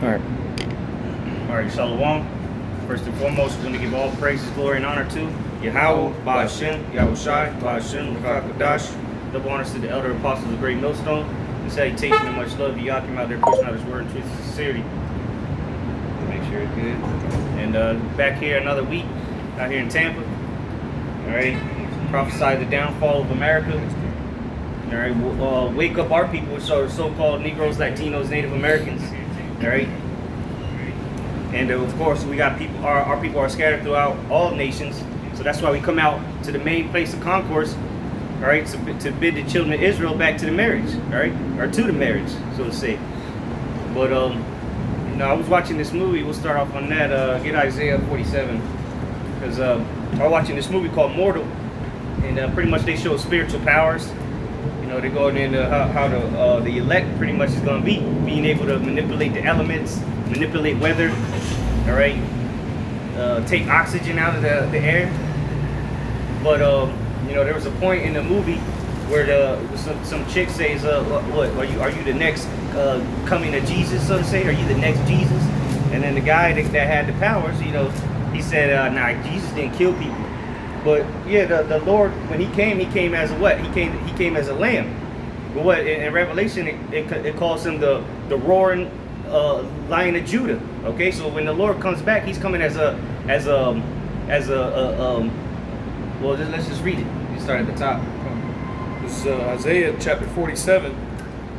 Alright. Alright, Shalom. First and foremost, we're going to give all praises, glory, and honor to Yahweh, Ba'ashem, Yahushai, Ba'ashem, Rakakadash. Double honors to the elder apostles of Great Millstone. And salutation and much love to y'all came out there pushing out his word in truth and sincerity. Make sure it's good. And back here another week out here in Tampa. Alright. Prophesy the downfall of America. Alright. We'll wake up our people, so-called Negroes, Latinos, Native Americans. Alright. And of course, we got people. Our people are scattered throughout all nations, so that's why we come out to the main place of concourse, all right, to bid the children of Israel back to the marriage, all right, or to the marriage, so to say. But you know, I was watching this movie. We'll start off on that. Get Isaiah 47, because I was watching this movie called Mortal, and pretty much they show spiritual powers. You know, they're going into how the elect pretty much is going to be being able to manipulate the elements, manipulate weather, all right, take oxygen out of the air. But you know, there was a point in the movie where some chick says, "What are you the next coming of Jesus, so to say? Are you the next Jesus?" And then the guy that had the powers, you know, he said, "Nah, Jesus didn't kill people." But yeah, the Lord, when he came as a what? He came as a lamb. But what in Revelation it calls him the roaring Lion of Judah. Okay, so when the Lord comes back, he's coming as a well, let's just read it. You start at the top. This is Isaiah chapter 47,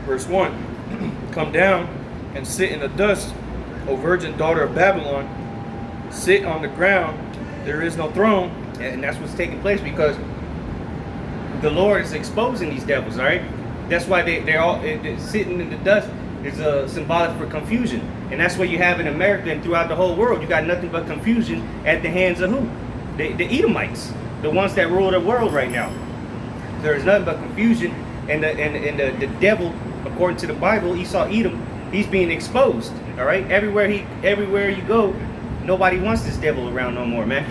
verse 1. Come down and sit in the dust, O virgin daughter of Babylon. Sit on the ground. There is no throne. And that's what's taking place, because the Lord is exposing these devils. All right, that's why they're all sitting in the dust. Is symbolic for confusion, and that's what you have in America and throughout the whole world. You got nothing but confusion at the hands of who? The Edomites, the ones that rule the world right now. There is nothing but confusion, and the devil, according to the Bible, Esau, Edom, he's being exposed. All right, everywhere you go, nobody wants this devil around no more, man.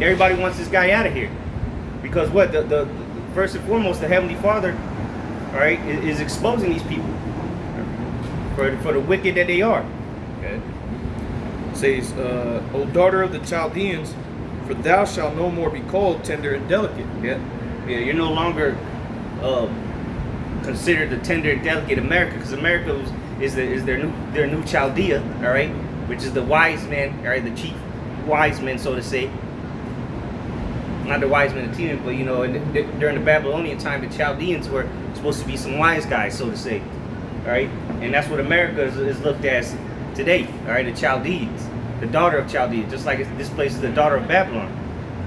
Everybody wants this guy out of here, because what the first and foremost, the Heavenly Father, all right, is exposing these people. For the wicked that they are. Okay. It says, O daughter of the Chaldeans, for thou shalt no more be called tender and delicate. Yeah, you're no longer considered the tender and delicate America, because America is their new Chaldea, all right, which is the wise man, all right, the chief wise men, so to say. Not the wise men of Canaan, but you know, during the Babylonian time, the Chaldeans were supposed to be some wise guys, so to say. All right, and that's what America is looked at today. All right, the Chaldeans, the daughter of Chaldea, just like this place is the daughter of Babylon.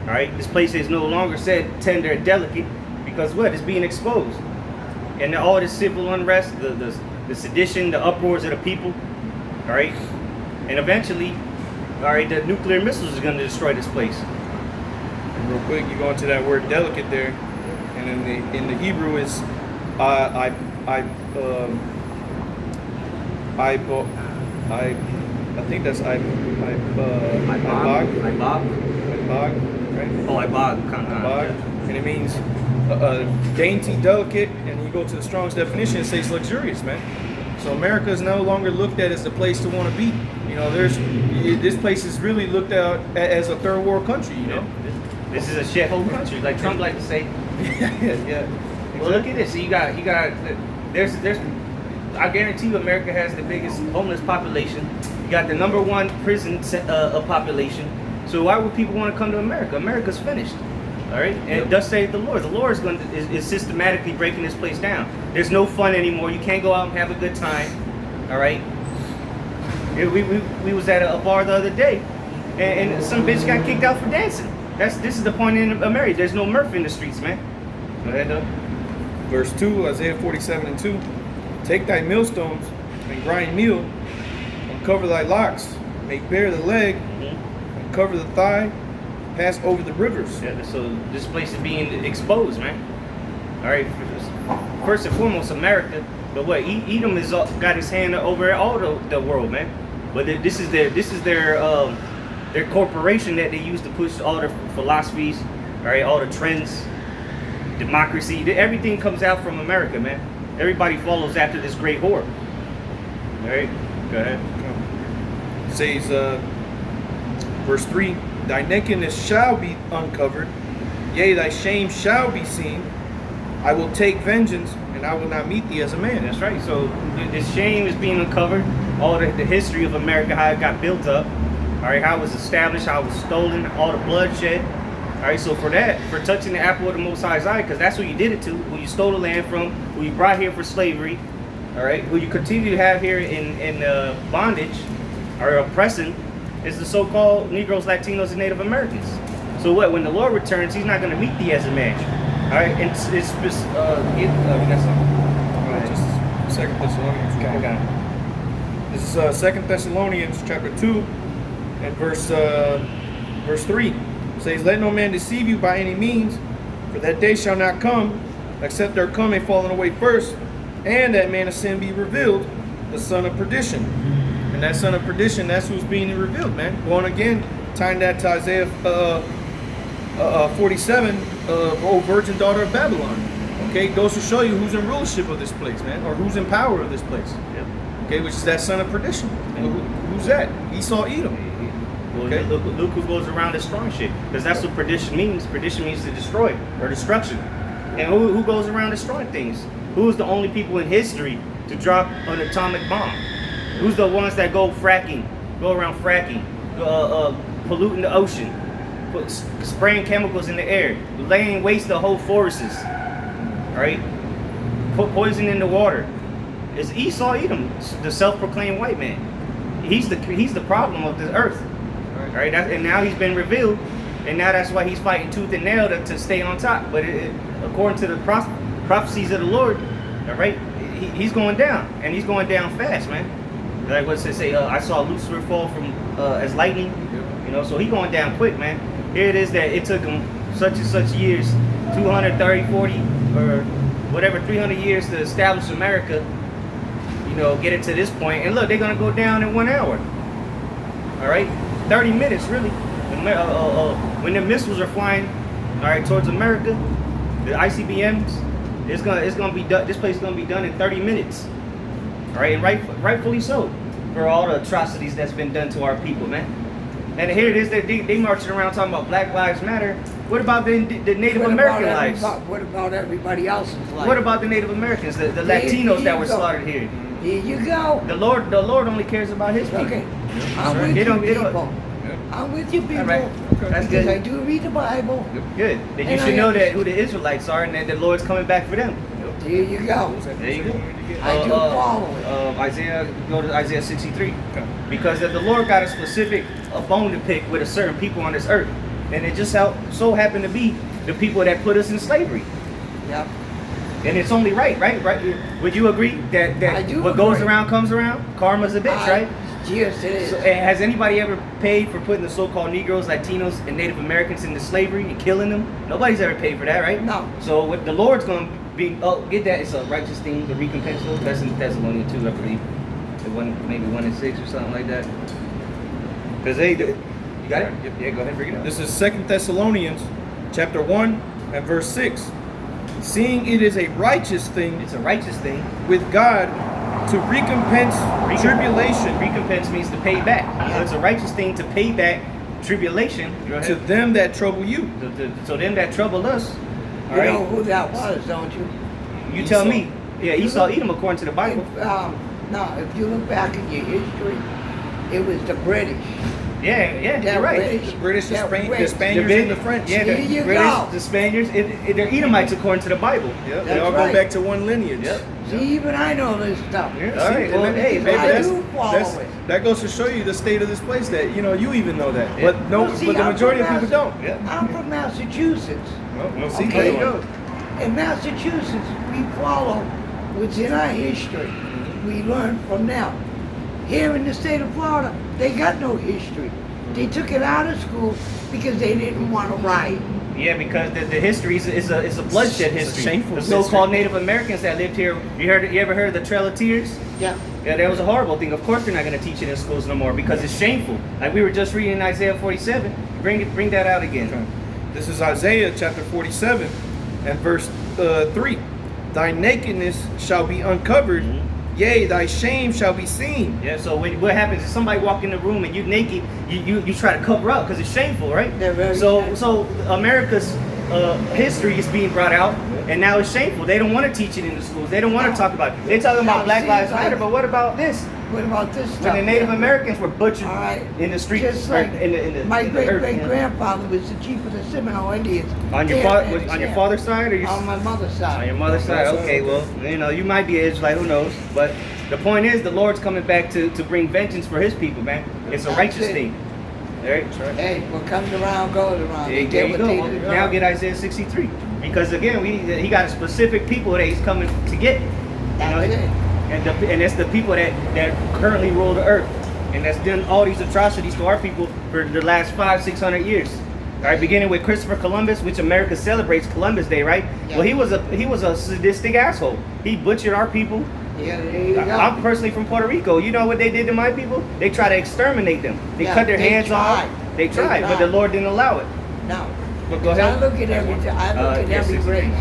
All right, this place is no longer said tender and delicate, because what? It's being exposed, and all this civil unrest, the sedition, the uproars of the people. All right, and eventually, all right, the nuclear missiles are going to destroy this place. And real quick, you go into that word delicate there, and in the Hebrew is I think that's Ibag, right? Oh, Ibag. And it means dainty, delicate, and you go to the Strong's definition, it says luxurious, man. So America is no longer looked at as the place to want to be. You know, this place is really looked at as a third world country. You know, this is a shithole country, like Trump like to say. yeah. Well, look at this. So you got there's I guarantee you America has the biggest homeless population. You got the #1 prison population. So why would people want to come to America? America's finished. All right, and thus saith the Lord. The Lord is systematically breaking this place down. There's no fun anymore. You can't go out and have a good time. All right. We was at a bar the other day, and some bitch got kicked out for dancing. This is the point in America. There's no mirth in the streets, man. Go ahead, though. Verse 2, Isaiah 47:2. Take thy millstones and grind meal, uncover thy locks, make bare the leg, uncover the thigh, pass over the rivers. Yeah, so this place is being exposed, man. All right, first and foremost, America. But what? Edom has got his hand over all the world, man. But this is their corporation that they use to push all their philosophies, all right, all the trends, democracy. Everything comes out from America, man. Everybody follows after this great whore. All right, go ahead. says, verse 3, thy nakedness shall be uncovered, yea, thy shame shall be seen. I will take vengeance, and I will not meet thee as a man. That's right. So this shame is being uncovered. All the history of America, how it got built up. All right, how it was established, how it was stolen, all the bloodshed. All right, so for that, for touching the apple of the Most High's eye, because that's who you did it to, who you stole the land from, who you brought here for slavery, all right, who you continue to have here in bondage or oppressing, is the so-called Negroes, Latinos, and Native Americans. So what? When the Lord returns, He's not going to meet thee as a man. All right, and it's we got something. Just 2 Thessalonians. Okay. This is 2 Thessalonians chapter 2 and verse 3. It says, let no man deceive you by any means, for that day shall not come, except there come a falling away first, and that man of sin be revealed, the son of perdition. And that son of perdition, that's who's being revealed, man. Going again, tying that to Isaiah 47, O virgin daughter of Babylon. Okay, goes to show you who's in rulership of this place, man, or who's in power of this place. Yep. Okay, which is that son of perdition. Who's that? Esau, Edom. Well, Okay. look who goes around destroying shit. Because that's what perdition means. Perdition means to destroy or destruction. And who goes around destroying things? Who's the only people in history to drop an atomic bomb? Who's the ones that go fracking, go around fracking, polluting the ocean, spraying chemicals in the air, laying waste the whole forests, right? Put poison in the water. It's Esau Edom, the self-proclaimed white man. He's the problem of this earth. Right, and now he's been revealed, and now that's why he's fighting tooth and nail to stay on top. But according to the prophecies of the Lord, all right, he's going down, and he's going down fast, man. Like what's it say? I saw Lucifer fall from as lightning, you know. So he's going down quick, man. Here it is that it took him such and such years, 230, 40, or whatever, 300 years to establish America. You know, get it to this point, and look, they're gonna go down in 1 hour. All right. 30 minutes, really. When the missiles are flying, all right, towards America, the ICBMs, it's gonna be done. This place is gonna be done in 30 minutes. All right, and rightfully so, for all the atrocities that's been done to our people, man. And here it is that they marching around talking about Black Lives Matter. What about the Native American lives? What about everybody else's life? What about the Native Americans, the Latinos that were slaughtered here? Here you go. The Lord only cares about His people. Okay, I'm with you people. I'm with you people. Right. Okay. That's because good. I do read the Bible. Good. Then you And should I know that understand. who the Israelites are, and that the Lord's coming back for them. There you go. There you go. I do follow it. Isaiah, go to Isaiah 63. Okay. Because if the Lord got a specific bone to pick with a certain people on this earth, and it just so happened to be the people that put us in slavery. Yep. And it's only right? Would you agree that I do what goes agree. around comes around? Karma's a bitch, right? Yes, it is. So, has anybody ever paid for putting the so-called Negroes, Latinos, and Native Americans into slavery and killing them? Nobody's ever paid for that, right? No. So what the Lord's going to be, get that, it's a righteous thing, the recompense. That's in Thessalonians 2, I believe. Maybe 1 and 6 or something like that. Because you got it? Yeah, go ahead and bring it up. This is 2 Thessalonians chapter 1 and verse 6. Seeing it is a righteous thing It's a righteous thing. with God to recompense tribulation Recompense means to pay back. So it's a righteous thing to pay back tribulation to them that trouble you. So them that trouble us. All You right. know who that was, don't you? You tell Esau. me. Yeah, Esau Edom according to the Bible. No, if you look back in your history, it was the British. Yeah, That you're right. British. The British, the That Spaniards, British. and the French. Yeah, There the you British, go. the Spaniards, they're Edomites according to the Bible. Yep, they That's all go right. back to one lineage. Yep. See, even I know this stuff. Yeah, All right, well, hey, baby, I do follow that's- it. that goes to show you the state of this place. That you even know that, Yeah. but no, Well, see, but the I'm majority of from people don't. Yeah. I'm from Massachusetts. Well, see, Okay. there you go. In Massachusetts, we follow what's in our history. We learn from them. Here in the state of Florida, they got no history. They took it out of school because they didn't want to write. Yeah, because the history is a bloodshed It's a history. shameful The so-called history. Native Americans that lived here. You ever heard of the Trail of Tears? Yeah. Yeah, that was a horrible thing. Of course, they're not going to teach it in schools no more because it's shameful. Like we were just reading in Isaiah 47. Bring that out again. This is Isaiah chapter 47 and verse 3. Thy nakedness shall be uncovered, Yea, thy shame shall be seen. Yeah, so what happens is somebody walk in the room and you naked, you try to cover up because it's shameful, right? They're very So shameful. so America's history is being brought out, and now it's shameful. They don't want to teach it in the schools. They don't want to talk about it. They're talking about Black Lives Matter, but what about this? What about this stuff? When the Native Americans were butchered All right. in the streets, Just like my in the earth, great you know? grandfather was the chief of the Seminole Indians. On your on your father's side, or your On my mother's side. on your mother's side? Okay, well, you might be an Israelite, who knows? But the point is, the Lord's coming back to bring vengeance for His people, man. It's a That's righteous it. thing. All right. Hey, what comes around goes around. There Get you what go. they Well, deserve. now get Isaiah 63, because again, he got a specific people that He's coming to get. That's it. And it's the people that currently rule the earth, and that's done all these atrocities to our people for the last 500-600 years. All right, beginning with Christopher Columbus, which America celebrates Columbus Day, right? Yeah. Well, he was a sadistic asshole. He butchered our people. Yeah, there you go. I'm personally from Puerto Rico. You know what they did to my people? They tried to exterminate them. They Yeah, cut their they hands off. tried. They tried, but the Lord didn't allow it. No. But go I ahead. look at every race.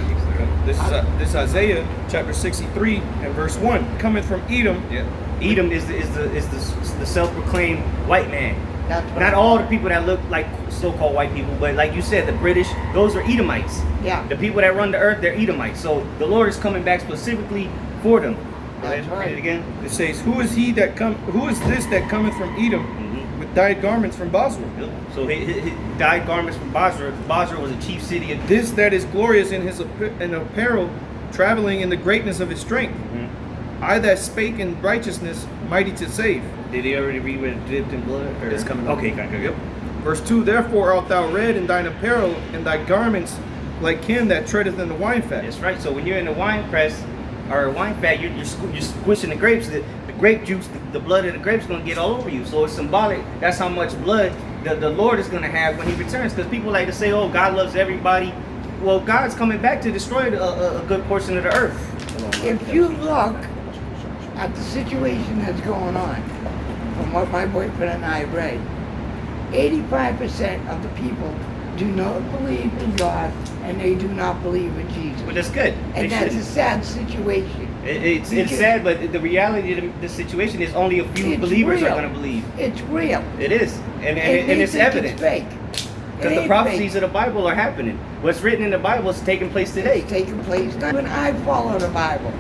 This is Isaiah chapter 63 and verse 1, coming from Edom. Yeah. Edom is the self-proclaimed white man. That's Not right. all the people that look like so-called white people, but like you said, the British, those are Edomites. Yeah. The people that run the earth, they're Edomites. So the Lord is coming back specifically for them. Go That's ahead, right. read it again. It says, Who is this that cometh from Edom Mhm. with dyed garments from Basra? Yep. So he dyed garments from Basra. Basra was a chief city of This that is glorious in his in apparel, traveling in the greatness of his strength. Mhm. I that spake in righteousness, mighty to save. Did he already read when it dipped in blood? Or? It's coming up. Okay, yep. Verse 2, Therefore art thou red in thine apparel, and thy garments like him that treadeth in the wine fat. That's right. So when you're in the wine press or wine fat, you're squishing the grapes. The grape juice, the blood of the grapes, is going to get all over you. So it's symbolic. That's how much blood the Lord is going to have when He returns. Because people like to say, "Oh, God loves everybody." Well, God's coming back to destroy a good portion of the earth. If you look at the situation that's going on, from what my boyfriend and I read, 85% of the people do not believe in God and they do not believe in Jesus. But that's good. And They that's a shouldn't. sad situation. It's Because sad, but the reality of the situation is only a few It's believers real. are going to believe. It's real. It is, and they it's think evident. It's fake. Because It the ain't prophecies fake. of the Bible are happening. What's written in the Bible is taking place today. It's taking place now. When I follow the Bible,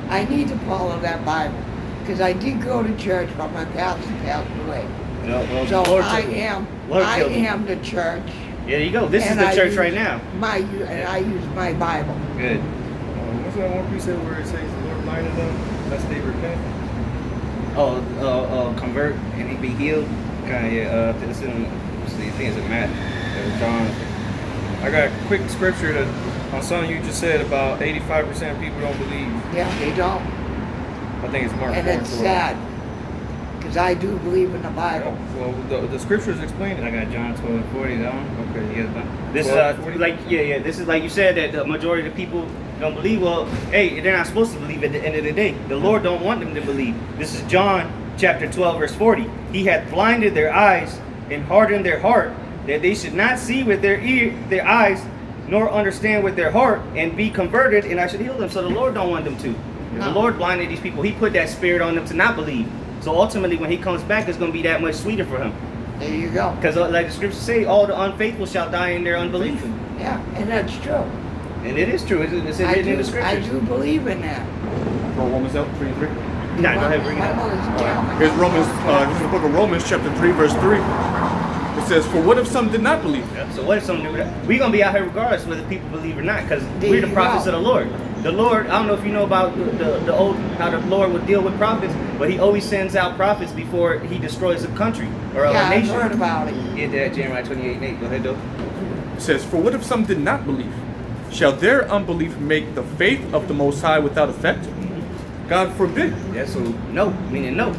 I need to follow that Bible because I did go to church, but my pastor passed away. Well, So Lord I took- am Lord I killed him. am the church. There you go. This is and the I church use right now. And I use my Bible. Good. What's that one piece where it says the Lord blinded them, lest they repent? Convert and he be healed. Kind of, yeah. It's in. Let's see, I think it's in Matt or John. I got a quick scripture that on something you just said about 85% of people don't believe. Yeah, they don't. I think it's Mark And 4 it's as well. sad because I do believe in the Bible. Well, the scriptures explain I it. got John 12:40 down. Okay. Yeah, this is 12:40? like this is like you said that the majority of the people don't believe. Well, hey, they're not supposed to believe at the end of the day. The Lord don't want them to believe. This is John chapter 12 verse 40. He hath blinded their eyes and hardened their heart, that they should not see with their eyes, nor understand with their heart, and be converted, and I should heal them. So the Lord don't want them to. No. The Lord blinded these people. He put that spirit on them to not believe. So ultimately, when He comes back, it's going to be that much sweeter for Him. There you go. Because like the scriptures say, all the unfaithful shall die in their unbelief. Yeah, and that's true. And it is true. It's I written in the do scriptures. believe in that. For Romans 3:3. Nah, go ahead, bring it My up. mother's a Catholic. Here's Romans. This is the book of Romans, chapter 3, verse 3. It says, "For what if some did not believe?" Yep. So what if something do that? We're going to be out here regardless whether people believe or not, because There we're the you prophets go. of the Lord. The Lord, I don't know if you know about the old, how the Lord would deal with prophets, but He always sends out prophets before He destroys a country or Yeah, a I've nation. heard about it. Yeah, that Jeremiah 28:8. Go ahead, though. It says, "For what if some did not believe? Shall their unbelief make the faith of the Most High without effect? God forbid." Yeah, so no, meaning no.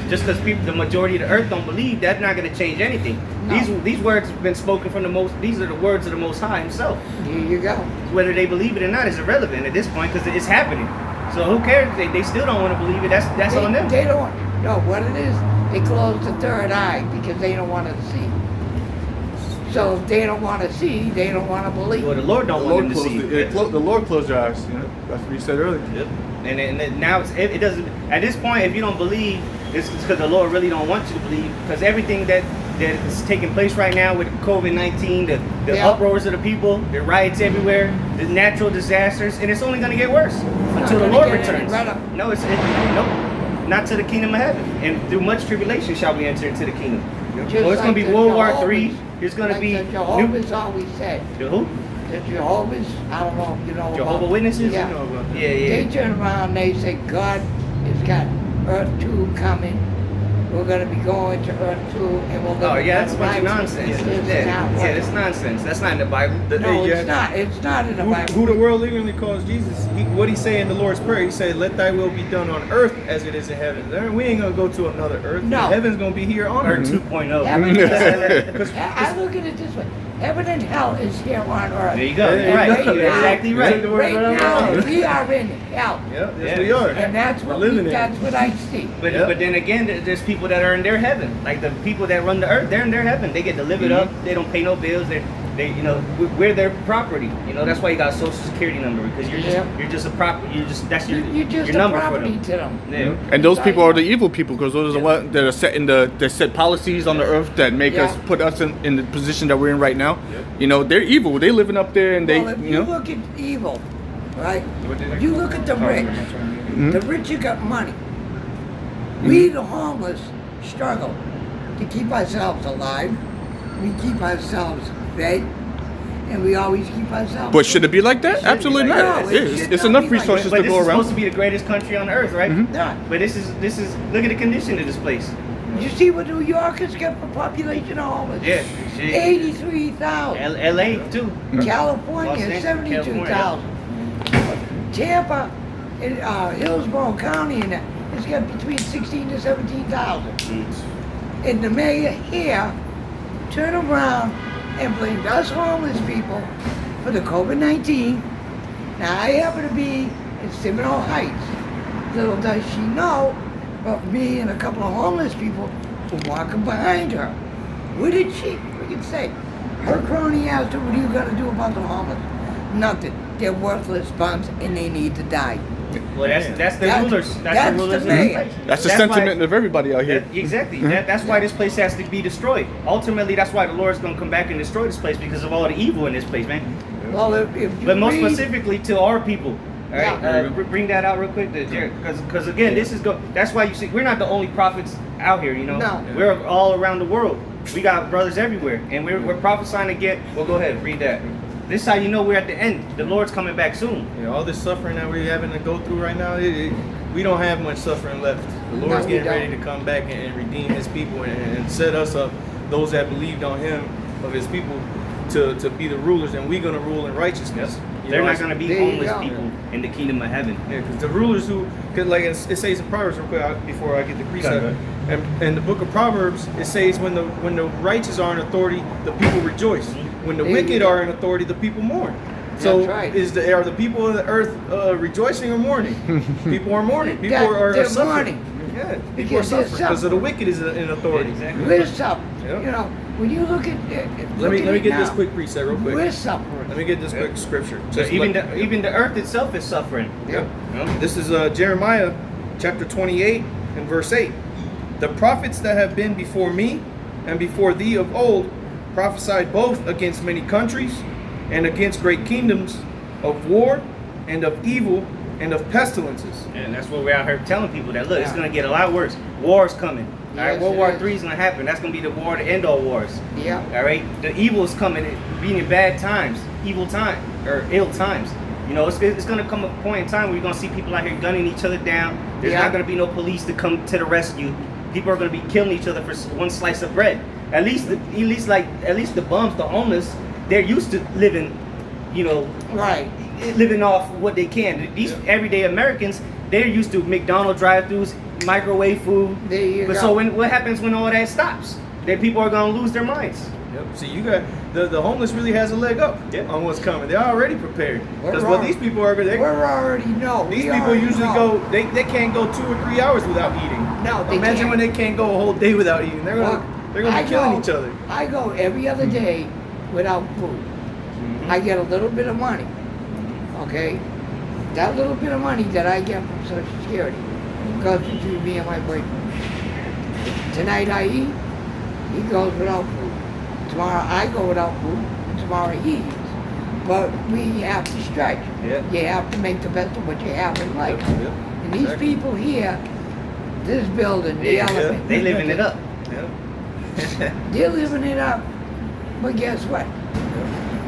Just because the majority of the earth don't believe, that's not going to change anything. No. These words have been spoken from the most. These are the words of the Most High Himself. Here you go. Whether they believe it or not is irrelevant at this point because it's happening. So who cares? They still don't want to believe it. That's on them. They don't. No, what it is, they close the third eye because they don't want to see. So if they don't want to see, they don't want to believe. Well, the Lord The don't want Lord them to closed see. the Lord closed your eyes. You know? That's what you said earlier. Yep. And then now it doesn't. At this point, if you don't believe, it's because the Lord really don't want you to believe. Because everything that is taking place right now with COVID-19, the uproars of the people, the riots everywhere, the natural disasters, and it's only going to get worse until the Lord returns. No, nope, not to the kingdom of heaven. And through much tribulation shall we enter into the kingdom. Well, it's going to be World War III. There's going to be the Jehovah's always said. The who? The Jehovah's, I don't know if you know Jehovah's Witnesses? Yeah. You know about that. Yeah. They turn around and they say God has got Earth 2 coming. We're going to be going to Earth 2 and we're going to that's a bunch of nonsense. That's nonsense. That's not in the Bible. No, it's not. It's not in the Bible. Who the world literally calls Jesus. What he say in the Lord's Prayer? He said, let thy will be done on earth as it is in heaven. We ain't going to go to another earth. No. Heaven's going to be here on Earth earth. 2.0. I look at it this way. Heaven and hell is here on earth. There you go. There you Right. go. You're exactly right. Right now, we are in hell. Yeah, yes, we are. And that's what that's what I see. But then again, there's people that are in their heaven. Like the people that run the earth, they're in their heaven. They get to live it up. They don't pay no bills. They we're their property. That's why you got a social security number, because you're just a property. That's your number for property them. to them. Yeah. And those people are the evil people, because those are the ones that are that set policies on the earth that make us put us in the position that we're in right now. They're evil. They living up there, and if you look at evil, right? If you look at the rich, the rich you got money. We the homeless struggle to keep ourselves alive. We keep ourselves fed, and we always keep ourselves. But should it be like that? Absolutely not. No, It's enough resources to But this go is around. supposed to be the greatest country on earth, right? Yeah. But this is look at the condition of this place. You see what New York has got for population of homeless? Yeah. 83,000. L.A. too. California, Los Angeles, 72,000. Tampa, Hillsborough County, and it's got between 16 to 17,000. And the mayor here turned around and blamed us homeless people for the COVID-19. Now I happen to be in Seminole Heights. Little does she know, but me and a couple of homeless people were walking behind her. What did she freaking say? Her crony asked her, what are you going to do about the homeless? Nothing. They're worthless bums and they need to die. Well, that's the rulers. That's the rulers. The mayor. That's the sentiment of everybody out here. Exactly. That's why this place has to be destroyed. Ultimately, that's why the Lord's going to come back and destroy this place, because of all the evil in this place, man. Well, if you But most read, specifically to our people. All right, bring that out real quick, because again, this is That's why you see we're not the only prophets out here. No. We're all around the world. We got brothers everywhere, and we're prophesying to get. Well, go ahead, read that. This is how you know we're at the end. The Lord's coming back soon. All this suffering that we're having to go through right now, we don't have much suffering left. The Lord's getting ready to come back and redeem His people and set us up, those that believed on Him, of His people, to be the rulers, and we're gonna rule in righteousness. They're not going to be homeless people in the kingdom of heaven. Yeah, because the rulers like it says in Proverbs real quick before I get the precept. And in the book of Proverbs, it says when the righteous are in authority, the people rejoice. When the wicked are in authority, the people mourn. So are the people of the earth rejoicing or mourning? People are mourning. People are suffering. Mourning. Yeah, people are suffering because of the wicked is in authority. Exactly. We're suffering. When you look at Let me get this quick precept real quick. We're suffering. Let me get this quick scripture. So even the earth itself is suffering. Yeah. This is Jeremiah chapter 28 and verse 8. The prophets that have been before me and before thee of old prophesied both against many countries and against great kingdoms, of war and of evil and of pestilences. And that's what we're out here telling people, that look, it's going to get a lot worse. War's coming. All right, World War III is going to happen. That's going to be the war to end all wars. Yeah. All right, the evil is coming, being in bad times, evil time or ill times. It's going to come a point in time where you're going to see people out here gunning each other down. There's not going to be no police to come to the rescue. People are going to be killing each other for one slice of bread. At least the bums, the homeless, they're used to living, living off what they can. These everyday Americans, they're used to McDonald's drive-thrus, microwave food. There you go. So what happens when all that stops? Then people are going to lose their minds. Yep. See, you got the homeless really has a leg up on what's coming. They're already prepared because what these people are going to. We're already know. These people usually go. They can't go 2 or 3 hours without eating. No, they Imagine can't. when they can't go a whole day without eating. They're gonna be killing each other. I go every other day without food. I get a little bit of money. Okay. that little bit of money that I get from Social Security goes between me and my boyfriend. Tonight I eat, he goes without food. Tomorrow I go without food, and tomorrow he eats. But we have to stretch. Yeah. You have to make the best of what you have in life. Yep. And these Exactly. people here, this building, the Yeah, element, they living it up. Yep. they're living it up. But guess what?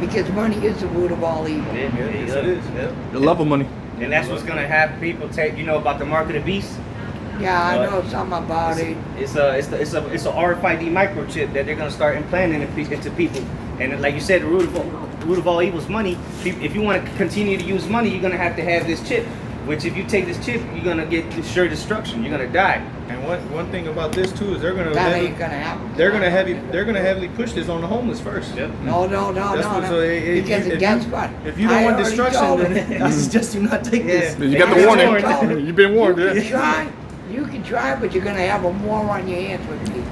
Because money is the root of all evil. Yeah, Yes, it is. Yep. The love of money. And that's what's gonna have people take. You know about the mark of the beast? Yeah, I know something about it. It's a RFID microchip that they're gonna start implanting into people. And like you said, the root of all evil is money. If you want to continue to use money, you're gonna have to have this chip. Which if you take this chip, you're gonna get sure destruction. You're gonna die. And one thing about this too is they're gonna That heavily, ain't gonna happen. they're gonna heavily push this on the homeless first. Yep. No, That's what- no. so Because if guess you- what? If you don't I want already destruction, told then him. I suggest you not take this. You got I the already told warning. him. You've been warned. You Yeah. can try, you can try, but you're gonna have a war on your hands with me.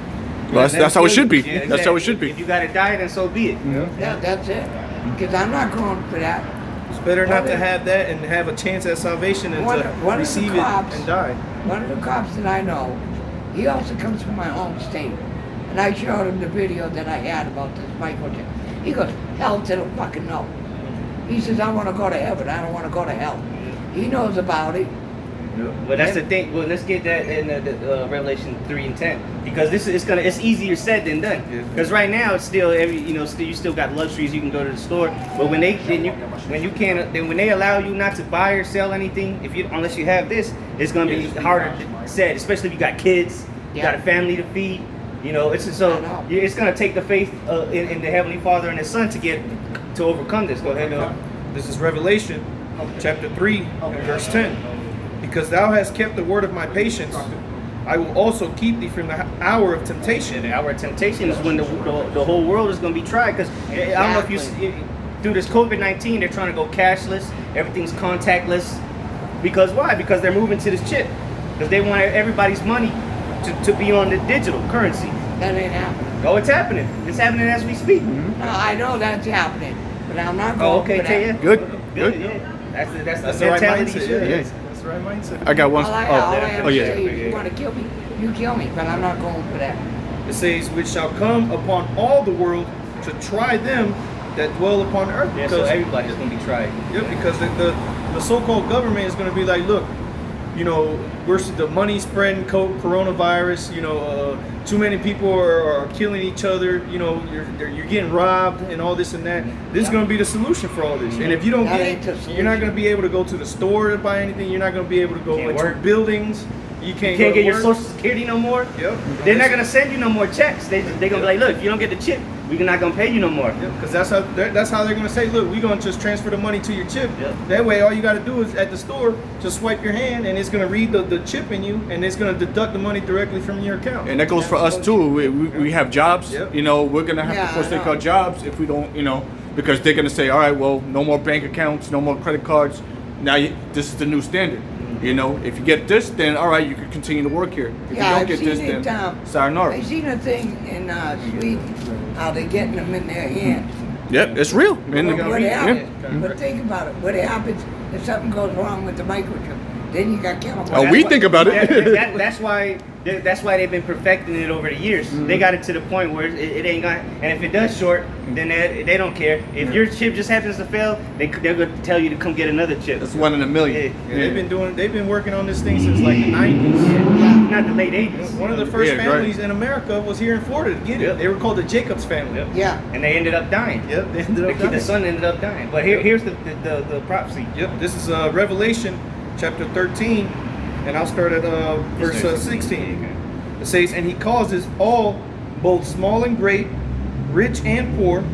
Well, that's how it should be. Yeah, That's how it should exactly. If be. you gotta die, then so be it. Yeah, that's it. Because I'm not going for that. It's better not to have that and have a chance at salvation than One to of the receive it cops- and die. One of the cops that I know, he also comes from my home state. And I showed him the video that I had about this microchip. He goes, hell to the fucking no. He says, I want to go to heaven. I don't want to go to hell. He knows about it. Well, that's the thing. Well, let's get that in the Revelation 3:10 because it's easier said than done. Yeah. Because right now it's still you still got luxuries. You can go to the store, but when they allow you not to buy or sell anything unless you have this, it's gonna be harder said. Especially if you got kids, you got a family to feed. You know, it's gonna take the faith in the Heavenly Father and His Son to overcome this. Go ahead. This is Revelation chapter 3 and verse 10. Because thou hast kept the word of my patience, I will also keep thee from the hour of temptation. The hour of temptation is when the whole world is going to be tried. Because I don't know if you through this COVID-19, they're trying to go cashless. Everything's contactless. Because why? Because they're moving to this chip. Because they want everybody's money to be on the digital currency. That ain't happening. Oh, it's happening. It's happening as we speak. No, I know that's happening. But I'm not Oh, going okay, for that. Taya. Good. Good. Good. Yeah. That's That's the the right mentality. mindset. you should Yeah, have. that's the right mindset. I got one. All I have Oh to yeah. say is, you want to kill me, you kill me. But I'm not going for that. It says, which shall come upon all the world to try them that dwell upon earth. Yeah, so everybody's going to be tried. Yeah, because the so-called government is going to be like, look, you know, the money spreading coronavirus, you know, too many people are killing each other, you know, you're getting robbed and all this and that. This is going to be the solution for all this. And if you don't That get ain't the it, you're not going to be able to go to the store to buy anything. You're not going to be able to go Can't into work. buildings. You can't, You can't go get to your work. Social Security no more. Yep. They're not going to send you no more checks. They're going to be like, look, if you don't get the chip, we're not going to pay you no more. Because that's how they're going to say, look, we're going to just transfer the money to your chip. Yep. That way, all you got to do is at the store, just swipe your hand, and it's going to read the chip in you, and it's going to deduct the money directly from your account. And that goes for us too. We have jobs. Yep. You know, we're gonna have Yeah, to push I take know. our jobs if we don't. You know, because they're gonna say, all right, well, no more bank accounts, no more credit cards. Now this is the new standard. You know, if you get this, then all right, you can continue to work here. If Yeah, you I've don't get seen this, it. then sayonara. I seen a thing in Sweden how they're getting them in their hands. Yep, it's real. And What yeah. happens? But think about it. What happens if something goes wrong with the microchip? Then you got chemicals. Oh, we think about it. That's why they've been perfecting it over the years. They got it to the point where it ain't gonna. And if it does short, then they don't care. If your chip just happens to fail, they're gonna tell you to come get another chip. That's 1 in a million. Yeah, they've been working on this thing since like the 90s. Yeah. Not the late 80s. One of the first Yeah, right. families in America was here in Florida to get it. Yep. They were called the Jacobs family. Yep. Yeah. And they ended up dying. Yep, they ended up The dying. son ended up dying. But here's the prophecy. Yep, this is Revelation chapter 13, and I'll start at verse 16. It says, and he causes all, both small and great, rich and poor,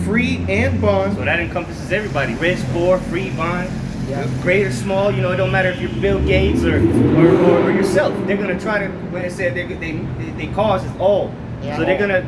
free and bond. So that encompasses everybody: rich, poor, free, bond, Yeah. great or small. You know, it don't matter if you're Bill Gates or yourself. They're gonna try to. When it said they cause is all. Yeah. So they're gonna.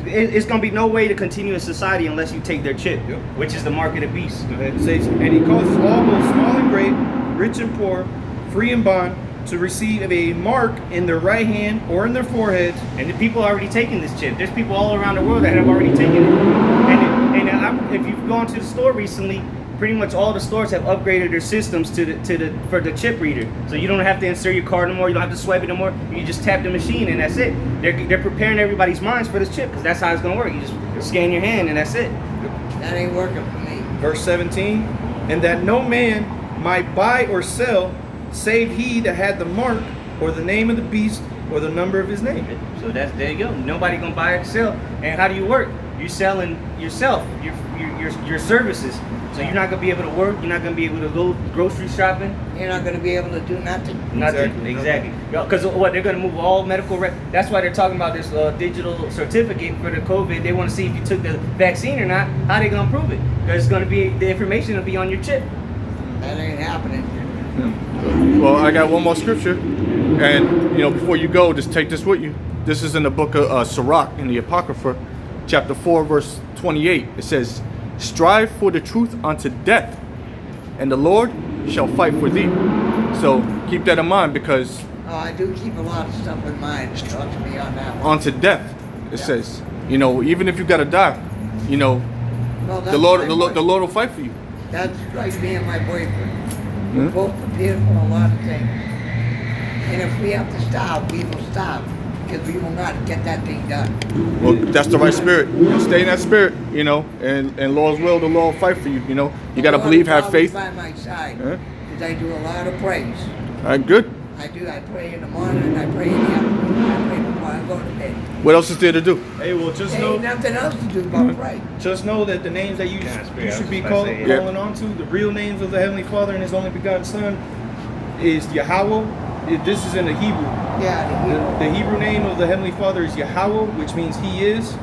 It's gonna be no way to continue a society unless you take their chip, Yep. which is the mark of the beast. It says, and he causes all, both small and great, rich and poor, free and bond, to receive a mark in their right hand or in their foreheads. And the people are already taking this chip. There's people all around the world that have already taken it. And if you've gone to the store recently, pretty much all the stores have upgraded their systems for the chip reader. So you don't have to insert your card anymore. You don't have to swipe it anymore. You just tap the machine and that's it. They're preparing everybody's minds for this chip because that's how it's gonna work. You just scan your hand and that's it. That ain't working for me. Verse 17, and that no man might buy or sell, save he that had the mark, or the name of the beast, or the number of his name. So there you go. Nobody gonna buy or sell. And how do you work? You're selling yourself, your services. So you're not gonna be able to work. You're not gonna be able to go grocery shopping. You're not going to be able to do nothing. Nothing. Exactly. Because what they're gonna move all medical. That's why they're talking about this digital certificate for the COVID. They want to see if you took the vaccine or not. How they gonna prove it? Because it's gonna be the information will be on your chip. That ain't happening. Well, I got one more scripture, and before you go, just take this with you. This is in the book of Sirach in the Apocrypha, chapter 4, verse 28. It says, "Strive for the truth unto death, and the Lord shall fight for thee." So keep that in mind, because Oh, I do keep a lot of stuff in mind. Trust me on that one. unto death, it says, even if you gotta die, Well, the Lord will fight for you. That's like me and my boyfriend. We're both prepared for a lot of things. And if we have to stop, we will stop. Because we will not get that thing done. Well, that's the right spirit. Stay in that spirit, and Lord's will, the Lord will fight for you. You gotta believe, have faith. by my side. Huh? Because I do a lot of praise. All right, good. I do. I pray in the morning and I pray in the afternoon. I pray before I go to bed. What else is there to do? Hey, well, just There know, ain't nothing else to do but pray. just know that the names that you I should was be just about to say, calling on to, the real names of the Heavenly Father and His only begotten Son, is Yahweh. This is in the Hebrew. Yeah, The Hebrew name of the Heavenly Father is Yahweh, which means He is,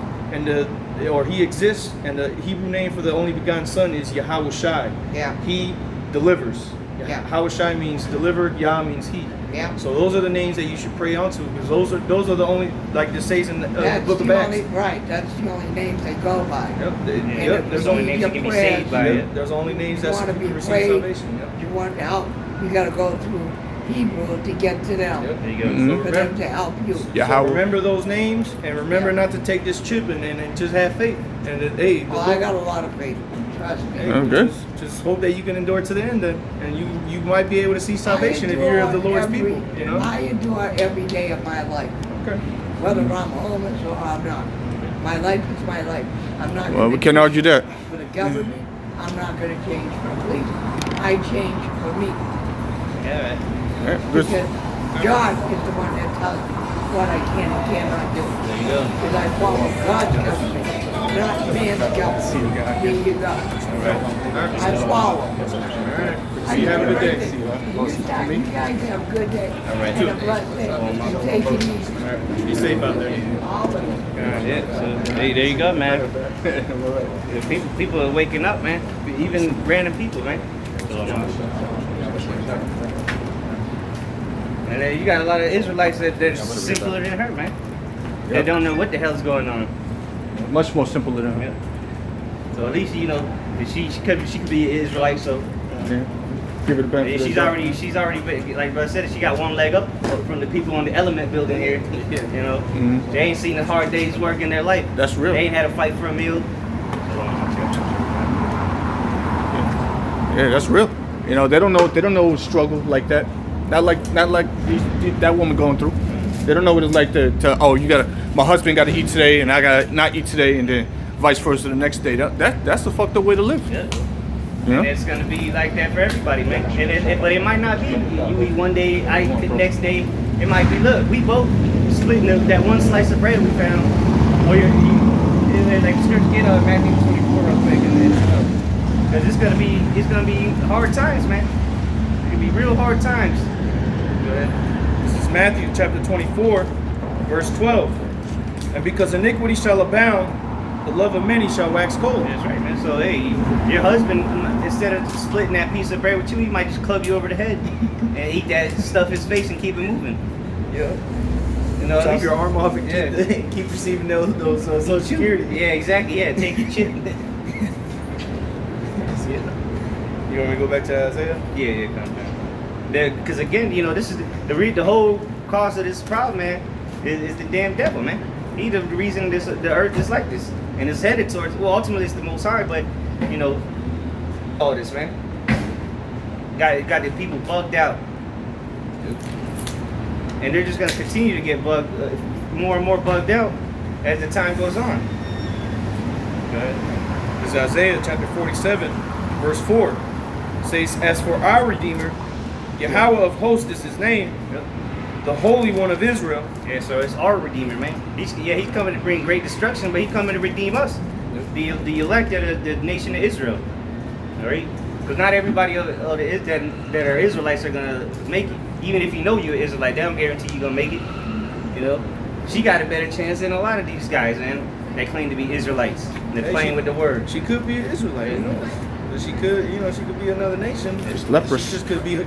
or He exists, and the Hebrew name for the only begotten Son is Yahweh Shai. Yeah. He delivers. Yeah. Yahweh Shai means delivered. Yah means He. Yeah. So those are the names that you should pray onto, because those are the only, like this says in the that's Book of the Acts. only, right. That's the only names they go by. Yep. if There's you only need names that can be prayers, saved by Yep, it. there's only names You that want to be receive prayed. salvation. Yep. You want help. You got to go through Hebrew to get to them. Yep. There you go. Mhm. For them to help you. Yeah. So How- remember those names, and remember not to take this chip and just have faith. And hey, Well, I got a lot of faith. Trust me. hey, Oh, good. just hope that you can endure to the end, and you might be able to see salvation if you're of the Lord's people. I endure every day of my life, Okay. whether I'm homeless or I'm not. My life is my life. I'm not. Well, gonna we can't argue that. change for the government. I'm not going to change for police. I change for me Yeah, right. All right, good. because God is the one that tells me what I can and cannot do. There you go. Because I follow God's government, not man's government. There you go. I follow. See you. Have a good day. You guys have a good day. All right. And a blessed day. And take it easy. Be safe out there. All of you. Yeah, so there you go, man. Yeah, people are waking up, man. Even random people, man. And then you got a lot of Israelites that simpler than her, man. They don't know what the hell's going on. Much more simpler than her. Yeah. So at least she could be an Israelite. So Yeah. Give it a benefit. she's already like I said, she got one leg up from the people on the Element building here. You know, Mhm. they ain't seen a hard day's work in their life. That's real. They ain't had to fight for a meal. Yeah, that's real. They don't know struggle like that. Not like that woman going through. They don't know what it's like to my husband got to eat today and I got to not eat today, and then vice versa the next day. That's the fucked up way to live. Yeah. Yeah. And it's gonna be like that for everybody, man. But it might not be. You eat one day, I eat the next day. It might be. Look, we both splitting that one slice of bread we found. Or like scripture, get Matthew 24 real quick, and then because it's gonna be hard times, man. It's gonna be real hard times. Go ahead. This is Matthew chapter 24, verse 12. And because iniquity shall abound, the love of many shall wax cold. That's right, man. So hey, your husband, instead of splitting that piece of bread with you, he might just club you over the head and eat that, stuff his face, and keep it moving. Yeah. You know, at Chop least- your arm off and Yeah. keep receiving those Social Security. Yeah, exactly. Yeah, take your chip. See it? You want me to go back to Isaiah? Yeah, calm down. Because again, this is the whole cause of this problem, man. Is the damn devil, man. He's the reason the earth is like this, and it's headed towards. Well, ultimately, it's the Most High, but all this, man. Got the people bugged out, and they're just gonna continue to get more and more bugged out as the time goes on. Okay. This is Isaiah chapter 47, verse 4. It says, "As for our Redeemer, Yahweh of hosts is his name, Yep. the Holy One of Israel." Yeah, so it's our Redeemer, man. He's coming to bring great destruction, but he's coming to redeem us, the elect of the nation of Israel. All right, because not everybody that are Israelites are gonna make it. Even if you know you're an Israelite, they don't guarantee you're gonna make it. You know, she got a better chance than a lot of these guys, man. They claim to be Israelites. They're Hey, playing with the word. She could be an Israelite, you know. But she could, she could be another nation. Just leprous. She just could be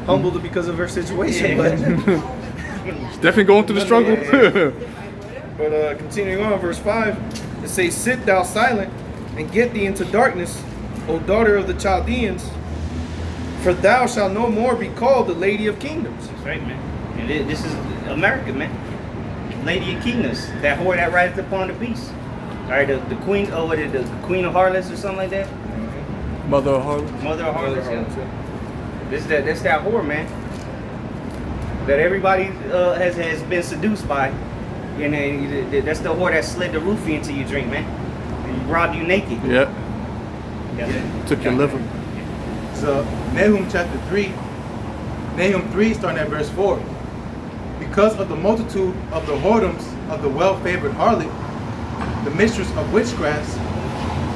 humbled because of her situation. Yeah. It's definitely going through the struggle. But continuing on, verse 5, it says, "Sit thou silent, and get thee into darkness, O daughter of the Chaldeans, for thou shalt no more be called the Lady of Kingdoms." That's right, man. And this is America, man. Lady of Kingdoms, that whore that rideth upon the beast. All right, the queen, what is it, the Queen of Harlots or something like that? Mother of harlots. Mother of Harlots, yeah. That's that whore, man. That everybody has been seduced by. And then that's the whore that slid the roofie into your drink, man. And robbed you naked. Yeah. Yeah. Took your liver. So Nahum chapter 3, Nahum 3 starting at verse 4. Because of the multitude of the whoredoms of the well-favored harlot, the mistress of witchcrafts,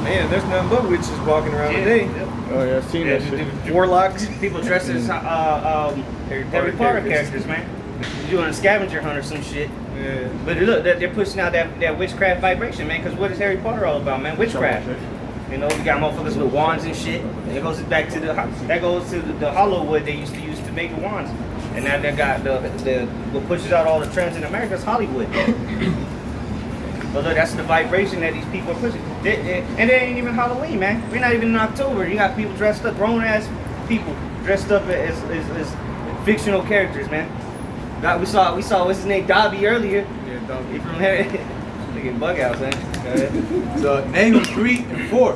Man, there's nothing but witches walking around today. Oh yeah, I've seen that shit. Warlocks. People dressed as Harry Potter characters, man. You're doing a scavenger hunt or some shit. Yeah. But look, they're pushing out that witchcraft vibration, man. Because what is Harry Potter all about, man? Witchcraft. You know, we got motherfuckers with wands and shit. And it goes back to the hollow wood they used to use to make the wands. And now they got what pushes out all the trends in America is Hollywood. But look, that's the vibration that these people are pushing. And it ain't even Halloween, man. We're not even in October. You got people dressed up, grown ass people dressed up as fictional characters, man. We saw what's his name, Dobby earlier. Yeah, Dobby. He from Harry. Nigga bug outs, man. so Nahum 3 and 4.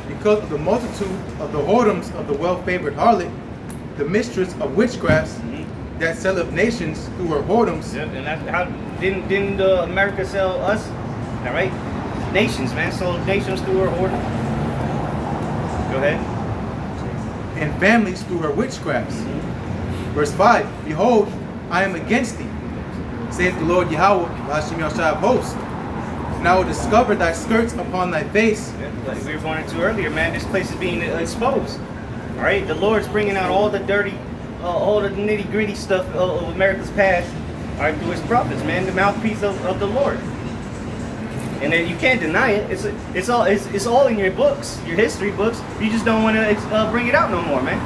Because of the multitude of the whoredoms of the well-favored harlot, the mistress of witchcrafts, that selleth nations through her whoredoms. Yep, and that's how didn't America sell us? All right, nations, man, sold nations through her whoredom. Go ahead. And families through her witchcrafts. Verse 5, Behold, I am against thee, saith the Lord Yahweh, Hashem Yahshua of hosts. And I will discover thy skirts upon thy face. Yeah, like we were going into earlier, man, this place is being exposed. All right, the Lord's bringing out all the dirty, all the nitty gritty stuff of America's past, all right, through his prophets, man, the mouthpiece of the Lord. And then you can't deny it. It's all in your books, your history books. You just don't want to bring it out no more, man.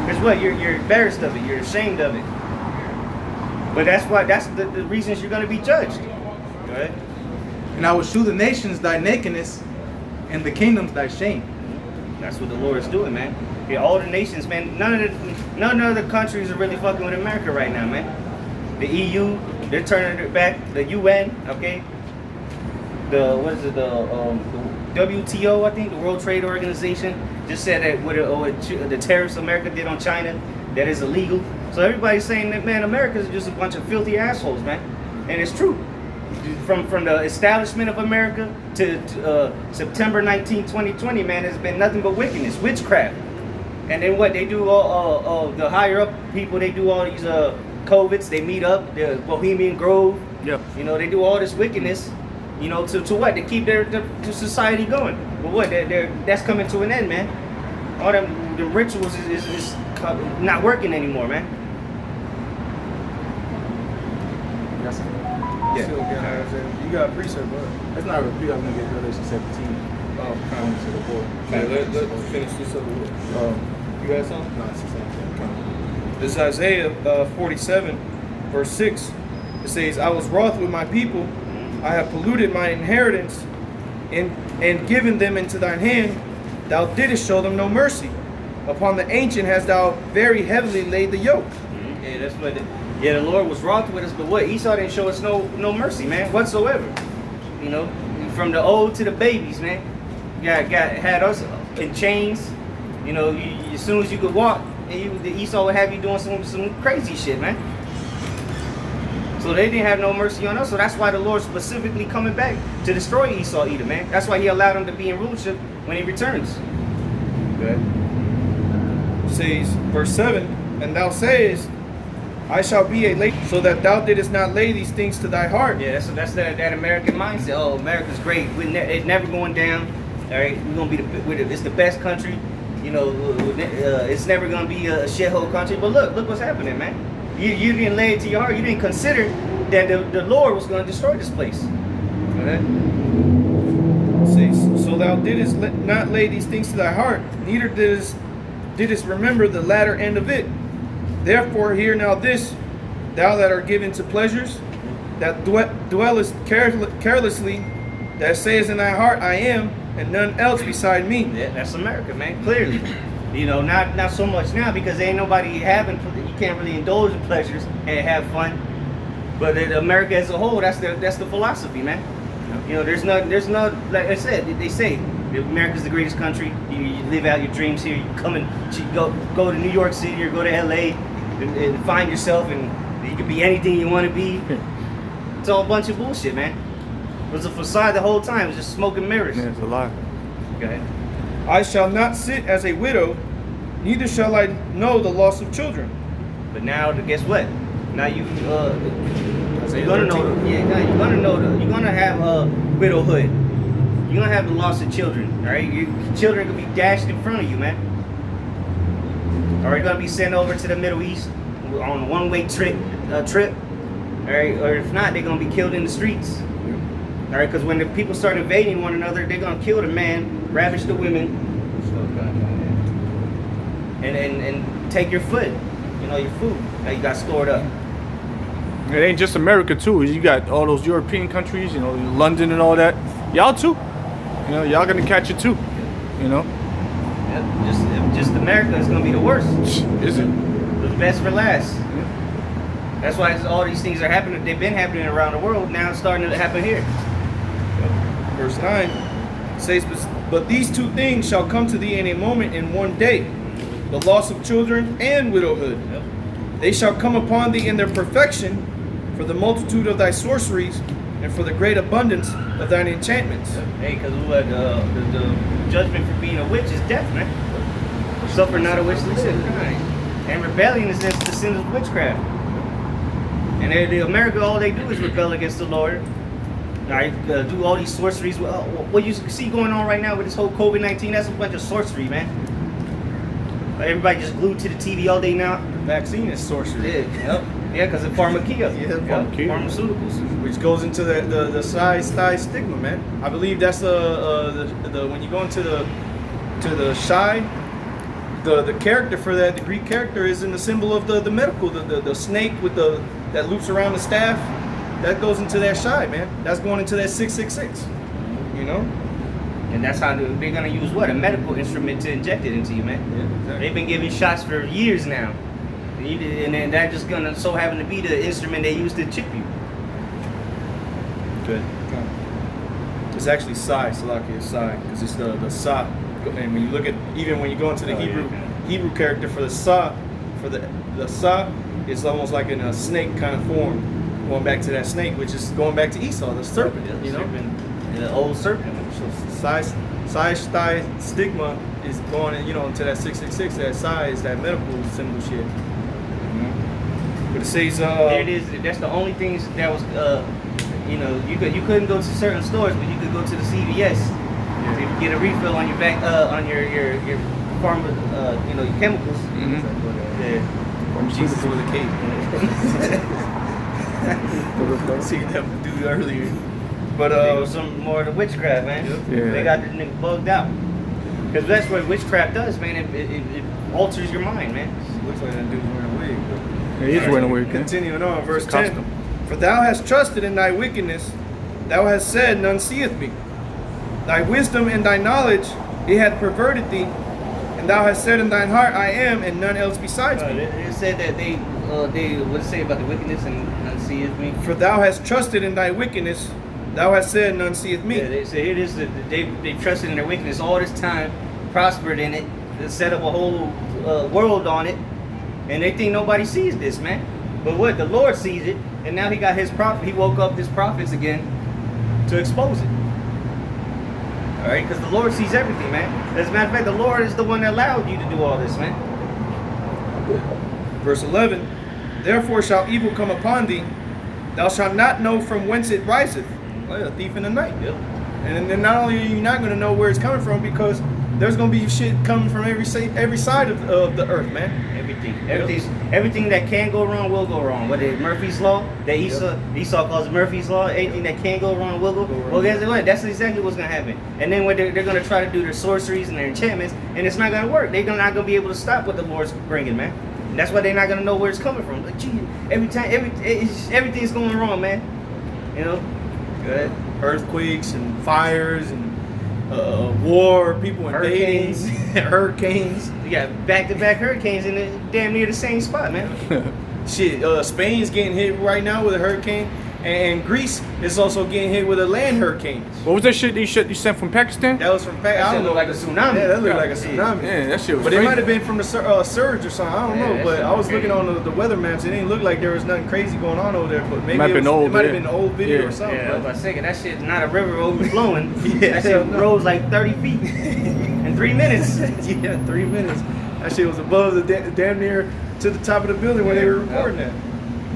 Because what? You're embarrassed of it. You're ashamed of it. But that's the reasons you're going to be judged. Go ahead. And I will shew the nations thy nakedness, and the kingdoms thy shame. That's what the Lord is doing, man. Yeah, all the nations, man. None of the countries are really fucking with America right now, man. The EU, they're turning their back. The UN, okay. The WTO, I think, the World Trade Organization, just said that with the tariffs America did on China, that is illegal. So everybody's saying that, man, America is just a bunch of filthy assholes, man. And it's true. From the establishment of America to September 19, 2020, man, there's been nothing but wickedness, witchcraft. And then what they do, the higher up people, they do all these COVIDs, they meet up, the Bohemian Grove. Yep. You know, they do all this wickedness, you know, to what? To keep their society going. But what? That's coming to an end, man. All the rituals is not working anymore, man. Yeah. You got a precept, bro. That's not a repeat. I'm going to get Revelation 17. Oh, Come to the board. let's finish this up. You got something? No, it's the same thing. This is Isaiah 47, verse 6. It says, I was wroth with my people. I have polluted my inheritance and given them into thine hand. Thou didst show them no mercy. Upon the ancient hast thou very heavily laid the yoke. Yeah, that's what. The Lord was wroth with us, but what? Esau didn't show us no mercy, man, whatsoever. You know, from the old to the babies, man. Had us in chains, You know, as soon as you could walk, and the Esau would have you doing some crazy shit, man. So they didn't have no mercy on us. So that's why the Lord's specifically coming back to destroy Esau, Edom, man. That's why He allowed him to be in rulership when He returns. Okay. Says verse 7, and thou sayest, I shall be a lady, so that thou didst not lay these things to thy heart. Yeah, that's that American mindset. Oh, America's great. It's never going down. All right, we're gonna be it's the best country. You know, it's never gonna be a shithole country. But look what's happening, man. You didn't lay it to your heart. You didn't consider that the Lord was gonna destroy this place. Okay. Says, so thou didst not lay these things to thy heart, neither didst remember the latter end of it. Therefore, hear now this, thou that art given to pleasures, that dwellest carelessly, that sayest in thy heart, I am, and none else beside me. Yeah, that's America, man. Clearly, you know, not so much now because ain't nobody having. You can't really indulge in pleasures and have fun. But in America as a whole, that's the philosophy, man. You know, there's no like I said, they say America's the greatest country. You live out your dreams here. You come and go to New York City or go to LA and find yourself, and you can be anything you want to be. It's all a bunch of bullshit, man. It was a facade the whole time. It was just smoke and mirrors. Yeah, it's a lie. Go ahead. I shall not sit as a widow, neither shall I know the loss of children. But now, guess what? Now you're Isaiah gonna 13. know. You're gonna have widowhood. You're gonna have the loss of children. All right, your children gonna be dashed in front of you, man. All right, you're gonna be sent over to the Middle East on a one-way trip. All right, or if not, they're gonna be killed in the streets. All right, because when the people start invading one another, they're gonna kill the man, ravish the women, and take your food. You know, your food that you got stored up. It ain't just America too. You got all those European countries, you know, London and all that. Y'all too. You know, y'all gonna catch it too. You know. Yeah, just America is gonna be the worst. Is it? The best for last. That's why all these things are happening. They've been happening around the world. Now it's starting to happen here. Verse 9 says, but these two things shall come to thee in a moment, in one day, the loss of children and widowhood. Yep. They shall come upon thee in their perfection, for the multitude of thy sorceries, and for the great abundance of thine enchantments. Hey, because the judgment for being a witch is death, man. Suffer not a witch to live. And rebellion is the sin of witchcraft. And America, all they do is rebel against the Lord. All right, do all these sorceries. What you see going on right now with this whole COVID-19, that's a bunch of sorcery, man. Everybody just glued to the TV all day now. The vaccine is sorcery. Yeah, because of pharmakia. Pharmaceuticals. Which goes into the size stigma, man. I believe that's the when you go into the shy, the character for that, the Greek character is in the symbol of the medical, the snake with that loops around the staff. That goes into that shy, man. That's going into that 666. You know? And that's how they're gonna use what? A medical instrument to inject it into you, man. Yeah, exactly. They've been giving shots for years now. And then that just gonna so happen to be the instrument they use to chip you. Good. It's actually Sai, Salaki is Sai, because it's the Sa. And when you look at, even when you go into the Hebrew character for the Sa, for the Sa, it's almost like in a snake kind of form, going back to that snake, which is going back to Esau, the serpent. Yeah, you know, the old serpent. so Sai stigma is going, you know, into that 666. That Sai is that medical symbol shit. But it says, There it is. That's the only things that was, you know, you couldn't go to certain stores, but you could go to the CVS. So you get a refill on your back, on your pharma, you know, your chemicals. Yeah. Jesus with a cape. Seen that dude earlier. But There was some more of the witchcraft, man. Yeah. They got this nigga bugged out. Because that's what witchcraft does, man. It alters your mind, man. looks like that dude's wearing a wig. But Yeah, he's wearing a wig. continuing on, verse It's 10. custom. For thou hast trusted in thy wickedness, thou hast said, none seeth me. Thy wisdom and thy knowledge, it hath perverted thee, and thou hast said in thine heart, I am, and none else besides me. It said that they what did it say about the wickedness and none seeth me? For thou hast trusted in thy wickedness, thou hast said, none seeth me. Yeah, they say it is that they trusted in their wickedness all this time, prospered in it, set up a whole world on it, and they think nobody sees this, man. But what? The Lord sees it, and now he got his prophet. He woke up his prophets again to expose it. All right, because the Lord sees everything, man. As a matter of fact, the Lord is the one that allowed you to do all this, man. Verse 11, therefore shall evil come upon thee, thou shalt not know from whence it riseth, like a thief in the night. Yep. And then not only are you not going to know where it's coming from, because there's going to be shit coming from every side of the earth, man. Everything that can go wrong will go wrong. What is Murphy's Law? That Esau calls Murphy's Law. Anything that can go wrong will go wrong. Well, guess what? That's exactly what's going to happen. And then when they're going to try to do their sorceries and their enchantments, and it's not going to work. They're not going to be able to stop what the Lord's bringing, man. And that's why they're not going to know where it's coming from. Like, gee, everything's going wrong, man. You know? Good. Earthquakes and fires and war, people invading, hurricanes. You got back-to-back hurricanes in damn near the same spot, man. Shit, Spain's getting hit right now with a hurricane, and Greece is also getting hit with a land hurricane. What was that shit you sent from Pakistan? That was from Pakistan. I don't know, like a tsunami. Yeah, that looked like a tsunami. Yeah, that shit was But crazy. it might have been from the surge or something. I don't know. But I was looking on the weather maps. It didn't look like there was nothing crazy going on over there. But maybe it might have been an old video or something. Yeah, I was about to say, that shit's not a river overflowing. Yeah, that shit rose like 30 feet in 3 minutes. Yeah, 3 minutes. That shit was above the damn near to the top of the building where they were recording that.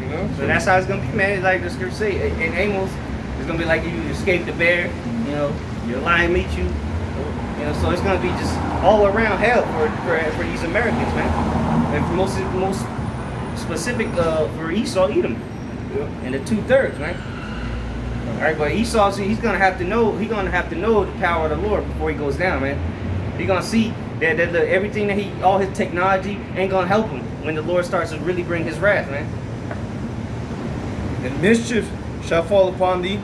You know? So that's how it's gonna be, man. It's like the scripture say in Amos, it's gonna be like you escape the bear. You know, your lion meet you. You know, so it's gonna be just all around hell for these Americans, man. And for most specific for Esau, Edom, and the 2/3, man. All right, but Esau, he's gonna have to know. He's gonna have to know the power of the Lord before he goes down, man. He's gonna see that everything that all his technology ain't gonna help him when the Lord starts to really bring his wrath, man. And mischief shall fall upon thee,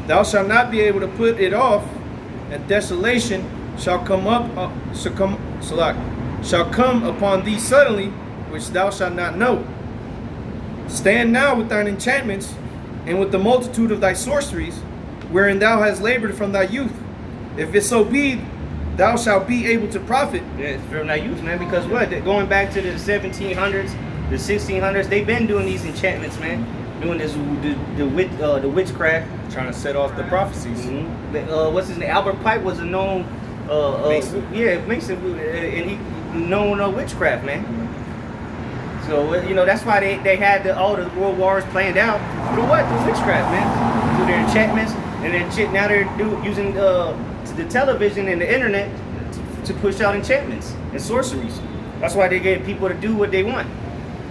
thou shalt not be able to put it off, and desolation shall come upon thee suddenly, which thou shalt not know. Stand now with thine enchantments, and with the multitude of thy sorceries, wherein thou hast labored from thy youth. If it so be, thou shalt be able to profit. Yeah, it's from thy youth, man. Because what? Going back to the 1700s, the 1600s, they've been doing these enchantments, man. Doing this the witchcraft, Trying to set off the prophecies. Mm-hmm. What's his name? Albert Pike was a known Mason. Mason, and he known witchcraft, man. So you know that's why they had all the world wars planned out through what? Through witchcraft, man. Through their enchantments and then shit. Now they're using the television and the internet to push out enchantments and sorceries. That's why they get people to do what they want.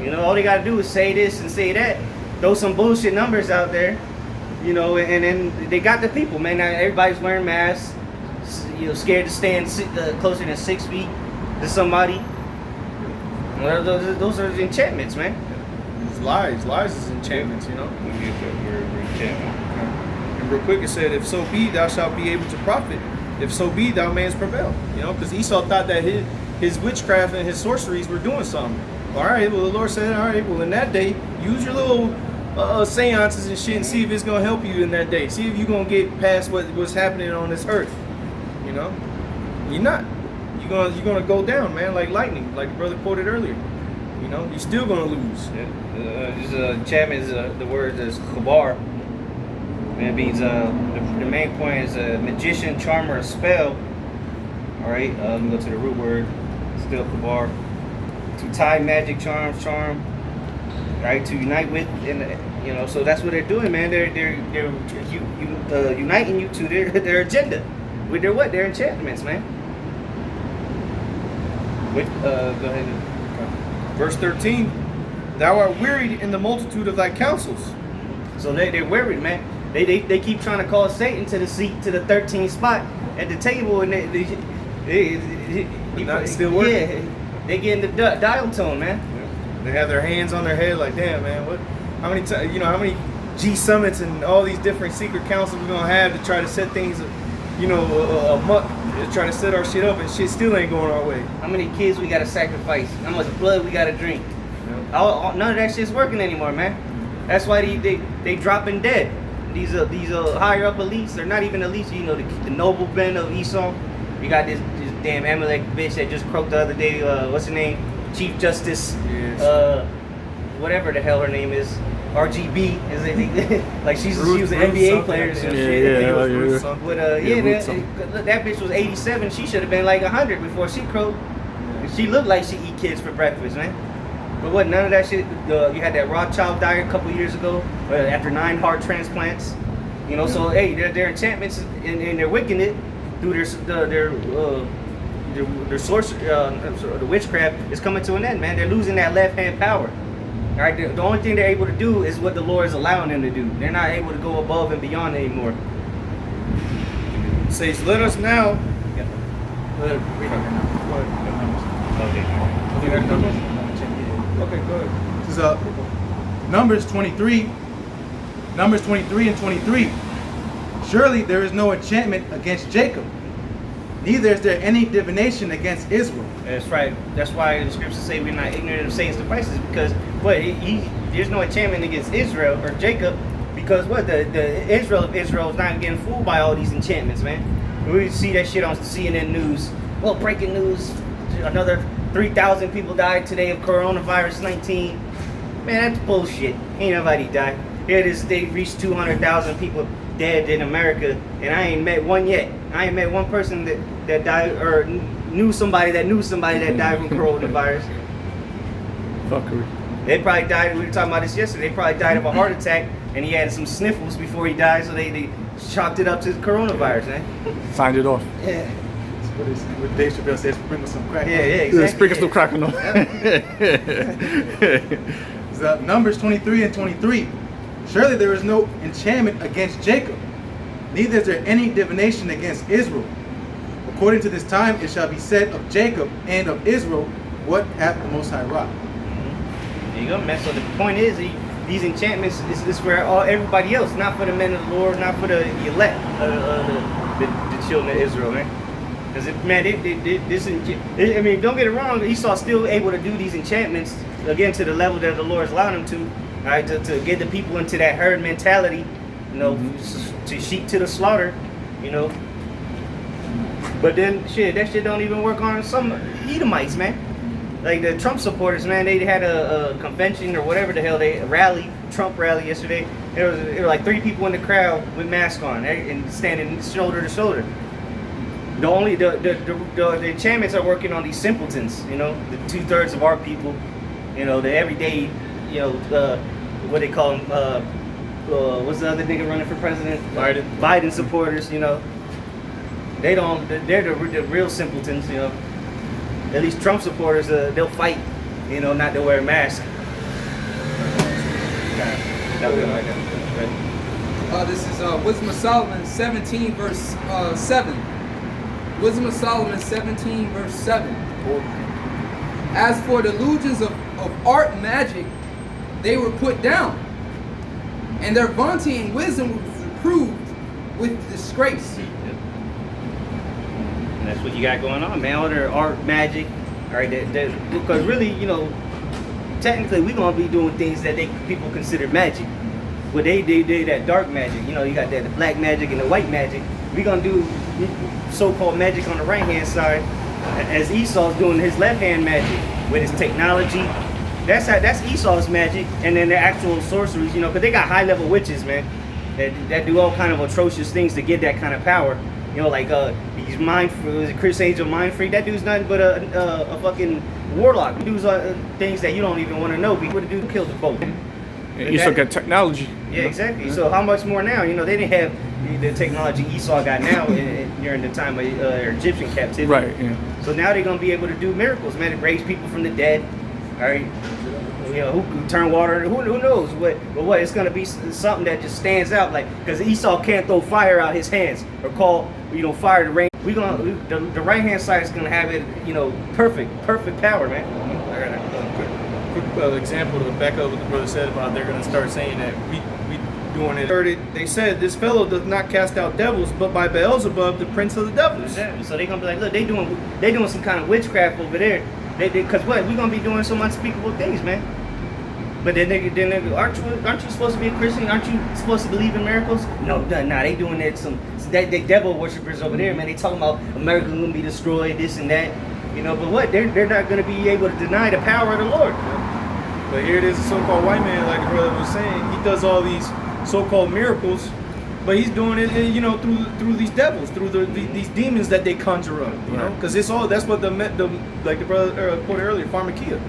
You know, all they gotta do is say this and say that. Throw some bullshit numbers out there, you know, and then they got the people, man. Now everybody's wearing masks, you know, scared to stand closer than 6 feet to somebody. Well, those are enchantments, man. It's lies is enchantments, you know. And real quick it said, if so be, thou shalt be able to profit. If so be, thou mayest prevail. You know, because Esau thought that his witchcraft and his sorceries were doing something. All right, well, the Lord said, all right, well, in that day, use your little seances and shit and see if it's going to help you in that day. See if you're going to get past what's happening on this earth. You know? You're not. You're gonna go down, man, like lightning, like the brother quoted earlier. You know? You're still going to lose. Yeah. Enchantment is the word is khabar. And it means the main point is a magician, charmer, a spell. All right, let me go to the root word. Still khabar. To tie magic, charm, right? To unite with, and you know, so that's what they're doing, man. They're uniting you to their agenda with their enchantments, man. Go ahead. Verse 13, thou art wearied in the multitude of thy counsels. So they're worried, man. They keep trying to call Satan to the seat, to the 13th spot at the table, and they not still working. Yeah, they get in the dial tone, man. They have their hands on their head, like, damn, man, what? How many times? You know, how many G summits and all these different secret councils we're gonna have to try to set things, you know, amok, to try to set our shit up, and shit still ain't going our way. How many kids we gotta sacrifice? How much blood we gotta drink? None of that shit's working anymore, man. That's why they dropping dead. These higher up elites, they're not even elites. You know, the noble men of Esau. You got this damn Amalek bitch that just croaked the other day. What's her name? Chief Justice. Yes. Whatever the hell her name is. RGB is it? Like she was an Ruth NBA something player or like some that. shit. Yeah, Ruth yeah. something. But Ruth that bitch was 87. She should have been like 100 before she croaked. She looked like she eat kids for breakfast, man. But what? None of that shit. You had that Rothschild die a couple years ago after 9 heart transplants. You know, so hey, their enchantments and they're wicking it through their source. The witchcraft is coming to an end, man. They're losing that left hand power. All right, the only thing they're able to do is what the Lord is allowing them to do. They're not able to go above and beyond anymore. It says, let us now. Okay. Okay, go ahead. This is Numbers 23. Numbers 23 and 23. Surely there is no enchantment against Jacob, neither is there any divination against Israel. That's right. That's why the scriptures say we're not ignorant of Satan's devices, because there's no enchantment against Israel or Jacob, because the Israel of Israel is not getting fooled by all these enchantments, man. We see that shit on CNN News. Well, breaking news: another 3,000 people died today of coronavirus 19. Man, that's bullshit. Ain't nobody died. Here it is. They reached 200,000 people dead in America, and I ain't met one yet. I ain't met one person that died or knew somebody that died from coronavirus. Fuckery. They probably died. We were talking about this yesterday. They probably died of a heart attack, and he had some sniffles before he died, so they chalked it up to coronavirus, man. Signed it off. Yeah. What Dave Chappelle says, sprinkle some crack. Yeah, on it. exactly. Sprinkle some crack on them. This is Numbers 23 and 23. Surely there is no enchantment against Jacob, neither is there any divination against Israel. According to this time it shall be said of Jacob and of Israel, what hath the Most High wrought? There you go, man. So the point is, these enchantments is for everybody else, not for the men of the Lord, not for the elect, the children of Israel, man. Because I mean, don't get it wrong. Esau's still able to do these enchantments again to the level that the Lord is allowing him to, all right, to get the people into that herd mentality, you know, to sheep to the slaughter, you know. But then that shit don't even work on some Edomites, man. Like the Trump supporters, man, they had a convention or whatever the hell Trump rally yesterday. There were like 3 people in the crowd with masks on and standing shoulder to shoulder. The enchantments are working on these simpletons, you know, the 2/3 of our people, you know, the everyday, you know, what they call them, what's the other nigga running for president? Biden supporters, you know. They're the real simpletons, you know. At least Trump supporters, they'll fight, you know, not to wear a mask. This is Wisdom of Solomon 17 verse 7. Wisdom of Solomon 17 verse 7. As for the illusions of art and magic, they were put down, and their vaunting wisdom was reproved with disgrace. And that's what you got going on, man. All their art, magic, all right. Because really, you know, technically we're gonna be doing things that people consider magic, but they that dark magic. You know, you got the black magic and the white magic. We're gonna do so-called magic on the right-hand side, as Esau's doing his left-hand magic with his technology. That's Esau's magic, and then the actual sorceries, you know, because they got high-level witches, man, that do all kind of atrocious things to get that kind of power. You know, like he's Chris Angel Mind Freak. That dude's nothing but a fucking warlock. Dudes things that you don't even want to know. What the dude killed the boat. You still got technology. Yeah, exactly. So how much more now? You know, they didn't have the technology Esau got now during the time of Egyptian captivity. Right, yeah. So now they're gonna be able to do miracles, man, to raise people from the dead. All right, you know, who turn water? Who knows? But it's gonna be something that just stands out, like because Esau can't throw fire out his hands or call fire to rain. The right hand side is gonna have it, you know, perfect power, man. I got a quick example to back up what the brother said about they're going to start saying that we doing it. They said this fellow does not cast out devils, but by Beelzebub, the prince of the devils. Exactly. So they're gonna be like, look, they doing some kind of witchcraft over there. Because we're gonna be doing some unspeakable things, man. But then aren't you supposed to be a Christian? Aren't you supposed to believe in miracles? No, nah, they doing that they devil worshippers over there, man. They talking about America gonna be destroyed, this and that. You know, but what? They're not gonna be able to deny the power of the Lord. But here it is, a so-called white man, like the brother was saying. He does all these so-called miracles, but he's doing it, you know, through these devils, through these demons that they conjure up. You know, because it's all that's what the like the brother quoted earlier, pharmakia.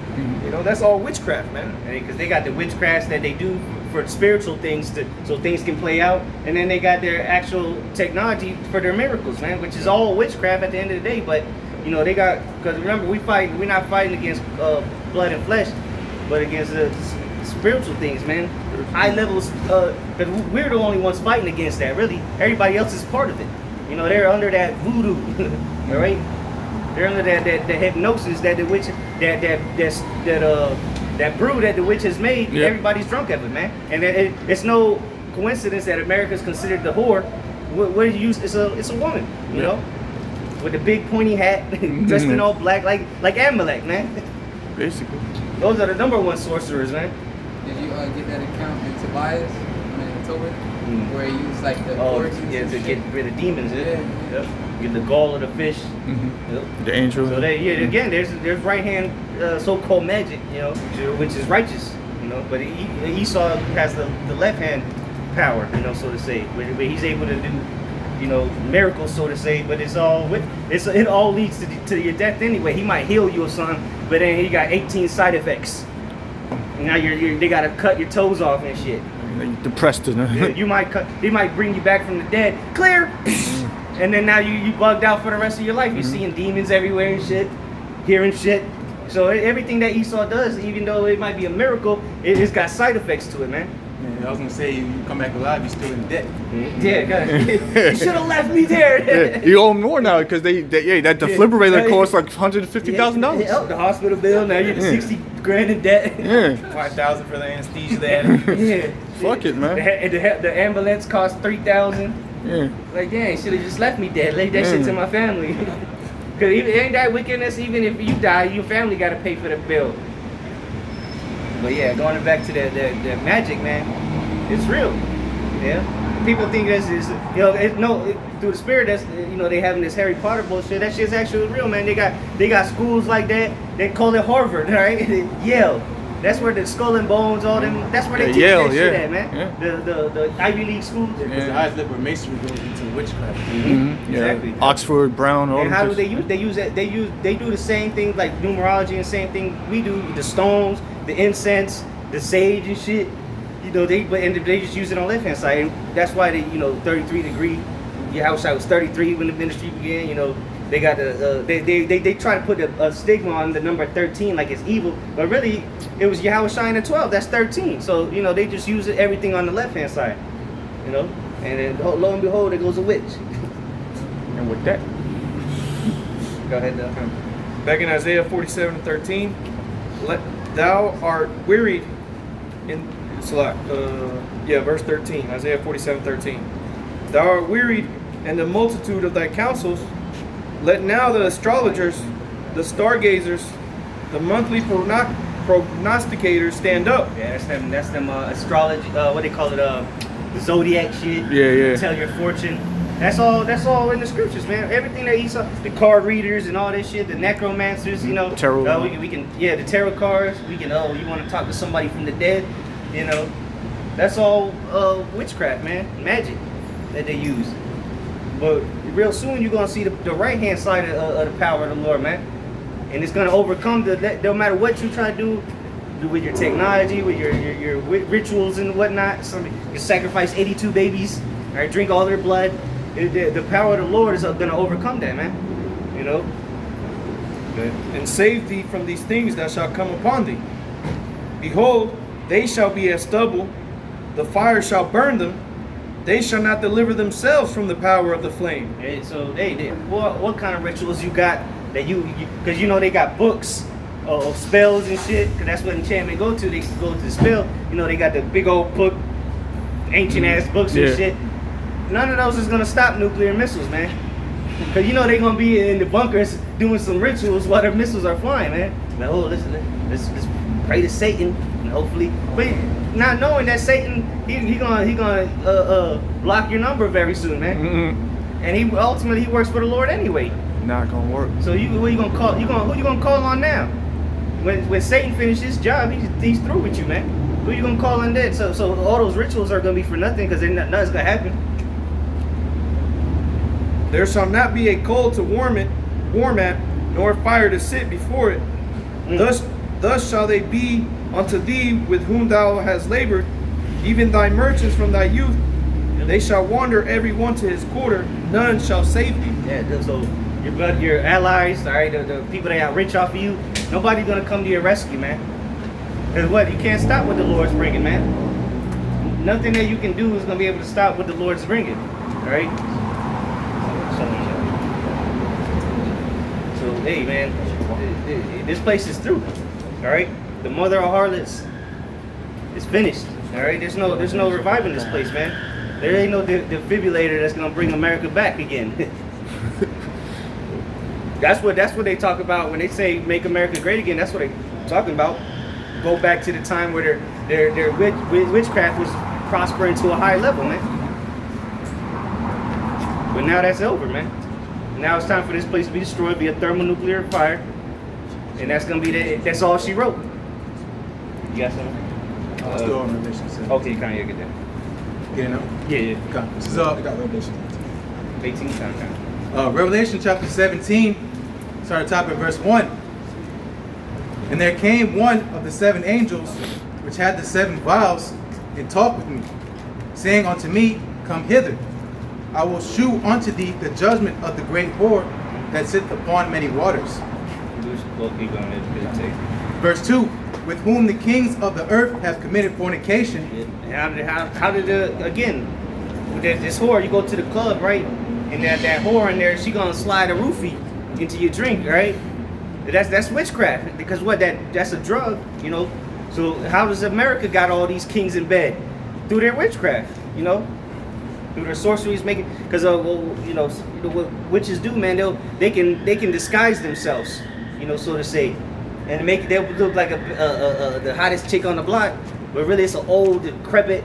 You know, that's all witchcraft, man. Because they got the witchcrafts that they do for spiritual things, so things can play out, and then they got their actual technology for their miracles, man, which is all witchcraft at the end of the day. But you know, they got, because remember, we're not fighting against blood and flesh, but against spiritual things, man. High levels, because we're the only ones fighting against that, really. Everybody else is part of it. You know, they're under that voodoo, all right? They're under that hypnosis that the witch, that brew that the witch has made. Yeah. Everybody's drunk of it, man. And it's no coincidence that America's considered the whore. What do you use? It's a woman, you know, with the big pointy hat, dressed in all black, like Amalek, man. Basically. Those are the #1 sorcerers, man. Did you get that account in Tobias? In Tobit? Where he used like the origins to get rid of demons. Yeah. Yep. Get the gall of the fish. Yep. The angel. So again, there's right hand so-called magic, you know, which is righteous, you know. But Esau has the left hand power, you know, so to say, where he's able to do, you know, miracles, so to say. But it all leads to your death anyway. He might heal you or something, but then he got 18 side effects. And now they gotta cut your toes off and shit. Depressed, isn't it? He might bring you back from the dead, clear, and then now you bugged out for the rest of your life. You're seeing demons everywhere and shit, hearing shit. So everything that Esau does, even though it might be a miracle, it's got side effects to it, man. Yeah, I was gonna say, you come back alive, you're still in debt. Yeah, you should have left me there. Yeah, you owe them more now because that defibrillator costs like $150,000. Yeah, the hospital bill, now you're 60 grand in debt. Yeah. 5,000 for the anesthesia there. Yeah. Fuck it, man. The ambulance costs 3,000. Yeah. Like, dang, should have just left me dead. Leave that shit to my family. Because ain't that wickedness, even if you die, your family got to pay for the bill. But yeah, going back to the magic, man, it's real. Yeah, people think this is, you know, through the spirit, that's, you know, they having this Harry Potter bullshit. That shit's actually real, man. They got schools like that. They call it Harvard, right? Yale. That's where the Skull and Bones, all them. That's where they teach that shit at, man. Yeah. The Ivy League schools. Because the highest level of masonry goes into witchcraft. Exactly. Yeah. Oxford, Brown, all. And how do they use? They do the same thing like numerology and same thing we do. The stones, the incense, the sage and shit. You know, they just use it on the left hand side, and that's why they, you know, 33 degree. Your house was 33 when the ministry began. You know, they got they try to put a stigma on the number 13 like it's evil, but really it was Yahushua at 12. That's 13. So you know, they just use everything on the left hand side. You know, and then lo and behold, there goes a witch. And with that, go ahead. Back in Isaiah 47:13, thou art wearied in verse 13, Isaiah 47:13. Thou art wearied in the multitude of thy counsels. Let now the astrologers, the stargazers, the monthly prognosticators stand up. Yeah, that's them astrology, what they call it, the zodiac shit. Yeah. Tell your fortune. That's all in the scriptures, man. Everything that he saw, the card readers and all that shit, the necromancers, you know. Tarot. We can the tarot cards. We can, you want to talk to somebody from the dead, you know. That's all witchcraft, man, magic that they use. But real soon you're gonna see the right hand side of the power of the Lord, man, and it's gonna overcome no matter what you try to do with your technology, with your rituals and whatnot. You sacrifice 82 babies, all right, drink all their blood. The power of the Lord is gonna overcome that, man. You know. And save thee from these things that shall come upon thee. Behold, they shall be as stubble, the fire shall burn them. They shall not deliver themselves from the power of the flame. Hey, so what kind of rituals you got that because you know they got books of spells and shit, because that's what enchantment go to. They go to the spell. You know, they got the big old book, ancient ass books and shit. None of those is gonna stop nuclear missiles, man. Because you know they're gonna be in the bunkers doing some rituals while their missiles are flying, man. Like, oh, let's pray to Satan, and hopefully, but not knowing that Satan, he gonna block your number very soon, man. And he ultimately he works for the Lord anyway. Not gonna work. So who you gonna call? Who you gonna call on now? When Satan finishes his job, he's through with you, man. Who you gonna call on that? So all those rituals are gonna be for nothing because nothing's gonna happen. There shall not be a coal to warm at, nor fire to sit before it. Thus shall they be unto thee with whom thou hast labored, even thy merchants from thy youth. They shall wander every one to his quarter, none shall save thee. Yeah, so your allies, all right, the people that got rich off of you, nobody's gonna come to your rescue, man. Cause what, you can't stop what the Lord's bringing, man. Nothing that you can do is gonna be able to stop what the Lord's bringing, all right? So hey, man, this place is through, all right. The mother of harlots is finished, all right. There's no reviving this place, man. There ain't no defibrillator that's gonna bring America back again. That's what they talk about when they say make America great again. That's what they talking about. Go back to the time where their witchcraft was prospering to a high level, man. But now that's over, man. Now it's time for this place to be destroyed via thermonuclear fire, and that's gonna be that's all she wrote. You got something? Still on Revelation 7. Okay, Kanye, get that. Get it now? Yeah. Okay. This is I got Revelation. 18 times. Revelation chapter 17, start top at verse 1. And there came one of the 7 angels, which had the 7 vials, and talked with me, saying unto me, Come hither. I will shew unto thee the judgment of the great whore that sitteth upon many waters. Verse 2. With whom the kings of the earth have committed fornication. How did again, with this whore, you go to the club, right? And that whore in there, she gonna slide a roofie into your drink, right? That's witchcraft, because what, that's a drug, you know. So how does America got all these kings in bed? Through their witchcraft, you know, through their sorceries, making, because you know what witches do, man. They can disguise themselves, you know, so to say, and they'll look like the hottest chick on the block, but really it's an old, decrepit,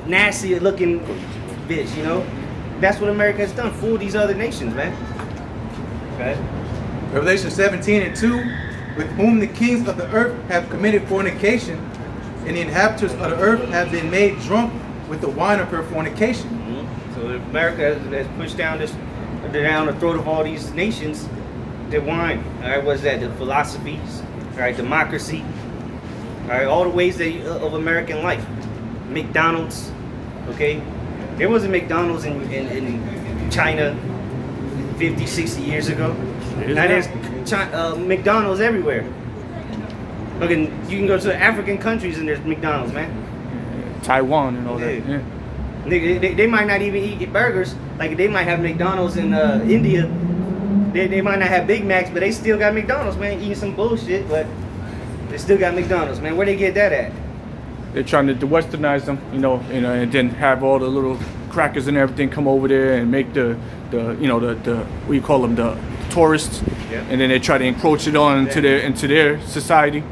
nasty looking bitch, you know. That's what America has done, fool these other nations, man. Okay. Revelation 17 and 2. With whom the kings of the earth have committed fornication, and the inhabitants of the earth have been made drunk with the wine of her fornication. So America has pushed down the throat of all these nations the wine. All right, what's that? The philosophies. All right, democracy. All right, all the ways of American life. McDonald's. Okay, there wasn't McDonald's in China 50, 60 years ago. Now there's McDonald's everywhere. Look, you can go to African countries and there's McDonald's, man. Taiwan and all that. Yeah. Nigga, they might not even eat burgers. Like they might have McDonald's in India. They might not have Big Macs, but they still got McDonald's, man. Eating some bullshit, but they still got McDonald's, man. Where they get that at? They're trying to westernize them, you know, and then have all the little crackers and everything come over there and make the what you call them, the tourists, yeah. And then they try to encroach it on into their society.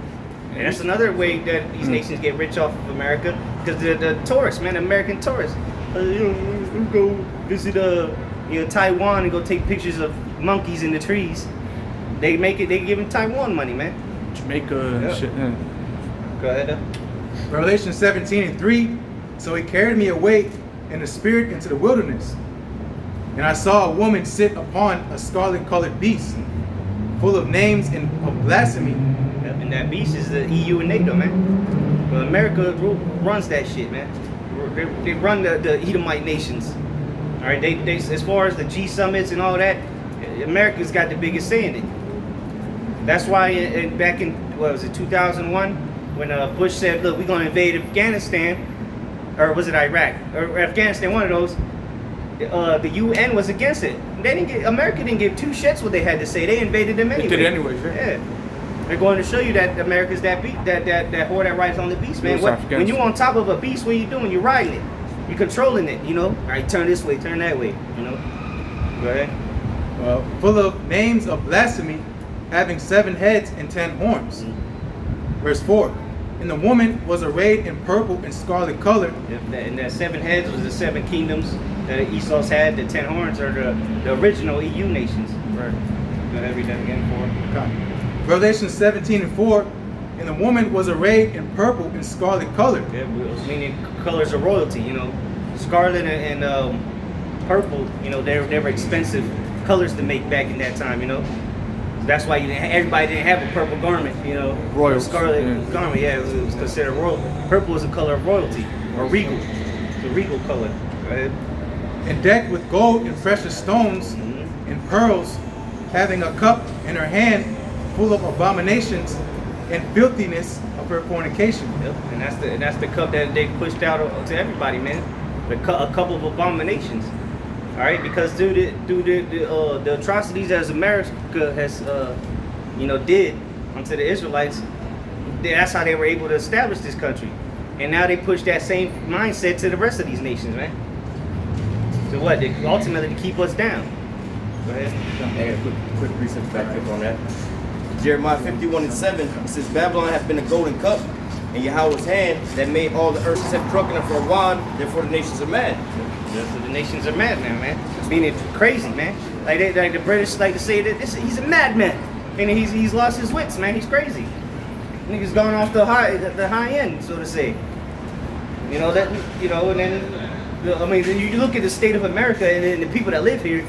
And that's another way that these nations get rich off of America, because the tourists, man, American tourists. You know, we go visit Taiwan and go take pictures of monkeys in the trees. They give them Taiwan money, man. Jamaica and shit. Yeah. Go ahead. Revelation 17 and 3. So he carried me away in the spirit into the wilderness, and I saw a woman sit upon a scarlet-colored beast, full of names and of blasphemy. And that beast is the EU and NATO, man. Well, America runs that shit, man. They run the Edomite nations. All right, they as far as the G summits and all that, America's got the biggest say in it. That's why back in, what was it, 2001, when Bush said, look, we're going to invade Afghanistan, or was it Iraq? Or Afghanistan, one of those, the UN was against it. America didn't give 2 shits what they had to say. They invaded them anyway. They did it anyways, yeah. They're going to show you that America's that whore that rides on the beast, man. When you're on top of a beast, what are you doing? You're riding it. You're controlling it, you know? All right, turn this way, turn that way, you know? Go ahead. Full of names of blasphemy, having 7 heads and 10 horns. Verse 4. And the woman was arrayed in purple and scarlet color. And the 7 heads was the 7 kingdoms that Esau's had. The 10 horns are the original EU nations. Right. Go ahead, read that again for. Okay. Revelation 17 and 4. And the woman was arrayed in purple and scarlet color. Yeah, meaning colors of royalty. You know, scarlet and purple. You know, they were expensive colors to make back in that time. You know. That's why everybody didn't have a purple garment, you know. Royal. Scarlet garment, yeah, it was considered royal. Purple is a color of royalty, or regal. It's a regal color. Go ahead. And decked with gold and precious stones and pearls, having a cup in her hand full of abominations and filthiness of her fornication. Yep. And that's the cup that they pushed out to everybody, man. A cup of abominations. All right, because through the atrocities as America has, did unto the Israelites, that's how they were able to establish this country. And now they push that same mindset to the rest of these nations, man. So what? Ultimately to keep us down. Go ahead. I got a quick research back up on that. Jeremiah 51 and 7, it says, Babylon hath been a golden cup in Yahweh's hand that made all the earth have drunken for a wine, therefore the nations are mad. So the nations are mad now, man. Meaning crazy, man. Like the British like to say that he's a madman, and he's lost his wits, man. He's crazy. Niggas going off the high end, so to say. You know that. You know, and then I mean, you look at the state of America and the people that live here.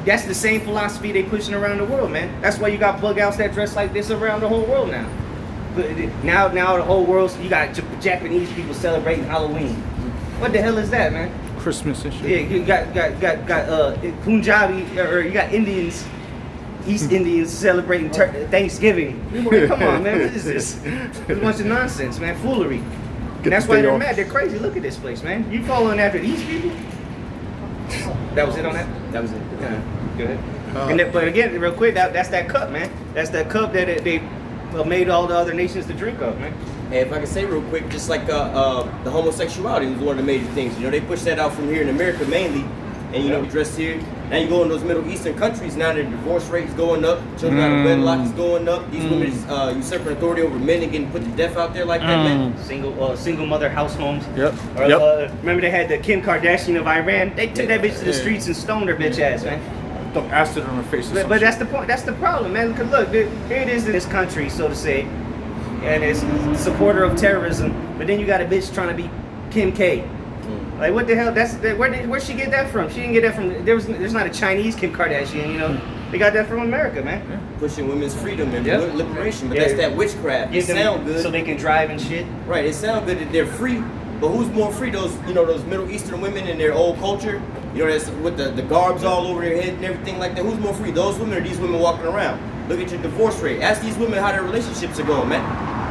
That's the same philosophy they pushing around the world, man. That's why you got bug outs that dress like this around the whole world now. Now the whole world, you got Japanese people celebrating Halloween. What the hell is that, man? Christmas and shit. Yeah, you got Punjabi, or you got Indians, East Indians celebrating Thanksgiving. Come on, man, what is this? It's a bunch of nonsense, man, foolery. And that's why they're mad. They're crazy. Look at this place, man. You following after these people? That was it on that? That was it. Okay. Go ahead. But again, real quick, that's that cup, man. That's that cup that they made all the other nations to drink of, man. And if I can say real quick, just like the homosexuality was one of the major things. You know, they pushed that out from here in America mainly, and you know, dressed here. Now you go in those Middle Eastern countries, now the divorce rate is going up, children out of wedlock is going up. These women is usurping authority over men and getting put to death out there like that, man. Single mother house homes. Yep. Remember they had the Kim Kardashian of Iran? They took that bitch to the streets and stoned her bitch ass, man. Throw acid on her face. But that's the point. That's the problem, man. Because look, here it is in this country, so to say, and it's a supporter of terrorism. But then you got a bitch trying to be Kim K. Like what the hell? Where'd she get that from? She didn't get that from. There's not a Chinese Kim Kardashian, you know. They got that from America, man. Yeah. Pushing women's freedom and liberation, but that's that witchcraft. It sounds good, so they can drive and shit. Right. It sounds good that they're free, but who's more free? Those those Middle Eastern women in their old culture. You know, that's with the garbs all over their head and everything like that. Who's more free? Those women or these women walking around? Look at your divorce rate. Ask these women how their relationships are going, man.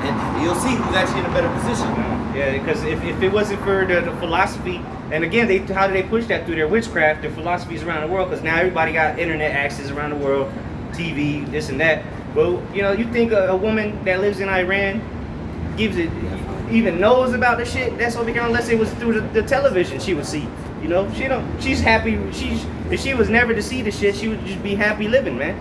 And you'll see who's actually in a better position. Yeah, because if it wasn't for the philosophy, and again, how do they push that through their witchcraft, their philosophies around the world? Because now everybody got internet access around the world, TV, this and that. Well, you think a woman that lives in Iran even knows about the shit that's over here unless it was through the television she would see. You know, she's happy. If she was never to see the shit, she would just be happy living, man.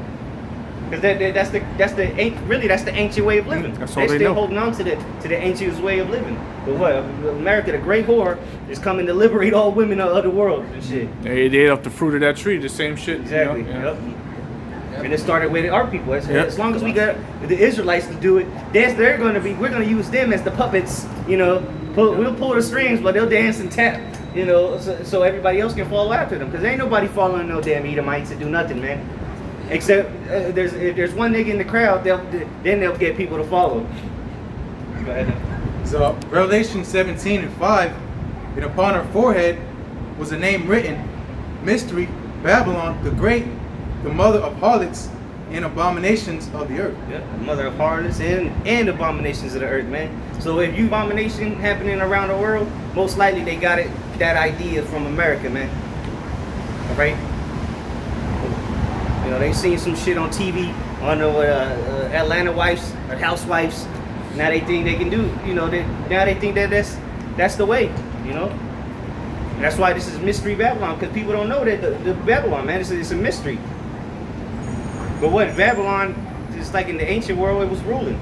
Because that's the ancient way of living. That's they all they still know. holding on to the ancient way of living. But what? America, the great whore, is coming to liberate all women of the world and shit. They ate off the fruit of that tree, the same shit. Exactly. You know? Yep. And it started with our people. As long as we got the Israelites to do it, we're going to use them as the puppets. You know, we'll pull the strings, but they'll dance and tap. You know, so everybody else can follow after them. Because ain't nobody following no damn Edomites to do nothing, man. Except if there's one nigga in the crowd, then they'll get people to follow. Go ahead. So Revelation 17 and 5, and upon her forehead was a name written, Mystery, Babylon the Great, the mother of harlots and abominations of the earth. Yeah, the mother of harlots and abominations of the earth, man. So if you abomination happening around the world, most likely they got that idea from America, man. All right. You know, they seen some shit on TV on the Atlanta wives or housewives. Now they think they can do. You know, now they think that that's the way. You know. And that's why this is Mystery Babylon, because people don't know that the Babylon, man, it's a mystery. But what Babylon, just like in the ancient world, it was ruling.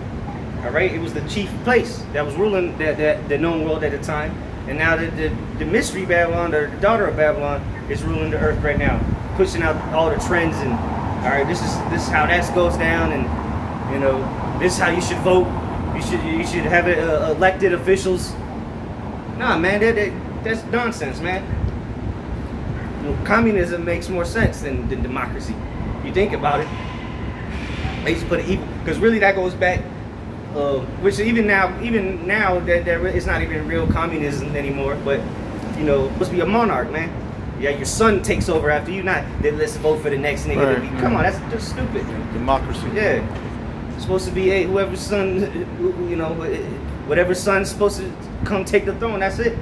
All right, it was the chief place that was ruling the known world at the time, and now the mystery Babylon, or the daughter of Babylon, is ruling the earth right now, pushing out all the trends and all right, this is how that goes down, and you know this is how you should vote. You should have elected officials. Nah, man, that's nonsense, man. You know, communism makes more sense than democracy. You think about it. They just put it even because really that goes back. Which even now that it's not even real communism anymore. But you know, supposed to be a monarch, man. Yeah, your son takes over after you. Not then let's vote for the next nigga. Right. Come on, that's just stupid. Democracy. Yeah, it's supposed to be whoever's son, you know, whatever son's supposed to come take the throne. That's it.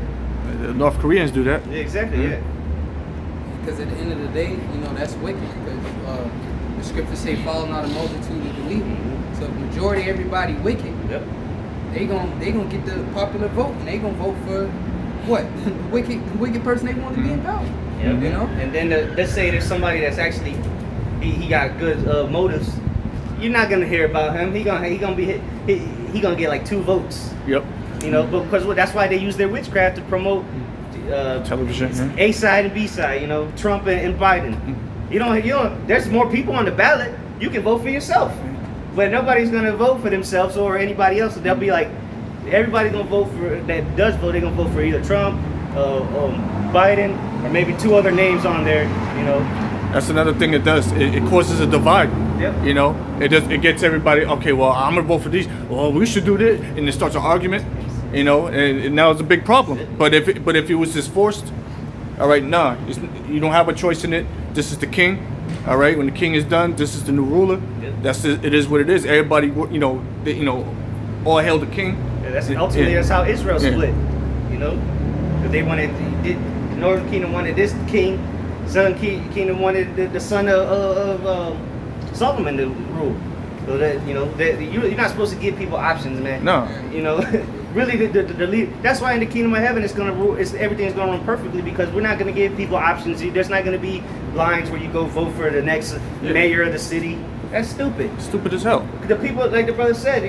The North Koreans do that. Yeah, exactly. Yeah. Because at the end of the day, you know, that's wicked. Because the scriptures say, "Follow not a multitude of the evil." So the majority, everybody wicked. Yep. They gonna get the popular vote, and they gonna vote for what the wicked person they want to be in power. Yep. You know. And then let's say there's somebody that's actually he got good motives. You're not gonna hear about him. He gonna get like 2 votes. Yep. You know, because that's why they use their witchcraft to promote Television. Yeah. A side and B side. You know, Trump and Biden. You don't. There's more people on the ballot. You can vote for yourself, but nobody's gonna vote for themselves or anybody else. So they'll be like, everybody's gonna vote for that does vote. They're gonna vote for either Trump, Biden, or maybe 2 other names on there. You know. That's another thing it does. It causes a divide. Yep. You know, it gets everybody. Okay, well, I'm gonna vote for these. Well, we should do this, and it starts an argument. You know, and now it's a big problem. But if it was just forced, all right, nah, you don't have a choice in it. This is the king. All right, when the king is done, this is the new ruler. Yep. That's it. It is what it is. Everybody, you know, all hail the king. Yeah, ultimately that's how Israel split. You know, 'cause they wanted the Northern Kingdom wanted this king, Southern Kingdom wanted the son of Solomon to rule. So that you know you're not supposed to give people options, man. No. You know, really the lead. That's why in the kingdom of heaven it's gonna rule. Everything's gonna run perfectly because we're not gonna give people options. There's not gonna be lines where you go vote for the next mayor of the city. That's stupid. Stupid as hell. The people, like the brother said,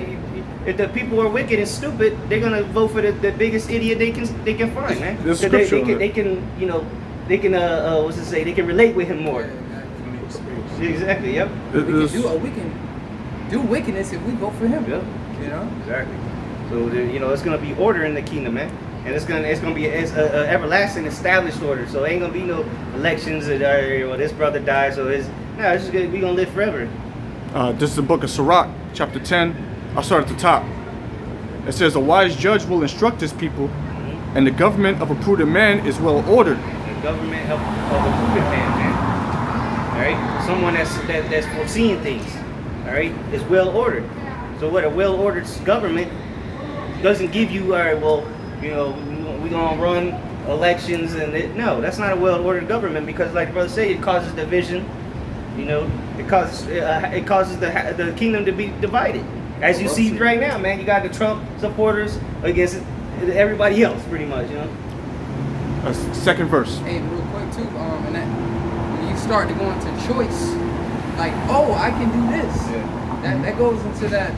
if the people are wicked and stupid, they're gonna vote for the biggest idiot they can find, man. There's 'Cause scripture on they it. can you know they can what's it say? They can relate with him more. Exactly. Yep. We can do wickedness if we vote for him. Yep. You know. Exactly. So you know it's gonna be order in the kingdom, man, and it's gonna be an everlasting, established order. So ain't gonna be no elections or this brother died, so it's just we gonna live forever. This is the book of Sirach, chapter 10. I'll start at the top. It says, "A wise judge will instruct his people, and the government of a prudent man is well ordered." The government of a prudent man. All right, someone that's foreseeing things. All right, is well ordered. So what a well ordered government doesn't give you, all right, well, you know, we're gonna run elections no, that's not a well ordered government because, like the brother said, it causes division. You know, it causes the kingdom to be divided. As you see right now, man, you got the Trump supporters against everybody else, pretty much. You know. Second verse. Hey, real quick too, and that when you start to go into choice, like, oh, I can do this. Yeah. That goes into that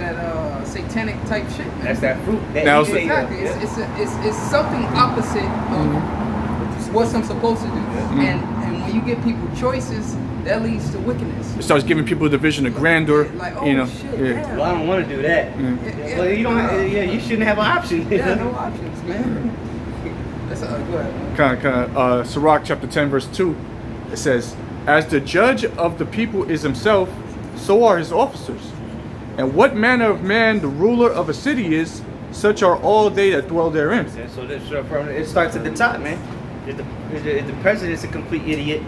satanic type shit, man. That's that fruit. Now That Exactly. It's something opposite of what I'm supposed to do. And when you give people choices, that leads to wickedness. It starts giving people the vision of grandeur. Like, oh, you know. shit, Yeah. yeah. Well, I don't want to do that. Yeah, Well, you don't. You shouldn't have an option. Yeah, no options, man. That's go ahead. Kind of. Sirach chapter 10 verse 2. It says, "As the judge of the people is himself, so are his officers. And what manner of man the ruler of a city is, such are all they that dwell therein." Yeah, so it starts at the top, man. If the president's a complete idiot,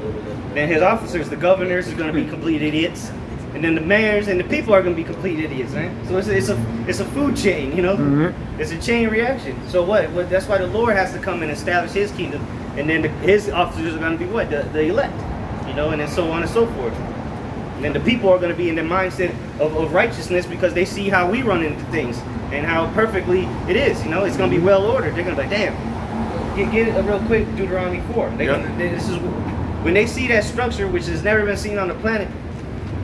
then his officers, the governors, are going to be complete idiots, and then the mayors and the people are going to be complete idiots, man. So it's a food chain, you know. It's a chain reaction. So what? That's why the Lord has to come and establish His kingdom, and then his officers are going to be what? The elect, you know, and then so on and so forth. And then the people are going to be in the mindset of righteousness because they see how we run into things and how perfectly it is. You know, it's going to be well ordered. They're going to be like, damn. Get a real quick Deuteronomy 4. This is when they see that structure, which has never been seen on the planet.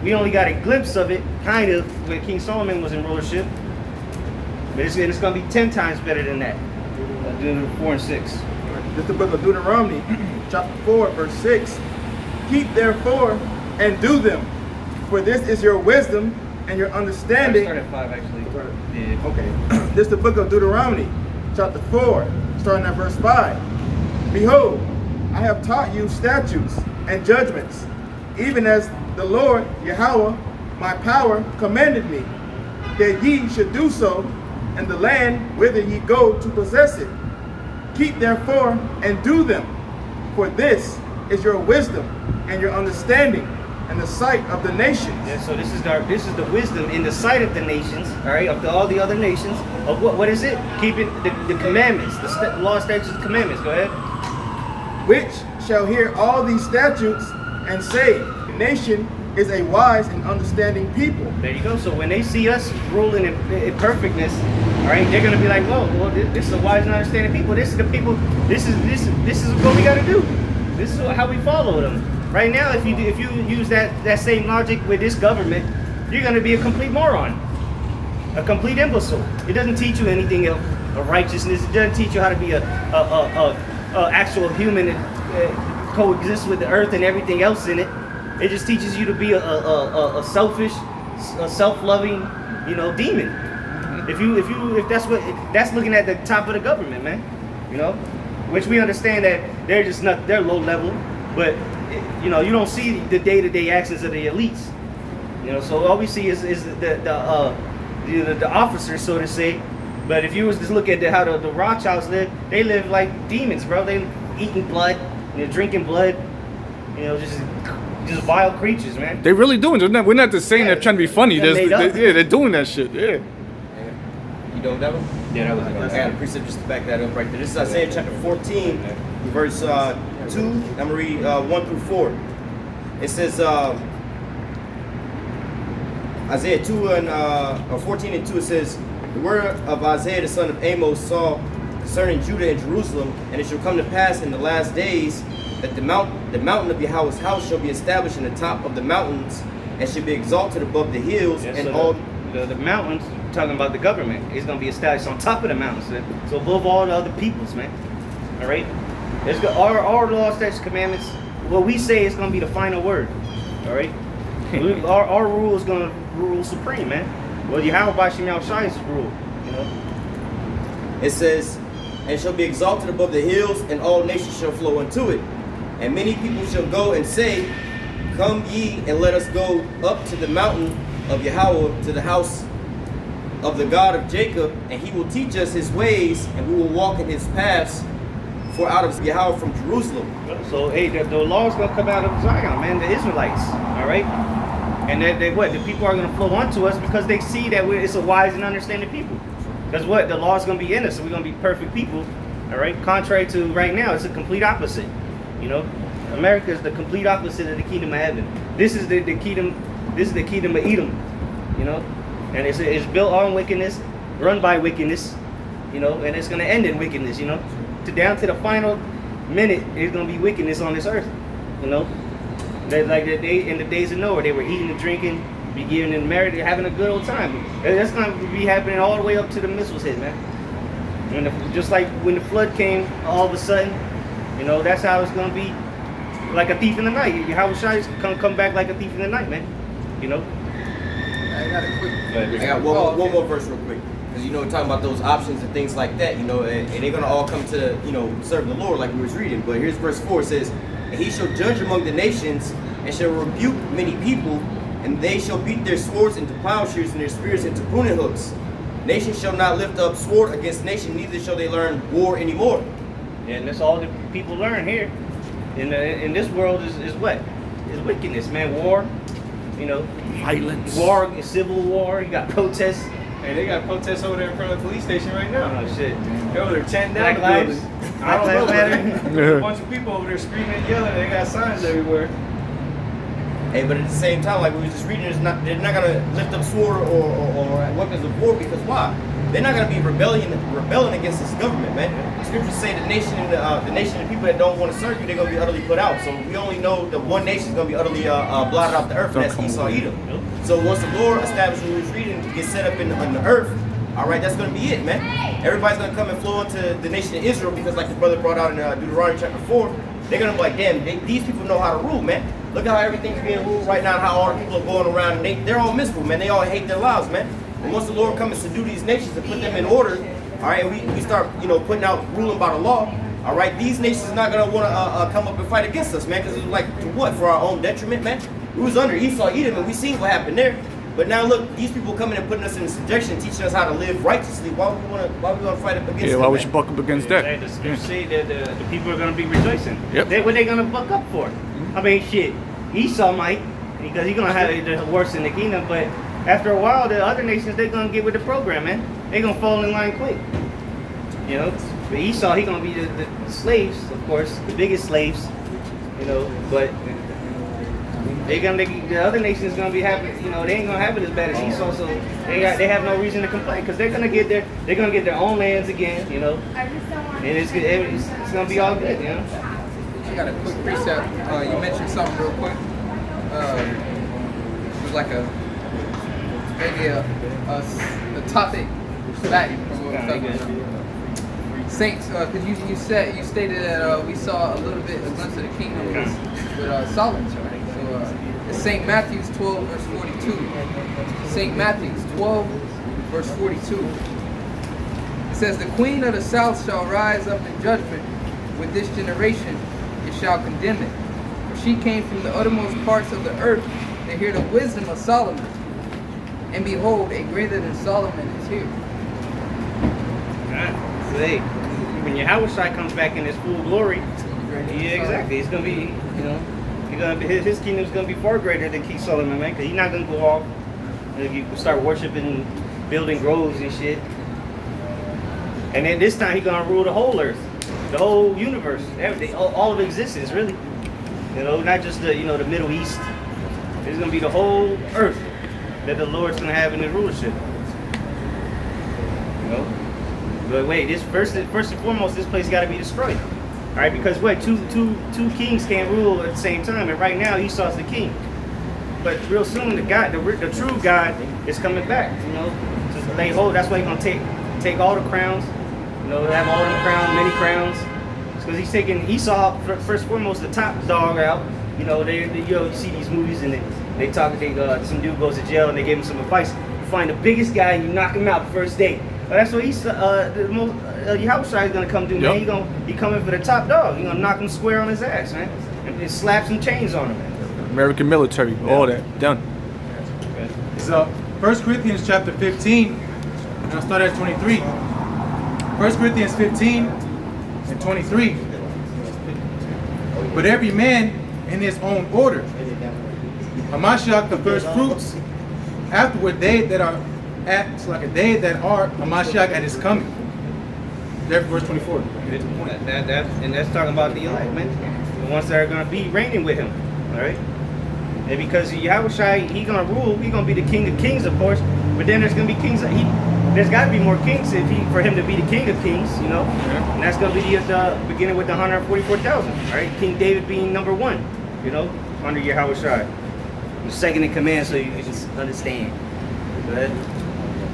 We only got a glimpse of it, kind of, when King Solomon was in rulership. But it's going to be 10 times better than that. Deuteronomy 4 and 6. This is the book of Deuteronomy, chapter 4, verse 6. Keep therefore and do them, for this is your wisdom and your understanding. Start at 5 actually. Yeah. Okay. This is the book of Deuteronomy, chapter 4, starting at verse 5. Behold, I have taught you statutes and judgments, even as the Lord Yahweh, my power, commanded me, that ye should do so in the land whither ye go to possess it. Keep therefore and do them, for this is your wisdom and your understanding in the sight of the nations. Yeah, so this is the wisdom in the sight of the nations, all right, of all the other nations. Of what is it? Keeping the commandments, the law, statutes, and commandments. Go ahead. Which shall hear all these statutes and say, the nation is a wise and understanding people. There you go. So when they see us ruling in perfectness, all right, they're gonna be like, "Whoa, well, this is a wise and understanding people. This is the people. This is what we gotta do. This is how we follow them." Right now, if you use that same logic with this government, you're gonna be a complete moron, a complete imbecile. It doesn't teach you anything of righteousness. It doesn't teach you how to be a actual human that coexists with the earth and everything else in it. It just teaches you to be a selfish, a self-loving, demon. If that's looking at the top of the government, man, which we understand that they're low level, but you don't see the day-to-day actions of the elites. So all we see is the officers, so to say. But if you was to look at how the Rothschilds live, they live like demons, bro. They eating blood, drinking blood, just vile creatures, man. They really doing it. We're not just saying they're trying to be funny. They're doing that shit. Yeah. You know that one? Yeah, that was I got a precept just to back that up right there. This is Isaiah chapter 14, verse 2. I'm going to read 1 through 4. It says, Isaiah 2 and 14 and 2, it says, the word of Isaiah the son of Amos saw concerning Judah and Jerusalem, and it shall come to pass in the last days that the mountain of Yahweh's house shall be established in the top of the mountains, and shall be exalted above the hills, and so all the mountains, talking about the government, is going to be established on top of the mountains, man. So above all the other peoples, man. All right, our law, statutes, commandments. What we say is going to be the final word. All right, our rule is going to rule supreme, man. Well, Yahweh Bashim Yahushai's rule, It says, and shall be exalted above the hills, and all nations shall flow unto it. And many people shall go and say, come ye, and let us go up to the mountain of Yahweh, to the house of the God of Jacob, and he will teach us his ways, and we will walk in his paths. For out of Yahweh from Jerusalem. So, hey, the law is going to come out of Zion, man, the Israelites, all right? And the people are going to flow onto us because they see that it's a wise and understanding people. Because the law is going to be in us, so we're going to be perfect people, all right? Contrary to right now, it's a complete opposite, America is the complete opposite of the kingdom of heaven. This is the kingdom. This is the kingdom of Edom, and it's built on wickedness, run by wickedness, and it's going to end in wickedness, down to the final minute. There's going to be wickedness on this earth, Like in the days of Noah, they were eating and drinking, be giving and married, having a good old time. That's going to be happening all the way up to the missiles hit, man. Just like when the flood came, all of a sudden, that's how it's going to be. Like a thief in the night. Yahweh Shai come back like a thief in the night, man. I got a quick. I got one more verse real quick. Because, talking about those options and things like that, and they're going to all come to, serve the Lord like we was reading. But here's verse 4, it says, and he shall judge among the nations, and shall rebuke many people, and they shall beat their swords into plowshares, and their spears into pruning hooks. Nation shall not lift up sword against nation, neither shall they learn war anymore. Yeah, and that's all the people learn here. In this world is what? Is wickedness, man. War, Violence. War, civil war. You got protests. Hey, they got protests over there in front of the police station right now. Oh shit. They're over there chanting down Black the lives. building. I don't know, man. There's a bunch of people over there screaming and yelling. They got signs everywhere. Hey, but at the same time, like we was just reading, they're not going to lift up sword or weapons of war, because why? They're not going to be rebelling against this government, man. The scriptures say the nation and people that don't want to serve you, they're going to be utterly put out. So we only know that one nation is going to be utterly blotted off the earth, and that's Esau, Edom. So once the Lord established what we was reading to get set up in the earth, all right, that's going to be it, man. Everybody's going to come and flow into the nation of Israel because, like the brother brought out in Deuteronomy chapter 4, they're going to be like, damn, these people know how to rule, man. Look at how everything's being ruled right now, and how all the people are going around, and they're all miserable, man. They all hate their lives, man. And once the Lord comes and subdue these nations and put them in order, all right, and we start, you know, putting out ruling by the law, all right, these nations are not going to want to come up and fight against us, man, because it's like, to what? For our own detriment, man? We was under Esau, Edom, and we seen what happened there. But now look, these people coming and putting us in subjection, teaching us how to live righteously. Why we want to fight up against them? Why we man? should buck up against that? The scripture say that the people are going to be rejoicing. Yep. What they going to buck up for? I mean, shit, Esau might, because he's going to have the worst in the kingdom, but after a while, the other nations, they're going to get with the program, man. They're going to fall in line quick. You know? But Esau, he's going to be the slaves, of course, the biggest slaves, you know, but the other nations gonna be happy, you know, they ain't gonna have it as bad as Esau, so they have no reason to complain because they're gonna get their own lands again, you know, and it's gonna be all good, you know. I got a quick precept. You mentioned something real quick. It was like maybe a topic back from what we were talking about. Saints, because you stated that we saw a little bit a glimpse of the kingdom with Solomon, right? So it's St. Matthew's 12 verse 42. St. Matthew's 12 verse 42. It says, "The queen of the south shall rise up in judgment with this generation, it shall condemn it. For she came from the uttermost parts of the earth to hear the wisdom of Solomon. And behold, a greater than Solomon is here." So when Yahushua comes back in his full glory, yeah, exactly. It's gonna be, you know, his kingdom's gonna be far greater than King Solomon, man. Because he's not gonna go off and you start worshiping, building groves and shit. And then this time he's gonna rule the whole earth, the whole universe, everything, all of existence, really. You know, not just the the Middle East. It's gonna be the whole earth that the Lord's gonna have in his rulership. You know. But wait, this first and foremost, this place got to be destroyed. All right, because what? Two kings can't rule at the same time, and right now Esau's the king. But real soon, the true God is coming back. You know, to lay hold. That's why he's gonna take all the crowns. You know, have all the crowns, many crowns. Because he's taking Esau first and foremost, the top dog out. You know, you see these movies and they talk. Some dude goes to jail and they give him some advice. You find the biggest guy and you knock him out the first day. That's what Yahushua is gonna come do, man. Yep. He coming for the top dog. He gonna knock him square on his ass, man, and slap some chains on him, man. American military, all that done. So 1 Corinthians chapter 15, and I'll start at 23. 1 Corinthians 15 and 23. "But every man in his own order, Hamashiach the first fruits, afterward they that are Hamashiach at his coming." There, verse 24. And that's talking about the elect, man, the ones that are gonna be reigning with him, all right. And because Yahushua, he's gonna rule, he's gonna be the King of Kings, of course. But then there's gonna be kings. There's got to be more kings for him to be the King of Kings, you know. Yeah. And that's gonna be the beginning with the 144,000, right? King David being number 1, you know, under Yahushua. The second in command, so you can just understand. Go ahead.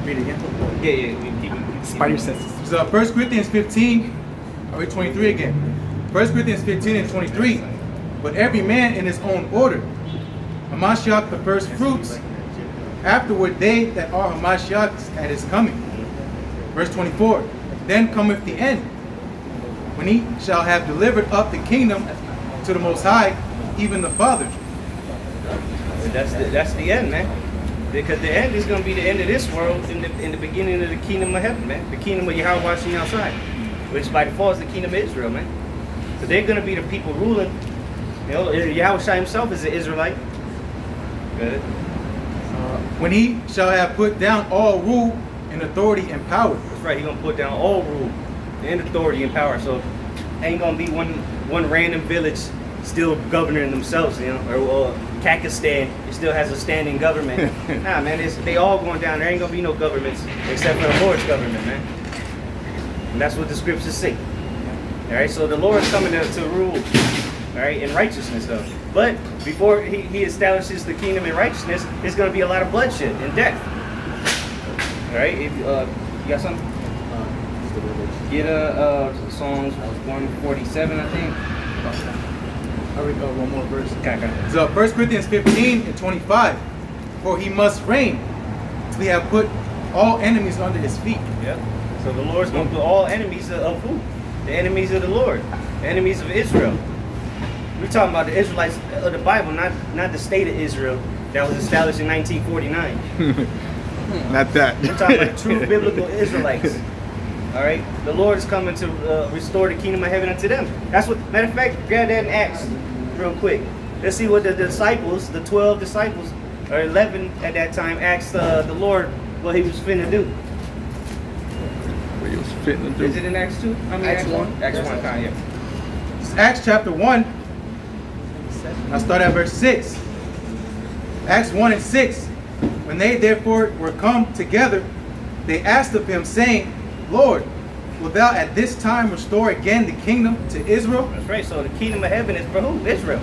Read it again. Yeah. Spider senses. So 1 Corinthians 15, I'll read 23 again. 1 Corinthians 15 and 23. "But every man in his own order, Hamashiach the first fruits, afterward they that are Hamashiach at his coming." Verse 24. "Then cometh the end, when he shall have delivered up the kingdom to the Most High, even the Father." That's the end, man. Because the end is going to be the end of this world in the beginning of the kingdom of heaven, man. The kingdom of Yahweh watching outside, which by default is the kingdom of Israel, man. So they're going to be the people ruling. You know, Yahushua himself is an Israelite. Good. "When he shall have put down all rule and authority and power." That's right. He's going to put down all rule and authority and power. So ain't going to be one random village still governing themselves, you know, or Pakistan, it still has a standing government. Nah, man, they all going down. There ain't gonna be no governments except for the Lord's government, man. And that's what the scriptures say. All right, so the Lord's coming to rule, all right, in righteousness, though. But before he establishes the kingdom in righteousness, there's gonna be a lot of bloodshed and death. All right, You got something? Get Psalms 147, I think. I'll read one more verse. Okay. So 1 Corinthians 15 and 25. For he must reign till he have put all enemies under his feet. Yep. So the Lord's going to put all enemies of who? The enemies of the Lord. The enemies of Israel. We're talking about the Israelites of the Bible, not the state of Israel that was established in 1949. Not that. We're talking about true biblical Israelites. All right, the Lord is coming to restore the kingdom of heaven unto them. That's what. Matter of fact, grab that in Acts, real quick. Let's see what the disciples, the 12 disciples, or 11 at that time, asked the Lord what he was finna do. What he was fitting to do. Is it in Acts 2? I mean, Acts 1. Acts 1. Yeah. It's Acts chapter 1. I'll start at verse 6. Acts 1 and 6. When they therefore were come together, they asked of him, saying, Lord, wilt thou at this time restore again the kingdom to Israel? That's right. So the kingdom of heaven is for who? Israel.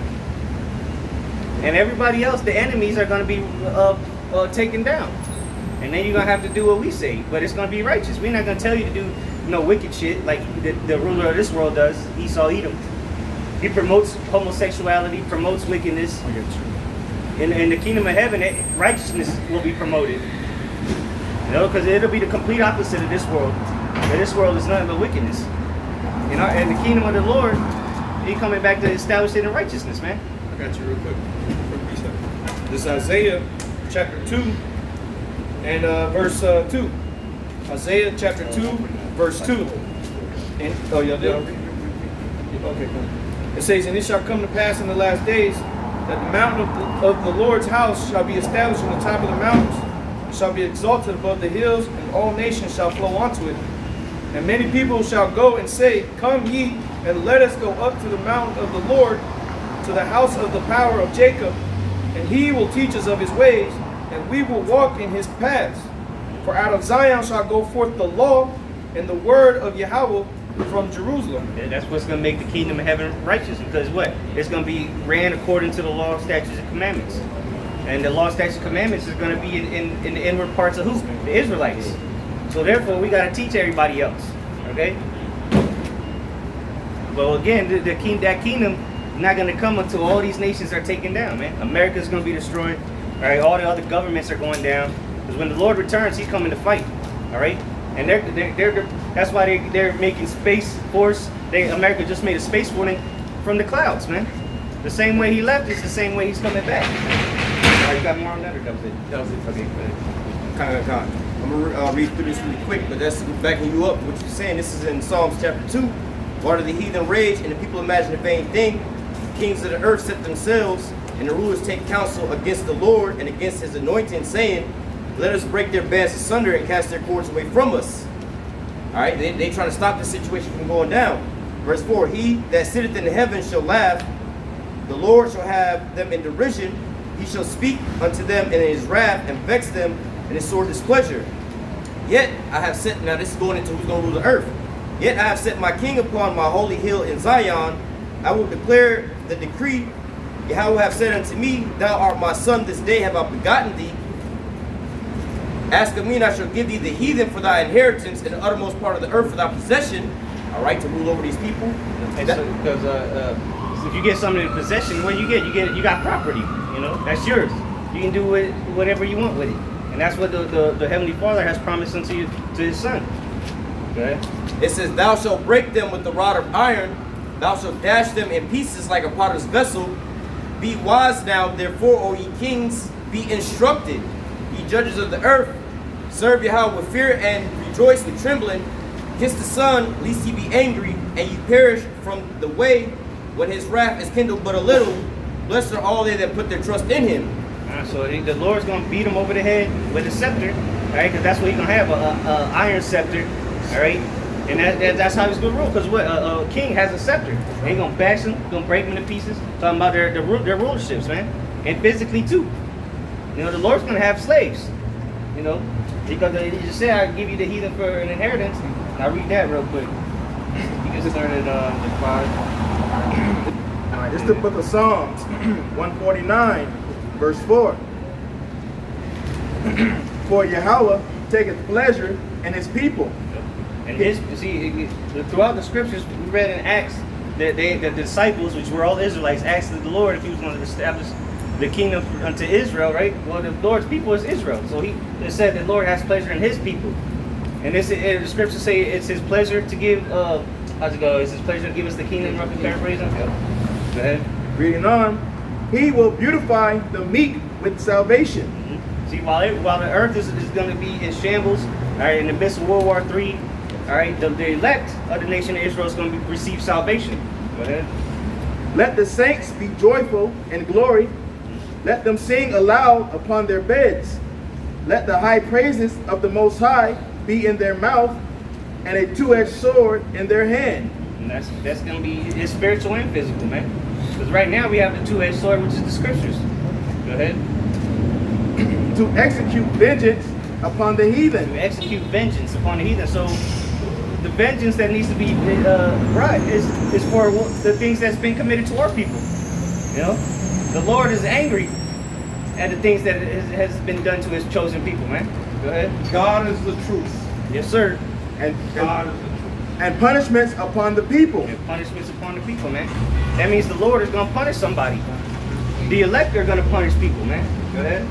And everybody else, the enemies, are going to be taken down. And then you're going to have to do what we say. But it's going to be righteous. We're not going to tell you to do wicked shit like the ruler of this world does, Esau Edom. He promotes homosexuality, promotes wickedness. In the kingdom of heaven, righteousness will be promoted. You know, because it'll be the complete opposite of this world. And this world is nothing but wickedness. You know, and the kingdom of the Lord, he coming back to establish it in righteousness, man. I got you real quick. This is Isaiah chapter 2 and verse 2. Isaiah chapter 2, verse 2. And, oh, y'all did? Okay, cool. It says, and it shall come to pass in the last days that the mountain of the Lord's house shall be established on the top of the mountains, shall be exalted above the hills, and all nations shall flow unto it. And many people shall go and say, come ye, and let us go up to the mountain of the Lord, to the house of the power of Jacob, and he will teach us of his ways, and we will walk in his paths. For out of Zion shall go forth the law, and the word of Yahweh from Jerusalem. And that's what's going to make the kingdom of heaven righteous, because what? It's going to be ran according to the law, statutes, and commandments. And the law, statutes, and commandments is going to be in the inward parts of who? The Israelites. So therefore, we got to teach everybody else. Okay? Well, again, that kingdom is not going to come until all these nations are taken down, man. America is going to be destroyed. All right? All the other governments are going down. Because when the Lord returns, he's coming to fight. All right? And that's why they're making Space Force. America just made a Space Force from the clouds, man. The same way he left is the same way he's coming back. All right, you got more on that, or that was it? That was it. Okay, kind. I'm gonna read through this really quick, but that's backing you up. What you're saying. This is in Psalms chapter 2. Why do the heathen rage and the people imagine a vain thing? Kings of the earth set themselves, and the rulers take counsel against the Lord and against his anointing, saying, let us break their bands asunder and cast their cords away from us. All right, they trying to stop this situation from going down. Verse 4, he that sitteth in the heavens shall laugh. The Lord shall have them in derision. He shall speak unto them in his wrath and vex them in his sore displeasure. Yet I have set, now this is going into who's going to rule the earth. Yet I have set my king upon my holy hill in Zion. I will declare the decree. Yahweh have said unto me, thou art my son, this day have I begotten thee. Ask of me, and I shall give thee the heathen for thy inheritance, and the uttermost part of the earth for thy possession. All right, to rule over these people. And because if you get something in possession, what you get? You got property. You know, that's yours. You can do whatever you want with it, and that's what the Heavenly Father has promised unto you, to His Son. Okay. It says, "Thou shalt break them with the rod of iron; thou shalt dash them in pieces like a potter's vessel. Be wise now, therefore, O ye kings, be instructed. Ye judges of the earth, serve Yahweh with fear and rejoice with trembling. Kiss the Son, lest he be angry, and ye perish from the way when his wrath is kindled but a little. Blessed are all they that put their trust in him." So the Lord's going to beat him over the head with a scepter, all right? Because that's what he's going to have, a iron scepter, all right? And that's how he's going to rule. Because what a king has a scepter. And he's going to bash them, going to break them into pieces. Talking about their rulerships, man, and physically too. You know, the Lord's going to have slaves, you know, because he just said, "I give you the heathen for an inheritance." And I'll read that real quick. You can start at 5. All right, this is the book of Psalms, 149, verse 4. For Yahweh taketh pleasure and his people. And throughout the scriptures, we read in Acts that the disciples, which were all Israelites, asked the Lord if he was going to establish the kingdom unto Israel, right? Well, the Lord's people is Israel. So it said the Lord has pleasure in his people. And the scriptures say it's his pleasure to give, how's it go? It's his pleasure to give us the kingdom, roughly paraphrasing? Go ahead. Reading on, he will beautify the meek with salvation. See, while the earth is going to be in shambles, all right, in the midst of World War III, all right, the elect of the nation of Israel is going to receive salvation. Go ahead. Let the saints be joyful in glory. Let them sing aloud upon their beds. Let the high praises of the Most High be in their mouth, and a two-edged sword in their hand. And that's going to be it's spiritual and physical, man. Because right now we have the two-edged sword, which is the scriptures. Go ahead. To execute vengeance upon the heathen. To execute vengeance upon the heathen. So the vengeance that needs to be brought is for the things that's been committed to our people. You know, the Lord is angry at the things that has been done to his chosen people, man. Go ahead. God is the truth. Yes, sir. And punishments upon the people. And punishments upon the people, man. That means the Lord is going to punish somebody. The elect are going to punish people, man. Go ahead.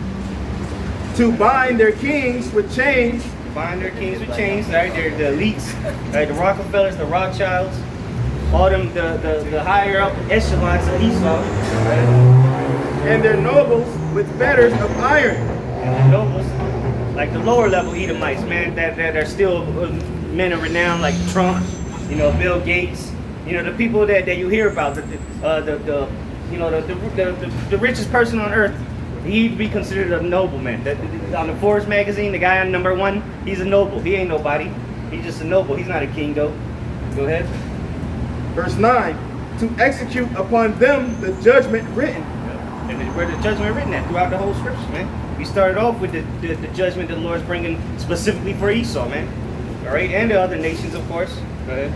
To bind their kings with chains. Bind their kings with chains, right? They're the elites, right? The Rockefellers, the Rothschilds, all them, the higher up echelons of Esau, right? And their nobles with fetters of iron. And the nobles, like the lower level Edomites, man, that are still men of renown, like Trump, you know, Bill Gates, you know, the people that you hear about, the richest person on earth. He'd be considered a nobleman. On the Forbes magazine, the guy on #1, he's a noble. He ain't nobody. He's just a noble. He's not a king, though. Go ahead. Verse 9, to execute upon them the judgment written. And where the judgment written at throughout the whole scriptures, man. We started off with the judgment that the Lord's bringing specifically for Esau, man. All right, and the other nations, of course. Go ahead.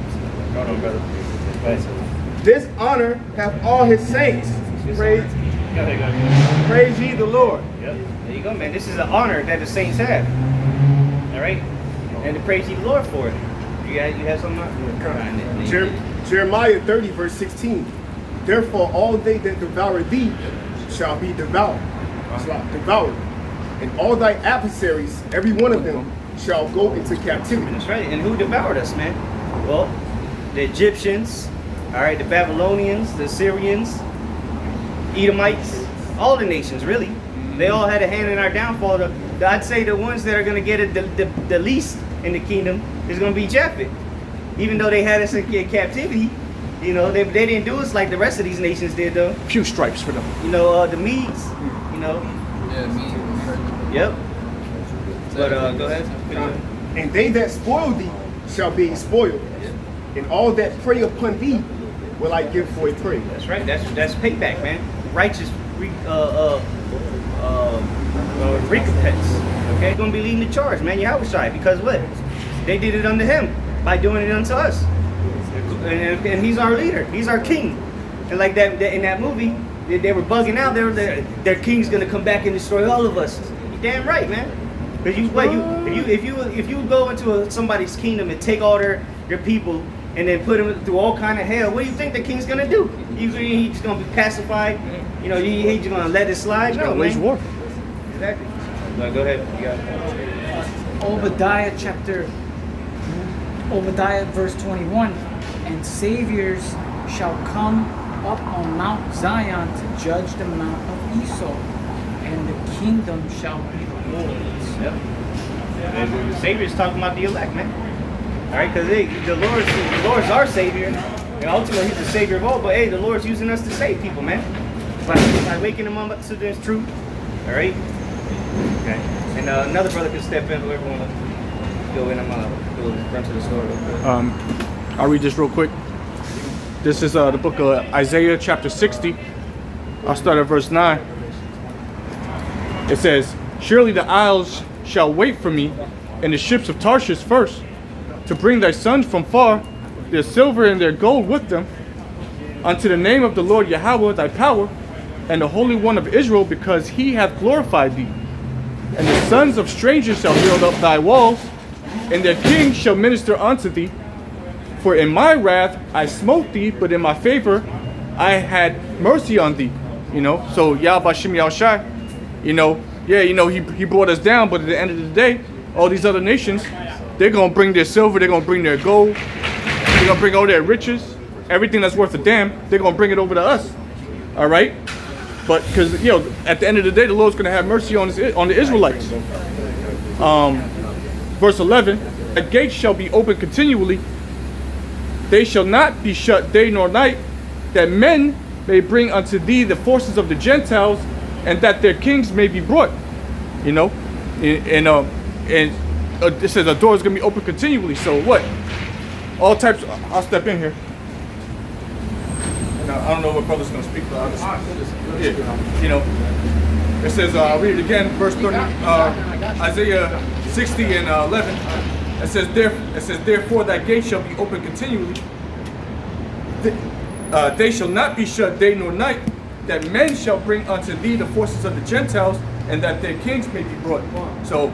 Hold on, brother. Go ahead. This honor have all his saints. Praise. Go ahead. Praise ye the Lord. Yep. There you go, man. This is an honor that the saints have. All right, and to praise ye the Lord for it. You have something? Jeremiah 30 verse 16. Therefore all they that devour thee shall be devoured. And all thy adversaries, every one of them, shall go into captivity. That's right. And who devoured us, man? Well, the Egyptians, all right, the Babylonians, the Syrians, Edomites, all the nations, really. They all had a hand in our downfall. I'd say the ones that are going to get it the least in the kingdom is going to be Japheth. Even though they had us in captivity, you know, they didn't do us like the rest of these nations did, though. Few stripes for them. You know, the Medes, you know. Yeah, me. Yep. But go ahead. And they that spoil thee shall be spoiled. And all that prey upon thee will I give for a prey. That's right. That's payback, man. Righteous recompense. Okay, gonna be leading the charge, man. Yahushua, because what? They did it unto him by doing it unto us. And he's our leader. He's our king. And like that in that movie, they were bugging out. Their king's gonna come back and destroy all of us. You're damn right, man. Because if you go into somebody's kingdom and take all their people and then put them through all kind of hell, what do you think the king's gonna do? He's just gonna be pacified. You know, he's just gonna let it slide. No, Wage man. war. Exactly. Go ahead. You got it. Obadiah verse 21, and saviors shall come up on Mount Zion to judge the mount of Esau, and the kingdom shall be the Lord's. Yep. And the Savior's talking about the elect, man. All right, because the Lord's our Savior, and ultimately He's the Savior of all. But hey, the Lord's using us to save people, man, by waking them up to this truth. All right. Okay. And another brother can step in. Whoever want to go in, I'm gonna go run to the store real quick. I'll read this real quick. This is the book of Isaiah, chapter 60. I'll start at verse 9. It says, surely the isles shall wait for me, and the ships of Tarshish first, to bring thy sons from far, their silver and their gold with them, unto the name of the Lord Yahweh thy power, and the Holy One of Israel, because he hath glorified thee. And the sons of strangers shall build up thy walls, And their king shall minister unto thee. For in my wrath I smote thee, but in my favor I had mercy on thee. You know, so Yahweh Shem Yahushai, you know, yeah, you know, he brought us down, but at the end of the day, all these other nations, they're gonna bring their silver, they're gonna bring their gold, they're gonna bring all their riches, everything that's worth a damn, they're gonna bring it over to us. All right? But because, you know, at the end of the day, the Lord's gonna have mercy on the Israelites. Verse 11, the gates shall be open continually, they shall not be shut day nor night, that men may bring unto thee the forces of the Gentiles, and that their kings may be brought. You know, and it says the door is gonna be open continually. So what? All types. I'll step in here. Now, I don't know what brother's gonna speak, but I'll just, yeah, you know, it says, I'll read it again, verse 30, Isaiah 60 and 11. It says, therefore thy gate shall be open continually. They shall not be shut day nor night, that men shall bring unto thee the forces of the Gentiles, and that their kings may be brought. So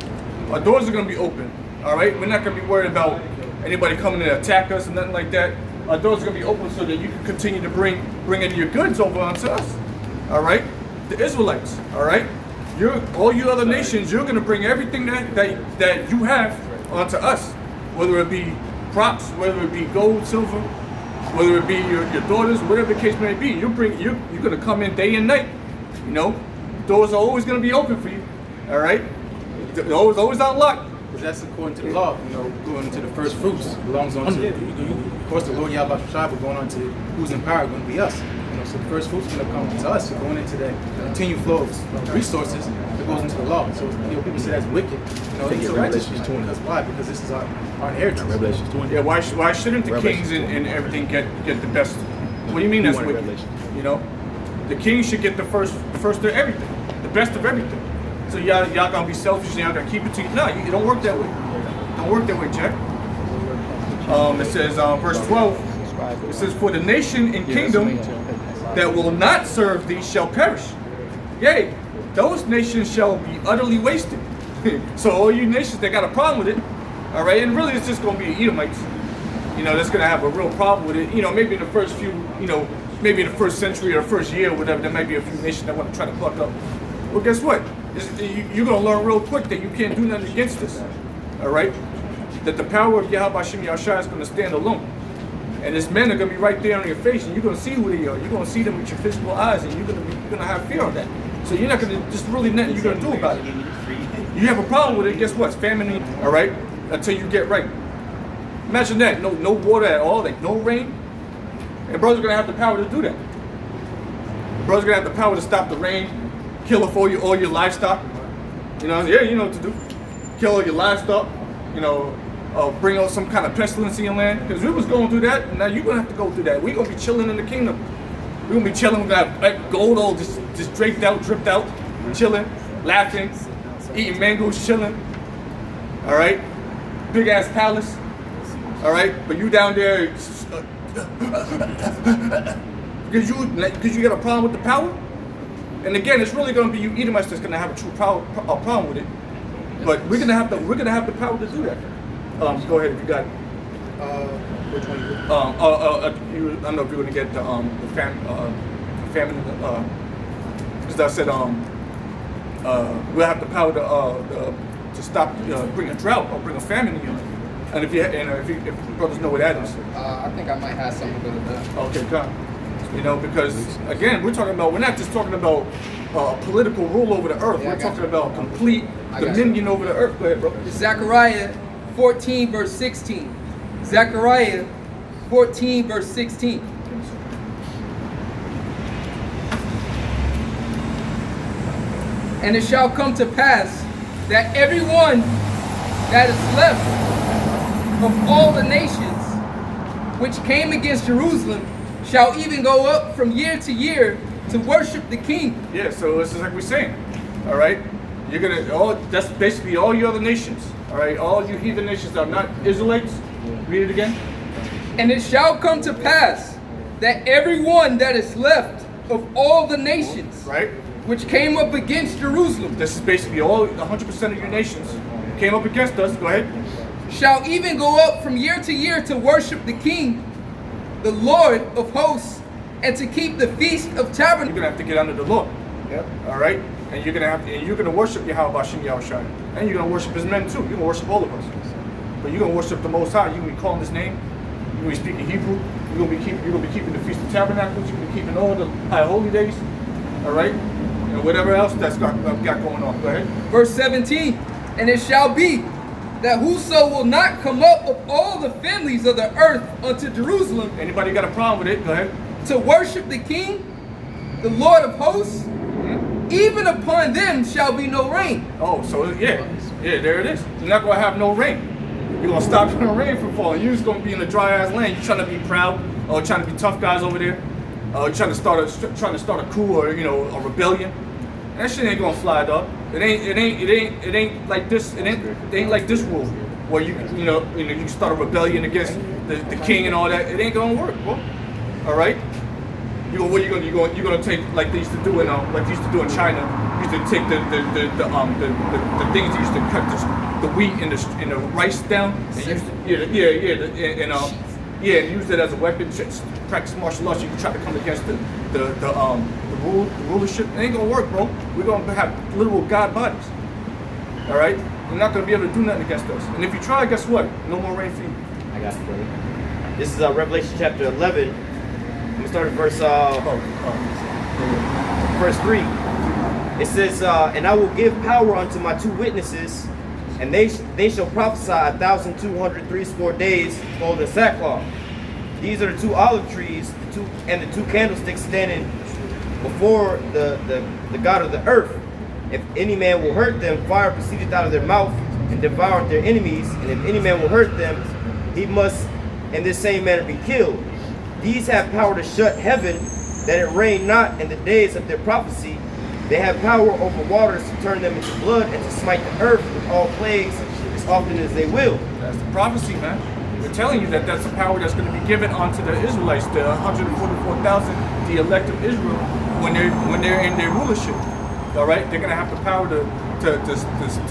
our doors are going to be open. All right, we're not going to be worried about anybody coming to attack us and nothing like that. Our doors are going to be open so that you can continue to bring in your goods over onto us. All right, the Israelites. All right, all you other nations, you're going to bring everything that you have onto us, whether it be crops, whether it be gold, silver, whether it be your daughters, whatever the case may be. You're going to come in day and night. You know, doors are always going to be open for you. All right, they're always unlocked. Because that's according to the law, you know, going into the first fruits belongs on to, of course, the Lord Yahweh Shai, but going on to who's in power, going to be us. You know, so the first fruits going to come to us. So going into that continued flow of resources that goes into the law. So, you know, people say that's wicked. You know, it's righteous. That's why, because this is our inheritance. Revelation 20. Yeah, why shouldn't the kings and everything get the best? What do you mean that's wicked? You know, the kings should get the first of everything, the best of everything. So y'all gonna be selfish and y'all gonna keep it to you? No, it don't work that way. Don't work that way, Jack. It says verse 12. It says, for the nation and kingdom that will not serve thee shall perish. Yea, those nations shall be utterly wasted. So all you nations that got a problem with it, all right, and really it's just gonna be Edomites, you know, that's gonna have a real problem with it. You know, maybe in the first few, you know, maybe in the first century or the first year or whatever, there might be a few nations that want to try to pluck up. Well, guess what? You're going to learn real quick that you can't do nothing against this. All right? That the power of Yahweh Shem Yahushai is going to stand alone. And his men are going to be right there on your face, and you're going to see who they are. You're going to see them with your physical eyes, and you're going to have fear of that. So you're not going to, just really nothing you're going to do about it. You have a problem with it, guess what? It's famine, all right? Until you get right. Imagine that. No water at all, like no rain. And brother's going to have the power to do that. Brother's going to have the power to stop the rain, kill off all your livestock. You know, yeah, you know what to do. Kill all your livestock. You know, bring out some kind of pestilence in your land. Because we was going through that, and now you're going to have to go through that. We're going to be chilling in the kingdom. We're going to be chilling with that gold all just draped out, dripped out, chilling, laughing, eating mangoes, chilling. All right? Big ass palace. All right? But you down there, because you got a problem with the power. And again, it's really going to be you Edomites that's going to have a true problem with it. But we're going to have the power to do that. Go ahead if you got it. Which one? I don't know if you're going to get the famine. Because I said we'll have the power to stop bring a drought or bring a famine in. And if you brothers know what that is. I think I might have something to do with that. Okay, come. You know, because again, we're not just talking about political rule over the earth. We're talking about complete dominion over the earth. Go ahead, bro. Zechariah 14 verse 16. Zechariah 14 verse 16. And it shall come to pass that everyone that is left of all the nations which came against Jerusalem shall even go up from year to year to worship the King. Yeah, so this is like we're saying. All right, that's basically all you other nations. All right, all you heathen nations that are not Israelites. Read it again. And it shall come to pass that everyone that is left of all the nations, right, which came up against Jerusalem. This is basically all 100% of your nations came up against us. Go ahead. shall even go up from year to year to worship the King, the Lord of hosts, and to keep the feast of tabernacles. You're gonna have to get under the Lord. Yep. All right, and you're gonna worship Yahweh Shem Yahushai, and you're gonna worship His men too. You're gonna worship all of us, but you're gonna worship the Most High. You're gonna be calling His name. You're gonna be speaking Hebrew. You're gonna be keeping the Feast of Tabernacles. You're gonna be keeping all the high holy days. All right, and whatever else that's got going on. Go ahead. Verse 17, and it shall be that whoso will not come up of all the families of the earth unto Jerusalem Anybody got a problem with it? Go ahead. to worship the King, the Lord of hosts, even upon them shall be no rain. Oh, so yeah, there it is. You're not gonna have no rain. You're gonna stop the rain from falling. You're just gonna be in a dry ass land. You're trying to be proud, or trying to be tough guys over there, or trying to start a coup, or a rebellion. That shit ain't gonna fly, dog. It ain't like this. It ain't like this rule where you can start a rebellion against the king and all that. It ain't gonna work, bro. All right. What are you gonna take like they used to do in China? You used to take the things they used to cut the wheat and the rice down and use it as a weapon. Practice martial arts. You can try to come against the rulership. It ain't gonna work, bro. We're gonna have literal god bodies. All right. You're not gonna be able to do nothing against us. And if you try, guess what? No more rain for you. I got it, brother. This is Revelation chapter 11. Let me start at verse 3. It says, and I will give power unto my 2 witnesses, and they shall prophesy 1,260 days, clothed in sackcloth. These are the 2 olive trees, the 2 candlesticks standing before the God of the earth. If any man will hurt them, fire proceedeth out of their mouth and devoureth their enemies. And if any man will hurt them, he must in this same manner be killed. These have power to shut heaven, that it rain not in the days of their prophecy. They have power over waters to turn them into blood, and to smite the earth with all plagues as often as they will. That's the prophecy, man. We're telling you that that's the power that's going to be given unto the Israelites, the 144,000, the elect of Israel, when they're in their rulership. All right, they're going to have the power to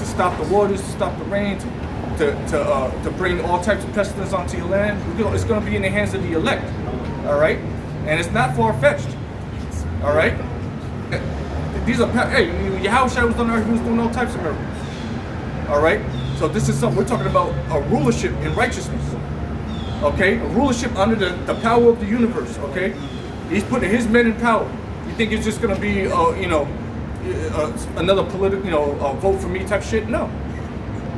stop the waters, to stop the rain, to bring all types of pestilence onto your land. It's going to be in the hands of the elect. All right, and it's not far-fetched. All right, these are Yahushua was on earth. He was doing all types of miracles. All right, so this is something we're talking about, a rulership in righteousness. Okay, a rulership under the power of the universe. Okay, he's putting his men in power. You think it's just going to be another political vote for me type shit? No,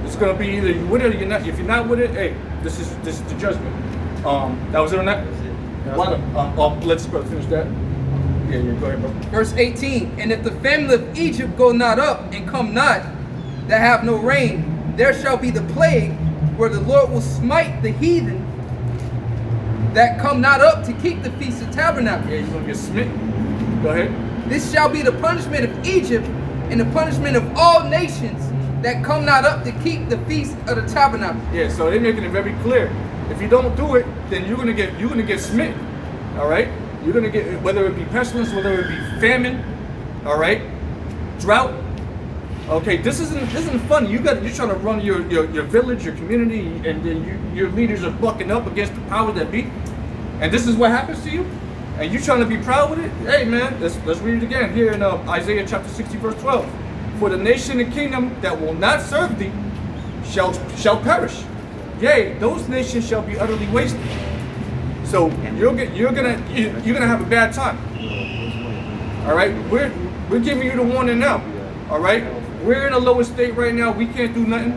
it's going to be either you with it or you're not. If you're not with it, hey, this is the judgment. That was it on that. Let's go finish that. Yeah, go ahead, bro. Verse 18, and if the family of Egypt go not up and come not, that have no rain, there shall be the plague, where the Lord will smite the heathen that come not up to keep the Feast of Tabernacles. Yeah, you're going to get smitten. Go ahead. This shall be the punishment of Egypt, and the punishment of all nations that come not up to keep the Feast of the Tabernacle. Yeah, so they're making it very clear. If you don't do it, then you're gonna get smitten. All right, you're gonna get, whether it be pestilence, whether it be famine, all right, drought. Okay, this isn't fun. You're trying to run your village, your community, and then your leaders are bucking up against the powers that be, and this is what happens to you, and you're trying to be proud with it. Hey man, let's read it again here in Isaiah chapter 60 verse 12. For the nation and kingdom that will not serve thee shall perish. Yea, those nations shall be utterly wasted. So you're gonna have a bad time. All right, we're giving you the warning now. All right, we're in a lower state right now. We can't do nothing.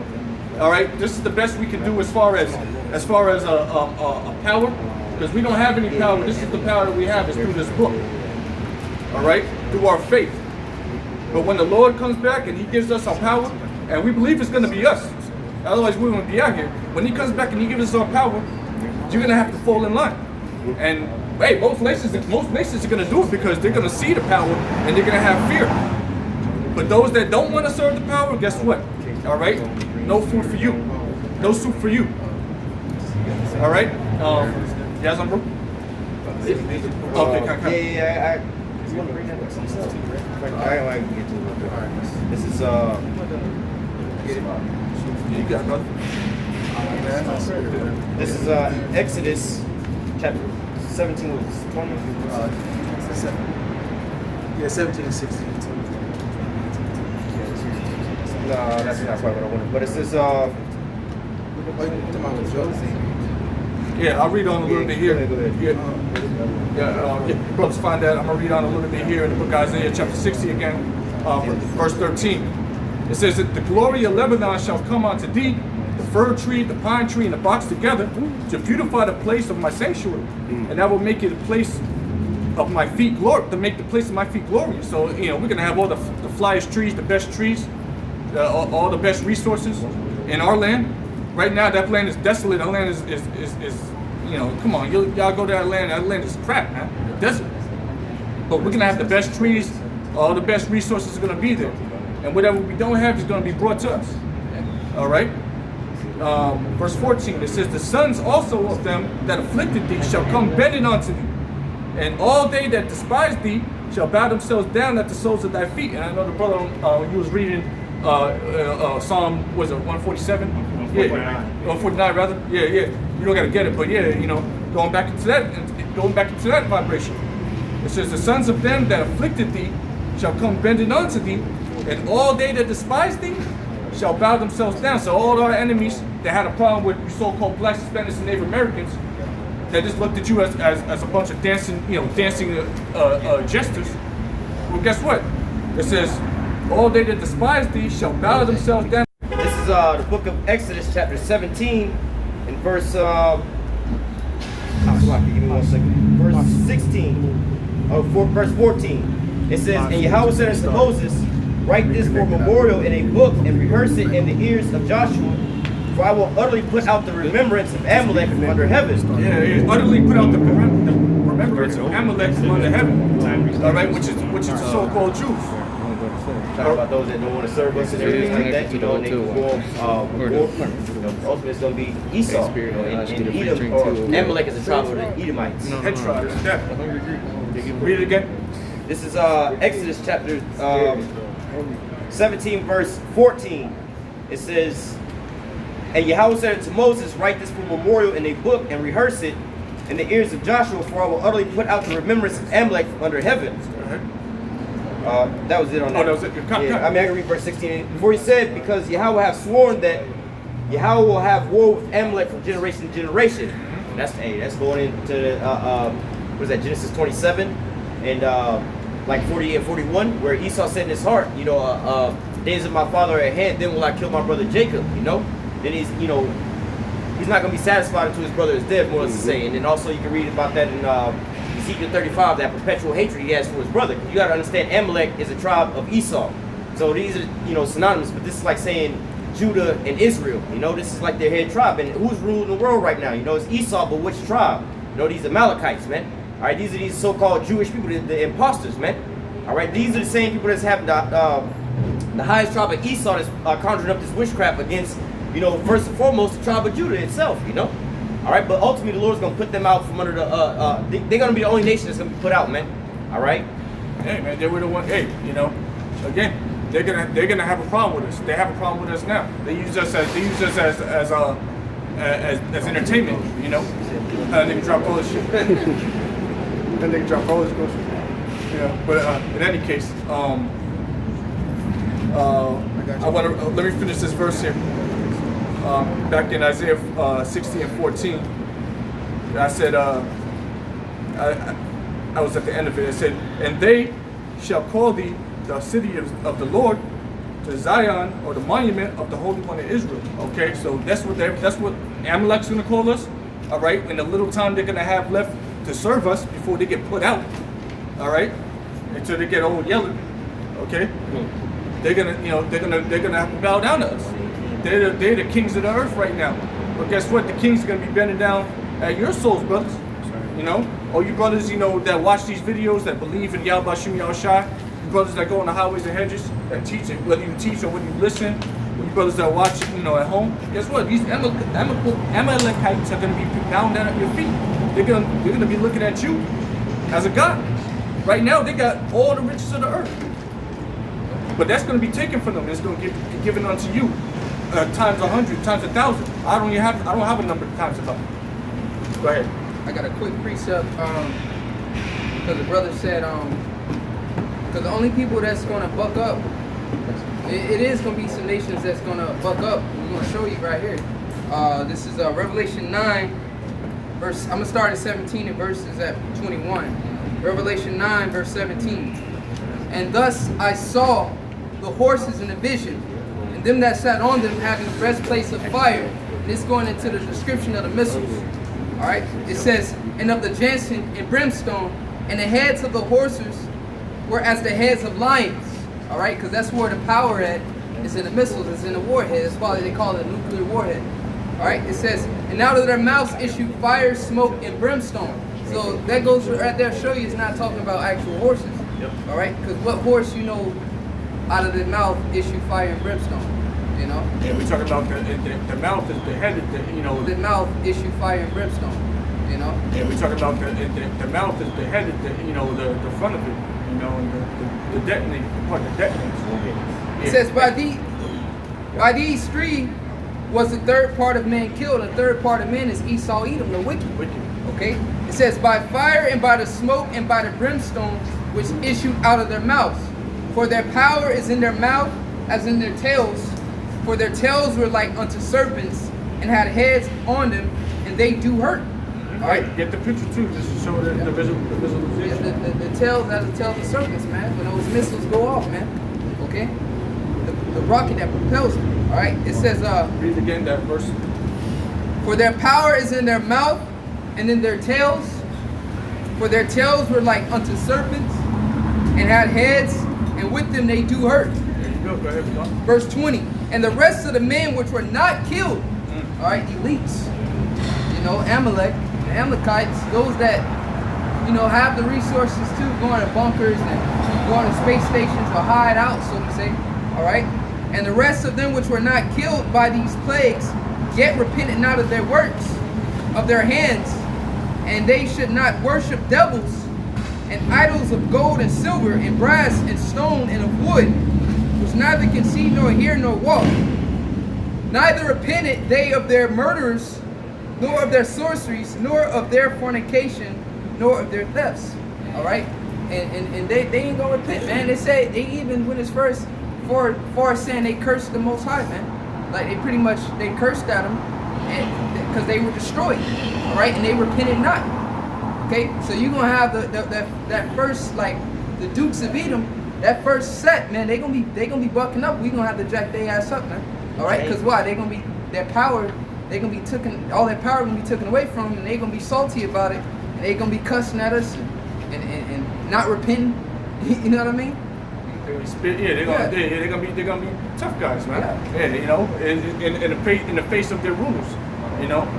All right, this is the best we can do as far as a power, because we don't have any power. This is the power that we have, is through this book. All right, through our faith. But when the Lord comes back and He gives us our power, and we believe it's going to be us. Otherwise, we won't be out here. When He comes back and He gives us our power, you're gonna have to fall in line. And hey, most nations are gonna do it because they're gonna see the power and they're gonna have fear. But those that don't want to serve the power, guess what? All right, no food for you, no soup for you. All right, yes, I'm bro. Okay, Yeah. I want to bring that up. I can get to it. This is You got it, brother. This is Exodus chapter 17 was 20. Yeah, 17 and 16. No, that's not quite what I wanted. But it says Yeah, I'll read on a little bit here. Go ahead. Yeah, brothers find that. I'm going to read on a little bit here in the book of Isaiah chapter 60 again, verse 13. It says that the glory of Lebanon shall come unto thee, the fir tree, the pine tree, and the box together, to beautify the place of my sanctuary. And I will make it a place of my feet to make the place of my feet glorious. So, we're going to have all the flyest trees, the best trees, all the best resources in our land. Right now, that land is desolate. That land is come on, y'all go to that land is crap, man. It's desert. But we're gonna have the best trees, all the best resources are gonna be there. And whatever we don't have is gonna be brought to us. All right? Verse 14, it says, the sons also of them that afflicted thee shall come bending unto thee. And all they that despise thee shall bow themselves down at the soles of thy feet. And I know the brother, he was reading Psalm, was it 147? 149 rather. Yeah. You don't gotta get it, but going back into that vibration. It says, the sons of them that afflicted thee shall come bending unto thee, and all they that despise thee shall bow themselves down. So all our enemies that had a problem with you so-called blacks, Hispanics, and Native Americans, that just looked at you as a bunch of dancing jesters. Well, guess what? It says, all they that despise thee shall bow themselves down. This is the book of Exodus chapter 17 and verse give me 1 second. Verse 16. Verse 14. It says, and Yahweh said unto Moses, write this for a memorial in a book and rehearse it in the ears of Joshua. For I will utterly put out the remembrance of Amalek from under heaven. Yeah, utterly put out the remembrance of Amalek from under heaven. All right, which is the so-called Jews. Talk about those that don't want to serve us and everything like that, and they form ultimately it's going to be Esau, and Edom, or Amalek is a tribe of the Edomites. Head tribes, yeah. Read it again. This is Exodus chapter 17, verse 14. It says, and Yahweh said unto Moses, write this for memorial in a book and rehearse it in the ears of Joshua, for I will utterly put out the remembrance of Amalek from under heaven. That was it on that. Oh, that was it. Yeah, I can read verse 16. For he said, because Yahweh hath sworn that Yahweh will have war with Amalek from generation to generation. And that's going into what is that, Genesis 27 and like 40 and 41, where Esau said in his heart, days of my father are ahead, then will I kill my brother Jacob, Then he's not going to be satisfied until his brother is dead, more or less to say. And then also you can read about that in Ezekiel 35, that perpetual hatred he has for his brother. You got to understand, Amalek is a tribe of Esau. So these are, synonymous, but this is like saying Judah and Israel. This is like their head tribe. And who's ruling the world right now? It's Esau, but which tribe? These Amalekites, man. All right, these are these so-called Jewish people, the imposters, man. All right, these are the same people that's having the highest tribe of Esau that's conjuring up this witchcraft against, first and foremost, the tribe of Judah itself, All right, but ultimately the Lord's going to put them out from under the, they're going to be the only nation that's going to be put out, man. All right? Hey, man, they were the one, again, they're gonna have a problem with us. They have a problem with us now. They use us as entertainment, They can drop all this shit. Then they can drop all this bullshit. But in any case, let me finish this verse here. Back in Isaiah 60 and 14, I said, I was at the end of it. It said, and they shall call thee the city of the Lord, to Zion, or the monument of the Holy One of Israel. Okay, so that's what Amalek's gonna call us. All right, in the little time they're gonna have left to serve us before they get put out. All right, until they get old yelling. Okay, they're gonna have to bow down to us. They're the kings of the earth right now. But guess what? The kings are gonna be bending down at your souls, brothers. All you brothers, that watch these videos, that believe in Yahweh Bashim Yahushai, you brothers that go on the highways and hedges, that teach it, whether you teach or whether you listen, you brothers that watch it, at home, guess what? These Amalekites are gonna be down at your feet. They're gonna be looking at you as a god. Right now, they got all the riches of the earth. But that's gonna be taken from them. It's gonna be given unto you. times 100, times 1,000. I don't have a number times 1,000. Go ahead. I got a quick precept because the brother said because the only people that's gonna buck up, it is gonna be some nations that's gonna buck up. We're gonna show you right here. This is Revelation 9, verse. I'm gonna start at 17 and verses at 21. Revelation 9, verse 17. And thus I saw the horses in a vision, and them that sat on them having breastplates of fire. And it's going into the description of the missiles. All right. It says, and of the Jansen and brimstone, and the heads of the horses were as the heads of lions. All right, because that's where the power at is in the missiles, it's in the warhead. That's why they call it a nuclear warhead. All right. It says, and out of their mouths issued fire, smoke, and brimstone. So that goes right there. Show you it's not talking about actual horses. Yep. All right, because what horse out of the mouth issue fire and brimstone? Yeah, we're talking about the mouth is the head, The mouth issue fire and brimstone. Yeah, we're talking about the mouth is the head, the front of it, and the detonate, the part that detonates. Yeah. It says by these three was the third part of men killed. The third part of men is Esau, Edom, the wicked. Okay. It says by fire and by the smoke and by the brimstone which issued out of their mouths. For their power is in their mouth as in their tails. For their tails were like unto serpents, and had heads on them, and they do hurt. All right. Get the picture too, just to show the visualization. Yeah, the tails as the tails of serpents, man. When those missiles go off, man. Okay. The rocket that propels them. All right. It says. Read again that verse. For their power is in their mouth, and in their tails. For their tails were like unto serpents, and had heads, and with them they do hurt. There you go. Go ahead, go. Verse 20. And the rest of the men which were not killed, all right, elites, Amalek, the Amalekites, those that, have the resources too, going to bunkers and going to space stations or hide out, so to say, all right. And the rest of them which were not killed by these plagues, yet repented not of their works, of their hands, and they should not worship devils and idols of gold and silver and brass and stone and of wood, which neither can see nor hear nor walk. Neither repented they of their murders, nor of their sorceries, nor of their fornication, nor of their thefts. All right, and they ain't gonna repent, man. They say they even when it's first for saying they cursed the Most High, man. Like they cursed at them, and because they were destroyed. All right, and they repented not. Okay, so you're gonna have that first, like the Dukes of Edom. That first set, man, they gonna be bucking up. We gonna have to jack their ass up, man. All right, because why? They gonna be their power. They gonna be taken. All their power gonna be taken away from them, and they gonna be salty about it, and they gonna be cussing at us and not repenting. You know what I mean? They're gonna be tough guys, man. Yeah, in the face of their rulers,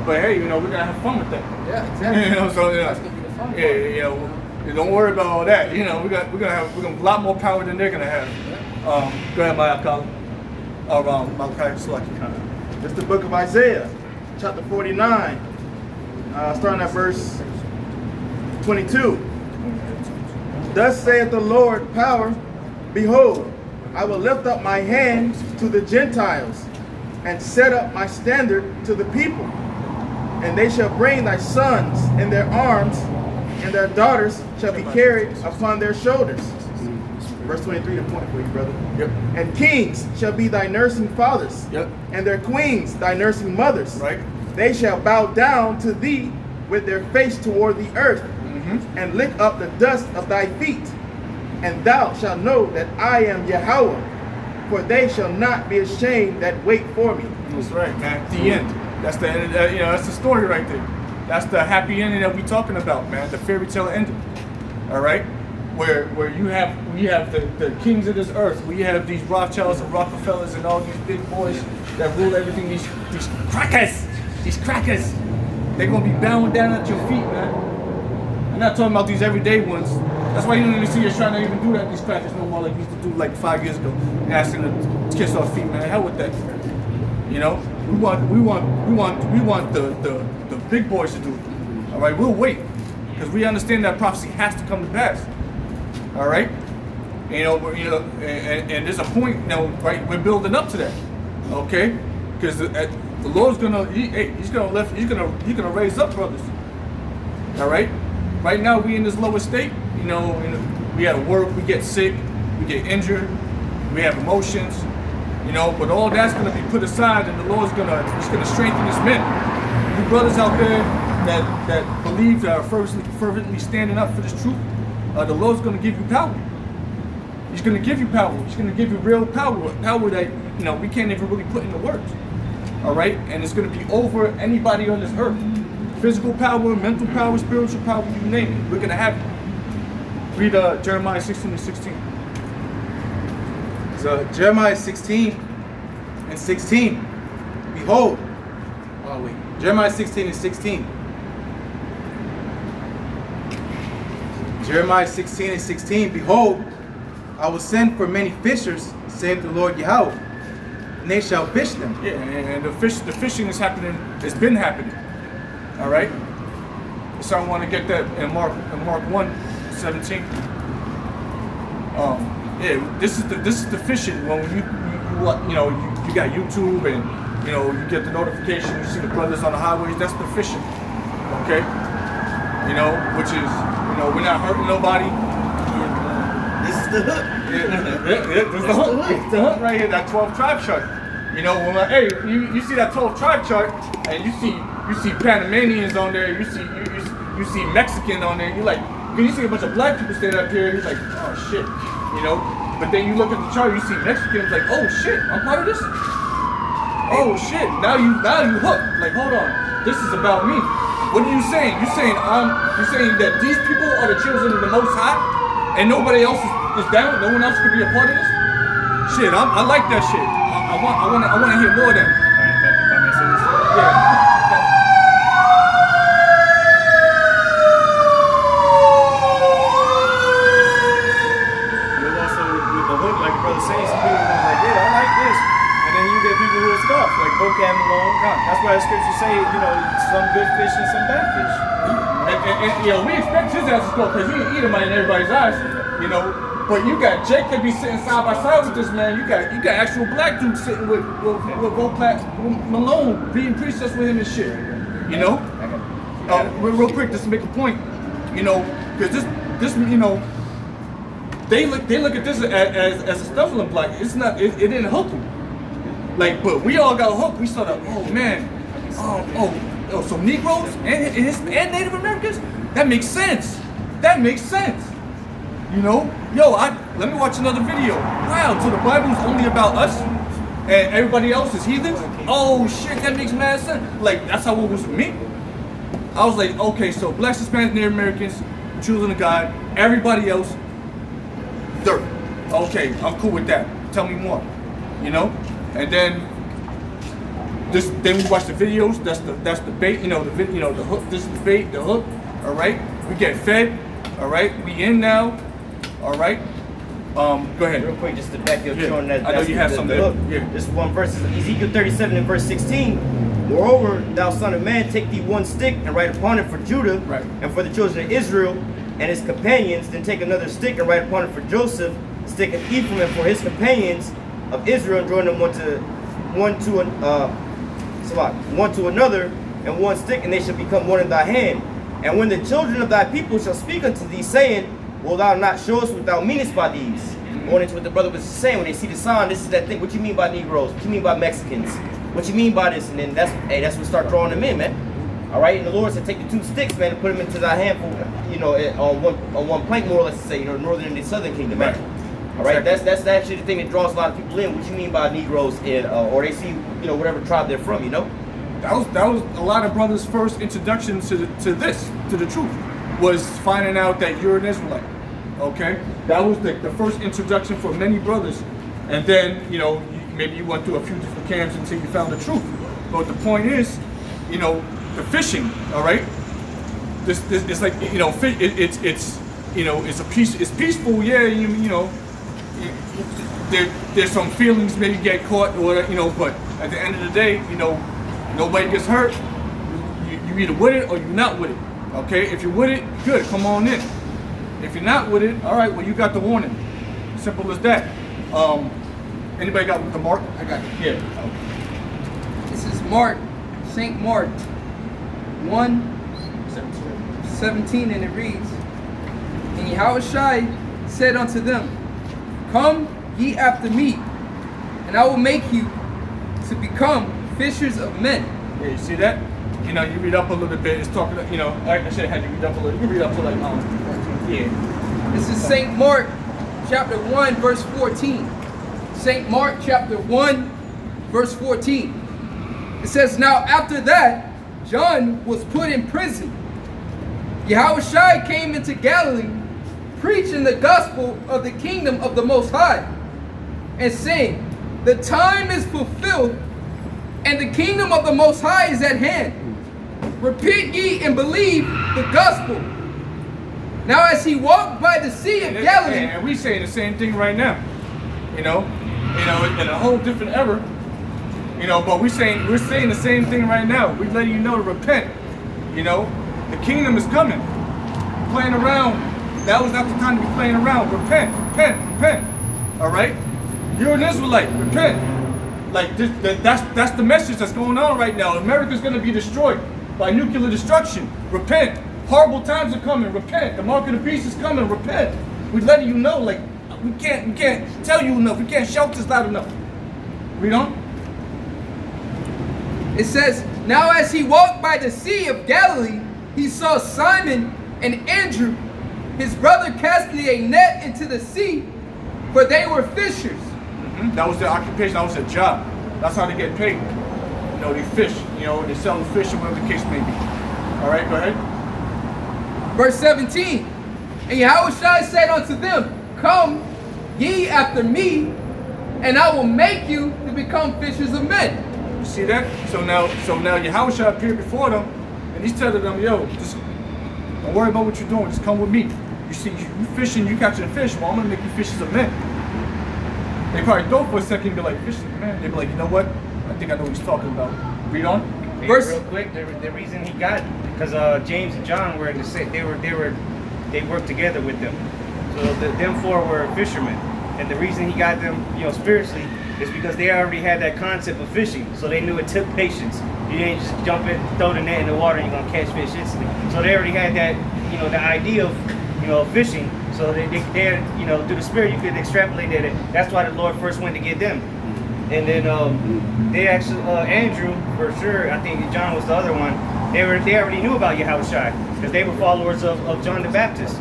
But hey, we're gonna have fun with that. Yeah, exactly. So that's gonna be the fun part. Yeah, don't worry about all that. We're gonna have a lot more power than they're gonna have. Go ahead, Malachi. Malachi, select. It's the book of Isaiah, chapter 49, starting at verse 22. Thus saith the Lord power, behold, I will lift up my hands to the Gentiles, and set up my standard to the people. And they shall bring thy sons in their arms, and their daughters shall be carried upon their shoulders. Verse 23 to 20 for you, brother. Yep. And kings shall be thy nursing fathers, Yep. and their queens thy nursing mothers. Right. They shall bow down to thee with their face toward the earth, and lick up the dust of thy feet. And thou shalt know that I am Yahweh, for they shall not be ashamed that wait for me. That's right, man. The end. That's the end. That's the story right there. That's the happy ending that we're talking about, man. The fairy tale ending. All right, where we have the kings of this earth. We have these Rothschilds and Rockefellers and all these big boys that rule everything. These crackers. They're gonna be bowing down at your feet, man. I'm not talking about these everyday ones. That's why you don't even see us trying to even do that. These crackers no more like we used to do like 5 years ago, and asking them to kiss our feet, man. Hell with that. We want the big boys to do it. All right, we'll wait because we understand that prophecy has to come to pass. All right, and there's a point now, right? We're building up to that. Okay, because the Lord's gonna he's gonna raise up brothers. All right. Right now we in this lower state. You know, we at work, we get sick, we get injured, we have emotions. You know, but all that's gonna be put aside, and the Lord's gonna strengthen His men. You brothers out there that believe, that are fervently standing up for this truth, the Lord's gonna give you power. He's gonna give you power. He's gonna give you real power that we can't even really put into words. All right, and it's gonna be over anybody on this earth. Physical power, mental power, spiritual power, you name it. We're gonna have it. Read Jeremiah 16:16. So Jeremiah 16:16. Behold. Oh wait. Jeremiah 16:16. Jeremiah 16:16. Behold, I will send for many fishers, saith the Lord Yahweh, and they shall fish them. Yeah, and the fishing is happening. It's been happening. All right. So I want to get that in Mark 1:17. Yeah, this is the fishing. When you got YouTube and you get the notification, you see the brothers on the highways. That's the fishing. Okay. Which is we're not hurting nobody. This is the hook. This is the hook. It's the hook right here. That 12 tribe chart. Hey, you see that 12 tribe chart, and you see Panamanians on there. You see Mexican on there. You see a bunch of black people standing up here. You're like, oh shit, But then you look at the chart, you see Mexicans. Like, oh shit, I'm part of this. Oh shit, now you hooked. Like, hold on, this is about me. What are you saying? You're saying that these people are the children of the Most High, and nobody else is down. No one else could be a part of this. Shit, I like that shit. I want to hear more of that. If I may say this. Yeah. Like your brother saying, some people are like, yeah, I like this. And then you get people who will scoff, like vocab alone. That's why the scriptures say, some good fish and some bad fish. And we expect his ass to go because he ain't Edomite in everybody's eyes, But you got Jacob be sitting side by side with this man. You got actual black dudes sitting with Malone being precepts with him and shit. Real quick, just to make a point, because this They look at this as a stumbling block. It's not. It didn't hook them. But we all got hooked. We saw that. Oh man. So Negroes and Native Americans. That makes sense. That makes sense. Let me watch another video. Wow. So the Bible's only about us, and everybody else is heathens. Oh shit. That makes mad sense. That's how it was for me. I was like, okay. So blacks, Hispanics, Native Americans, children of God. Everybody else. Dirt. Okay, I'm cool with that. Tell me more. And then we watch the videos. That's the bait. The hook. This is the bait. The hook. All right. We get fed. All right. We in now. All right. Go ahead. Real quick, just to back you up, showing that. I know you have something there. Yeah. This one verse is Ezekiel 37 and verse 16. Moreover, thou son of man, take thee one stick and write upon it for Judah, right, and for the children of Israel and his companions. Then take another stick and write upon it for Joseph, stick of Ephraim, and for his companions of Israel, and join them one to another, and one stick, and they shall become one in thy hand. And when the children of thy people shall speak unto thee, saying, will thou not show us what thou meanest by these? Going into what the brother was saying, when they see the sign, this is that thing. What you mean by Negroes? What you mean by Mexicans? What you mean by this? And then that's what start drawing them in, man. All right, and the Lord said, take the two sticks, man, and put them into thy hand, on one plank, more or less, to say, northern and the southern kingdom, man. All right, that's actually the thing that draws a lot of people in. What you mean by Negroes, or they see, whatever tribe they're from, That was a lot of brothers' first introduction to the truth, was finding out that you're an Israelite. Okay, that was the first introduction for many brothers, and then maybe you went through a few different camps until you found the truth. But the point is, the fishing, all right. This it's like it's peaceful. Yeah, there's some feelings maybe get caught or whatever, but at the end of the day, nobody gets hurt. You either with it or you're not with it. Okay, if you're with it, good, come on in. If you're not with it, all right, well you got the warning. Simple as that. Anybody got the mark? I got it. Yeah. This is Mark, St. Mark 1:17, and it reads, And Yahushua said unto them, Come ye after me, and I will make you to become fishers of men. Yeah, you see that? You know, you read up a little bit. It's talking. You know, I should have had you read up a little. You read up to like yeah. This is St. Mark chapter 1 verse 14. St. Mark chapter 1 verse 14. It says, Now after that, John was put in prison. Yahushua came into Galilee, preaching the gospel of the kingdom of the Most High, and saying, The time is fulfilled, and the kingdom of the Most High is at hand. Repent ye and believe the gospel. Now as he walked by the Sea of Galilee, and we say the same thing right now. You know, in a whole different era. You know, but we're saying the same thing right now. We're letting you know to repent. You know, the kingdom is coming. Playing around. That was not the time to be playing around. Repent, repent, repent. All right? You're an Israelite. Repent. Like that's the message that's going on right now. America's going to be destroyed by nuclear destruction. Repent. Horrible times are coming. Repent. The mark of the beast is coming. Repent. We're letting you know. Like we can't tell you enough. We can't shout this loud enough. Read on. it says, Now as he walked by the Sea of Galilee, he saw Simon and Andrew, his brother, casting a net into the sea, for they were fishers. That was their occupation. That was their job. That's how they get paid. You know, they fish. You know, they sell the fish or whatever the case may be. All right, go ahead. Verse 17. And Yahushua said unto them, Come ye after me, and I will make you to become fishers of men. You see that? So now Yahushua appeared before them, and he's telling them, Yo, just don't worry about what you're doing. Just come with me. You see, you fishing, you catching fish. Well, I'm gonna make you fishers of men. They probably thought for a second, and be like, fishers of men. They'd be like, you know what? I think I know what he's talking about. Read on. Hey, Verse- real quick, the reason he got, because James and John were in the same, they worked together with them. So them four were fishermen, and the reason he got them, you know, spiritually, is because they already had that concept of fishing. So they knew it took patience. You didn't just jump in, throw the net in the water, and you're gonna catch fish instantly. So they already had that, you know, the idea of, you know, fishing. So they you know, through the spirit, you could extrapolate that. That's why the Lord first went to get them. And then they actually, Andrew, for sure, I think John was the other one, they already knew about Yahushua, because they were followers of John the Baptist.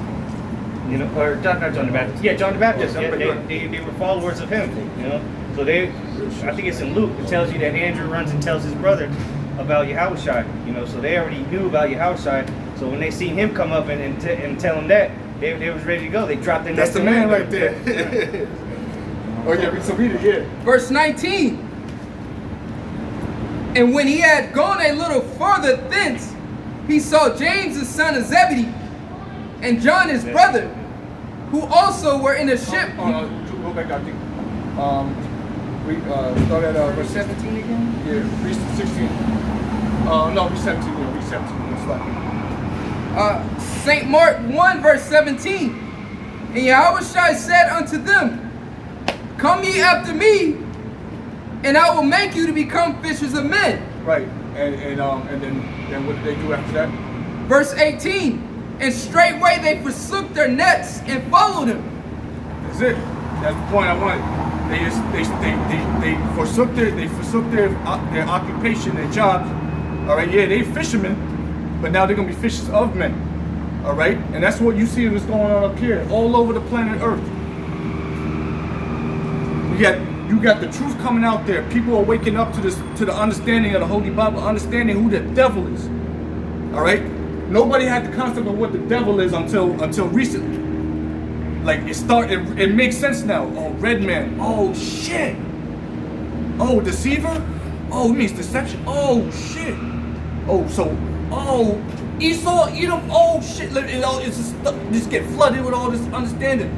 You know, or not John the Baptist. Yeah, John the Baptist. Yeah, they were followers of him, you know. So I think it's in Luke, it tells you that Andrew runs and tells his brother about Yahushua, you know, so they already knew about Yahushua. So when they seen him come up and tell him that, they was ready to go. They dropped in. That's the man right there. Oh yeah, so read it, yeah. Verse 19. And when he had gone a little further thence, he saw James the son of Zebedee and John his brother, who also were in a ship. Go back, I think. We start at verse 17 again? Yeah, read 16. No, read 17. Yeah, read 17. It's like St. Mark 1 verse 17. And Yahushua said unto them, Come ye after me, and I will make you to become fishers of men. right. And then what did they do after that? Verse 18. And straightway they forsook their nets and followed him. That's it. That's the point I wanted. They forsook their occupation, their jobs. All right, yeah, they fishermen, but now they're gonna be fishers of men. All right, and that's what you see what's going on up here, all over the planet Earth. You got the truth coming out there. People are waking up to the understanding of the Holy Bible, understanding who the devil is. All right, nobody had the concept of what the devil is until recently. Like it makes sense now. Oh, red man. Oh shit. Oh, deceiver. Oh, it means deception. Oh shit. Oh, so Esau, Edom. Oh shit. It's just get flooded with all this understanding.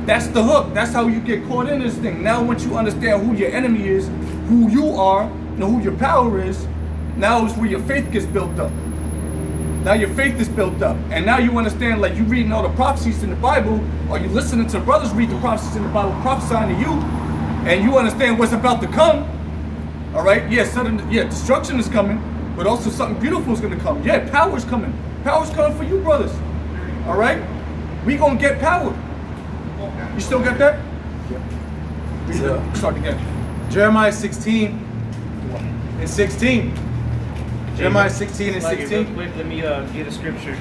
That's the hook. That's how you get caught in this thing. Now, once you understand who your enemy is, who you are, and who your power is, now is where your faith gets built up. Now your faith is built up. And now you understand, like you reading all the prophecies in the Bible, or you listening to brothers read the prophecies in the Bible prophesying to you, and you understand what's about to come. All right? Yeah, destruction is coming, but also something beautiful is going to come. Yeah, power's coming. Power's coming for you, brothers. All right? We going to get power. You still got that? Yeah. Start again. Jeremiah 16 and 16. Jeremiah 16 and Like it real 16. quick, let me get a scripture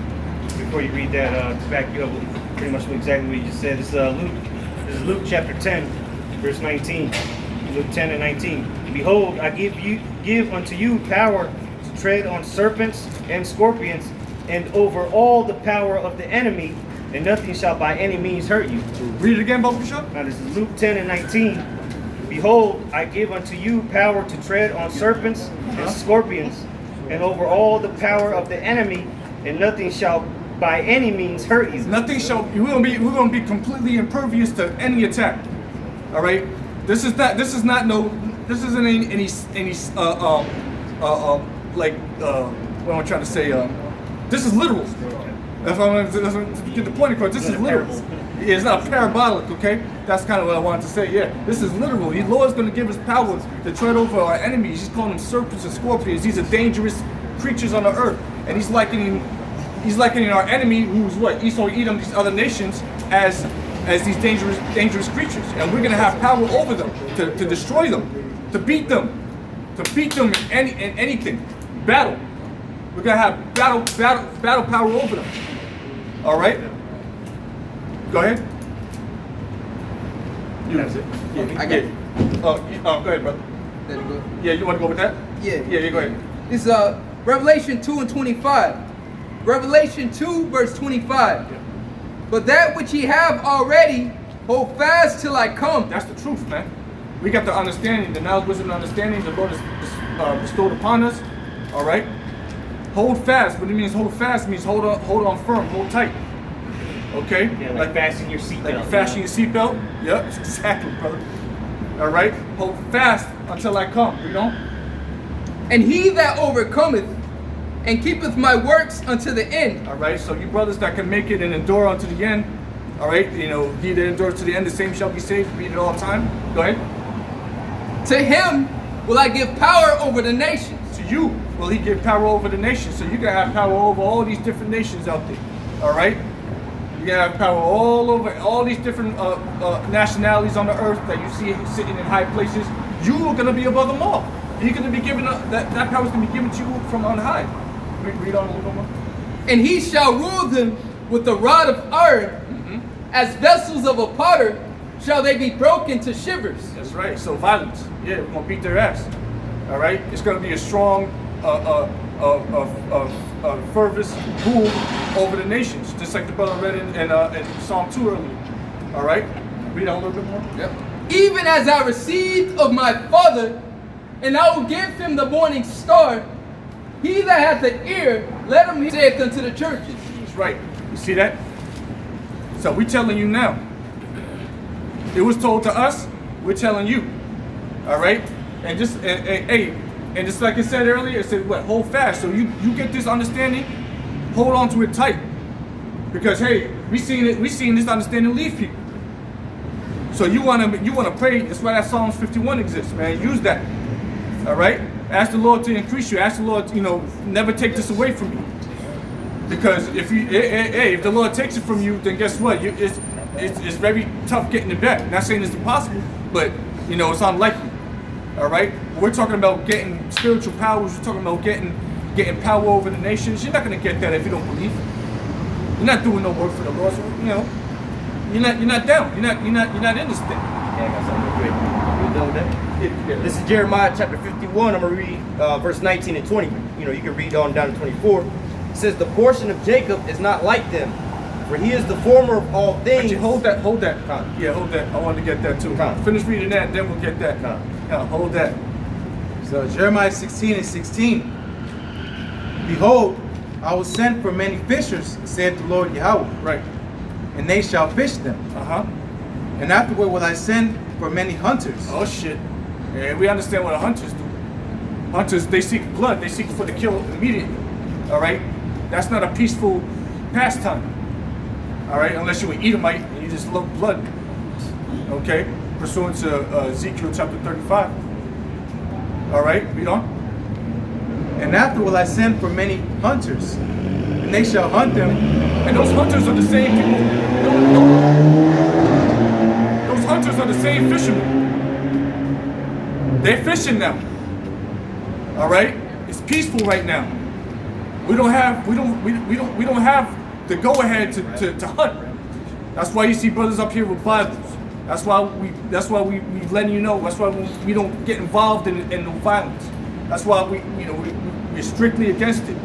before you read that to back you up with pretty much exactly what you just said. This is Luke chapter 10, verse 19. Luke 10 and 19. Behold, I give unto you power to tread on serpents and scorpions, and over all the power of the enemy, and nothing shall by any means hurt you. Read it again, Baba Bishop. Now this is Luke 10 and 19. Behold, I give unto you power to tread on serpents and scorpions, and over all the power of the enemy, and nothing shall by any means hurt you. Nothing shall. We're gonna be completely impervious to any attack. All right. This isn't any like what am I trying to say? This is literal. That's what I'm to get the point across. This is literal. Yeah, it's not parabolic, okay? That's kind of what I wanted to say. Yeah, this is literal. The Lord's going to give us power to tread over our enemies. He's calling them serpents and scorpions. These are dangerous creatures on the earth, and he's likening our enemy, who's what? Esau, Edom, these other nations, as these dangerous creatures, and we're going to have power over them to destroy them, to beat them in anything, battle. We're going to have battle power over them. All right. Go ahead. That's it. Yeah, I got it. Go ahead, brother. There you go. Yeah, you want to go with that? Yeah. Yeah, go ahead. This is Revelation 2 and 25. Revelation 2 verse 25. Yeah. But that which ye have already, hold fast till I come. That's the truth, man. We got the understanding, the knowledge, wisdom, and understanding the Lord has bestowed upon us. All right. Hold fast. What it means, hold fast means hold on firm, hold tight. Okay. Yeah, like fasten your seatbelt. Like you fasten your seatbelt. Yep, exactly, brother. All right. Hold fast until I come. You know. And he that overcometh and keepeth my works unto the end. All right. So you brothers that can make it and endure unto the end. All right. You know, he that endures to the end, the same shall be saved. Read it all the time. Go ahead. To him will I give power over the nations. To you will he give power over the nations. So you can have power over all these different nations out there. All right. You can have power all over all these different nationalities on the earth that you see sitting in high places. You are going to be above them all. You're going to be given that power is going to be given to you from on high. Read on a little more. And he shall rule them with the rod of iron, as vessels of a potter shall they be broken to shivers. That's right. So violence. Yeah, we're going to beat their ass. All right. It's going to be a strong, fervent rule over the nations, just like the brother read in Psalm 2 earlier. All right. Read on a little bit more. Yep. Even as I received of my Father, and I will give him the morning star. He that hath an ear, let him hear it unto the churches. That's right. You see that? So we're telling you now. It was told to us. We're telling you. All right. And just and just like I said earlier, it said what? Hold fast. So you get this understanding. Hold on to it tight. Because hey, we seen this understanding leave people. So you wanna pray. That's why that Psalms 51 exists, man. Use that. All right. Ask the Lord to increase you. Ask the Lord, never take this away from you. Because if the Lord takes it from you, then guess what? It's very tough getting it back. Not saying it's impossible, but it's unlikely. All right. We're talking about getting spiritual powers. We're talking about getting power over the nations. You're not gonna get that if you don't believe. You're not doing no work for the Lord. So, you're not down. You're not in this thing. Yeah, I got something real quick. You done with that? Yeah. This is Jeremiah chapter 51. I'm going to read verse 19 and 20. You can read on down to 24. It says, the portion of Jacob is not like them, for he is the former of all things. Actually, hold that. Yeah, hold that. I want to get that too. Finish reading that, then we'll get that. Yeah, hold that. So Jeremiah 16 and 16. Behold, I will send for many fishers, saith the Lord Yahweh. Right. And they shall fish them. And afterward will I send for many hunters. Oh shit. And we understand what hunters do. Hunters, they seek blood. They seek for the kill immediately. All right. That's not a peaceful pastime. All right. Unless you're an Edomite and you just love blood. Okay. Pursuant to Ezekiel chapter 35. All right, read on. And after will I send for many hunters, and they shall hunt them. And those hunters are the same people. Those hunters are the same fishermen. They're fishing now. All right, it's peaceful right now. We don't have the go ahead to hunt. That's why you see brothers up here with Bibles. That's why we letting you know. That's why we don't get involved in no violence. That's why we're strictly against it.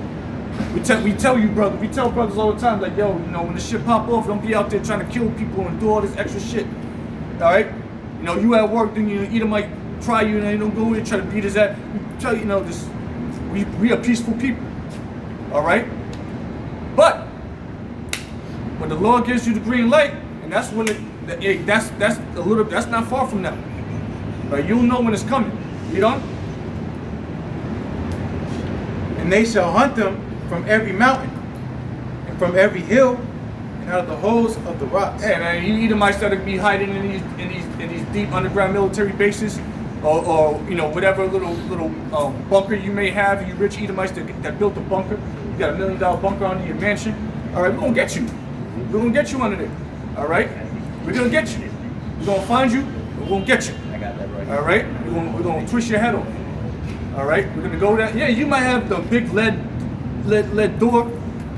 We tell you, brother. We tell brothers all the time, like, yo, when the shit pop off, don't be out there trying to kill people and do all this extra shit. All right, you at work, then either might try you and they don't go in and try to beat his ass. We tell you, this we are peaceful people. All right, but when the Lord gives you the green light, and that's when that's not far from now. Right, you'll know when it's coming. Read on. And they shall hunt them from every mountain, and from every hill, and out of the holes of the rocks. Yeah, man, you Edomites that be hiding in these deep underground military bases, or whatever little bunker you may have. You rich Edomites that built a bunker, you got $1 million bunker under your mansion. All right, we're gonna get you. We're gonna get you under there. All right, we're gonna get you. We're gonna find you. We're gonna get you. I got that right. All right, we're gonna twist your head off. All right, we're gonna go there. Yeah, you might have the big lead door.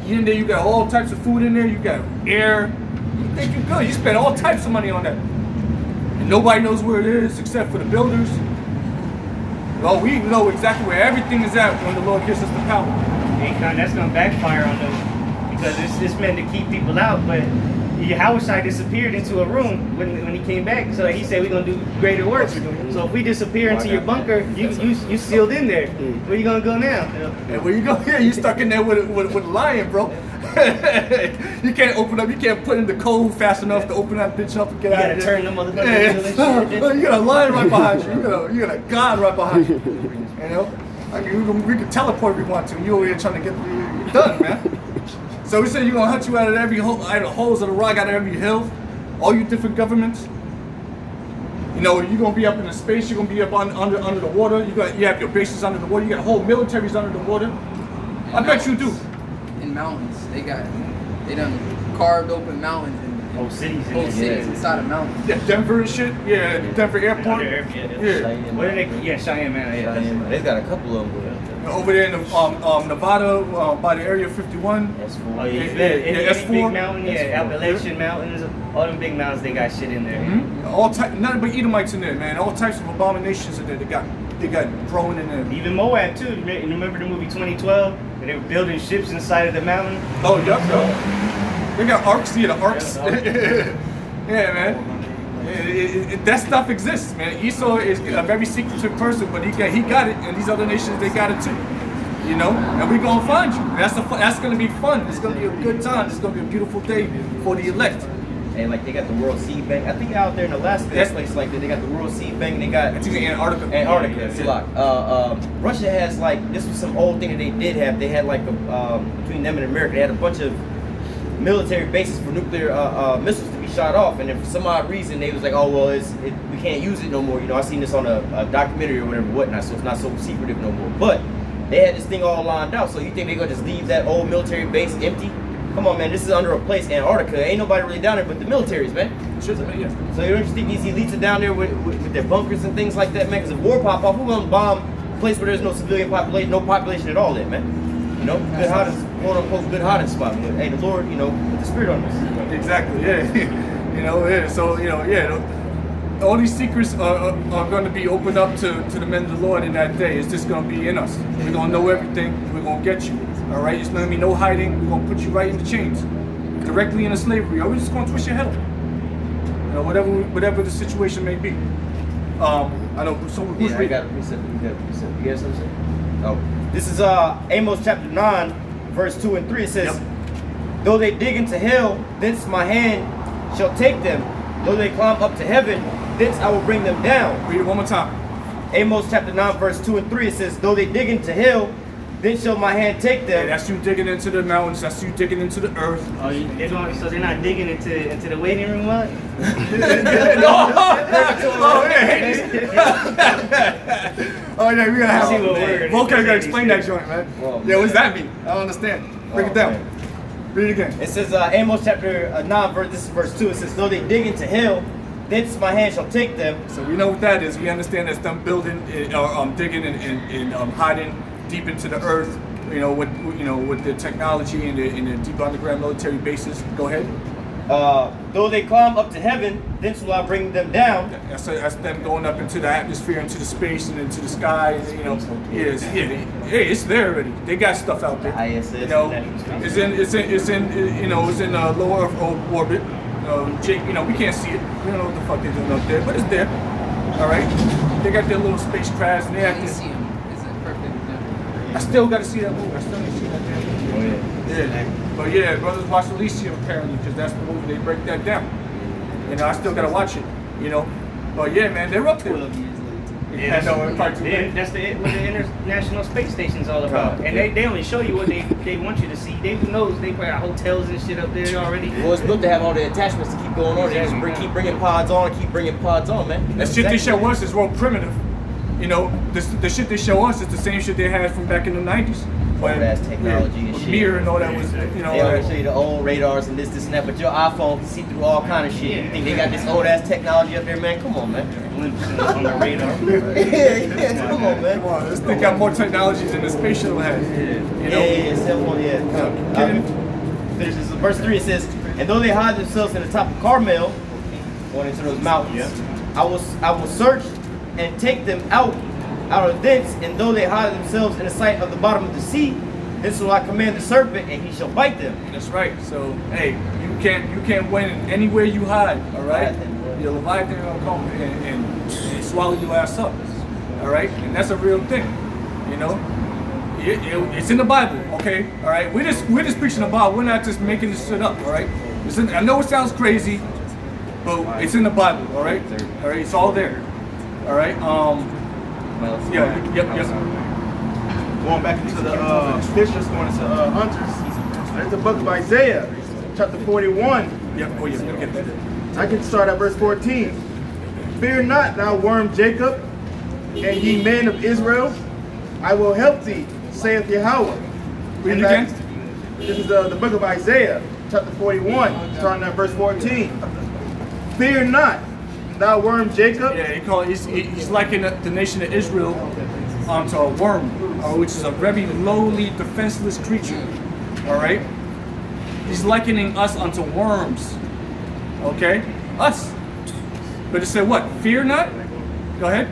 In there, you got all types of food in there. You got air. You think you're good. You spend all types of money on that, and nobody knows where it is except for the builders. Well, we know exactly where everything is at when the Lord gives us the power. And that's gonna backfire on them because it's meant to keep people out, but Yahushua disappeared into a room when he came back, so he said we're gonna do greater works. So if we disappear into your bunker, you sealed in there. Where you gonna go now? And where you go? Yeah, you stuck in there with a lion, bro. You can't open up. You can't put in the code fast enough to open that bitch up and get out of there. You gotta turn them motherfuckers. Yeah. You got a lion right behind you. You got a god right behind you. We can teleport if we want to. You over here trying to get you're done, man. So we said you're gonna hunt you out of every hole, out of the holes of the rock, out of every hill, all you different governments. You're gonna be up in the space. You're gonna be up under the water. You have your bases under the water. You got whole militaries under the water. I bet you do. In mountains, they done carved open mountains and Whole cities inside of mountains. Yeah, Denver and shit. Yeah, Denver airport. Yeah. What are they? Yeah, Cheyenne, man. Yeah. They've got a couple of them. Over there in Nevada, by the Area 51. S4. Oh, S4. Big mountain, Appalachian mountains, all them big mountains, they got shit in there. Mm-hmm. Nothing but Edomites in there, man. All types of abominations in there. They got growing in there. Even Moab too. Remember the movie 2012? Where they were building ships inside of the mountain. Oh, yup. They got arcs. Yeah, the arcs. Yeah, man. That stuff exists, man. Esau is a very secretive person, but he got it, and these other nations, they got it too. And we're gonna find you. That's gonna be fun. It's gonna be a good time. It's gonna be a beautiful day for the elect. And like they got the World Seed Bank. I think out there in Alaska, that place like that. They got the World Seed Bank. They got it's in Antarctica. Russia has this was some old thing that they did have. They had between them and America, they had a bunch of military bases for nuclear missiles to be shot off, and if for some odd reason they was like, oh well, we can't use it no more. I seen this on a documentary or whatnot, so it's not so secretive no more. But they had this thing all lined out. So you think they gonna just leave that old military base empty? Come on, man, this is under a place, Antarctica. Ain't nobody really down there but the militaries, man. Sure, yeah. So you don't think these elites are down there with their bunkers and things like that, man? Because if war pop off, who's gonna bomb a place where there's no civilian population, no population at all, there, man? Good hiding, quote unquote, good hiding spot. Hey, the Lord, put the Spirit on us. Exactly, yeah. So all these secrets are going to be opened up to the men of the Lord in that day. It's just going to be in us. We're going to know everything. We're going to get you. All right? It's going to be no hiding. We're going to put you right in the chains, directly into slavery. Or we're just going to twist your head off. Whatever the situation may be. I know. So who's reading? You got precept. You got something? Oh, this is Amos chapter 9, verse 2 and 3. It says, though they dig into hell, thence my hand shall take them. Though they climb up to heaven, thence I will bring them down. Read it one more time. Amos chapter 9, verse 2 and 3. It says, though they dig into hell, then shall my hand take them. Yeah, that's you digging into the mountains. That's you digging into the earth. Oh, so they're not digging into the waiting room, what? Oh yeah, we gotta have See what word. Volker gotta explain that joint, man. Whoa. Yeah, what does that mean? I don't understand. Break it down. man. Read it again. It says, Amos chapter 9, this is verse 2. It says, though they dig into hell, thence my hand shall take them. So we know what that is. We understand that's them building or digging and hiding deep into the earth. With the technology and the deep underground military bases. Go ahead. Though they climb up to heaven, thence will I bring them down. That's them going up into the atmosphere, into the space, and into the sky. It's there already. They got stuff out there. ISS, It's in low Earth orbit. We can't see it. We don't know what the fuck they're doing up there, but it's there. All right. They got their little spacecrafts, and they I have can to. see him. Is it perfect? I still got to see that movie. I still need to see that damn movie. Yeah. But yeah, brothers watch Elysium apparently because that's the movie they break that down. I still got to watch it. But yeah, man, they're up there. Yeah, I know, in part two. that's what the International Space Station's all about. And they only show you what they want you to see. They knows they got hotels and shit up there already. Well, it's good to have all the attachments to keep going on. They just keep bringing pods on, man. That shit they show us is real primitive. The shit they show us is the same shit they had from back in the 90s. Old ass technology and shit. Mirror and all that was, They always show you the old radars and this and that, but your iPhone can see through all kind of shit. You think they got this old ass technology up there, man? Come on, man. On the radar. yeah, come on, man. Come on, this thing got more technology than the space shuttle has. Finish this. Verse 3 it says, and though they hide themselves in the top of Carmel, going into those mountains, I will search and take them out of thence, and though they hide themselves in the sight of the bottom of the sea, then will I command the serpent, and he shall bite them. That's right. So hey, you can't win anywhere you hide. All right. The Leviathan gonna come and swallow your ass up. All right, and that's a real thing. It's in the Bible. Okay. All right. We're just preaching the Bible. We're not just making this shit up. All right. I know it sounds crazy, but it's in the Bible. All right. All right. It's all there. All right. Yep. Going back into the fishers, going into hunters. There's the book of Isaiah, chapter 41. Yep. Oh yeah. We'll get that. I can start at verse 14. Fear not, thou worm Jacob, and ye men of Israel. I will help thee, saith Yahweh. Read it again. This is the book of Isaiah, chapter 41, starting at verse 14. Fear not, thou worm Jacob. Yeah, he's likening the nation of Israel onto a worm, which is a very lowly, defenseless creature. All right? He's likening us unto worms. Okay? Us. But it said what? Fear not? Go ahead.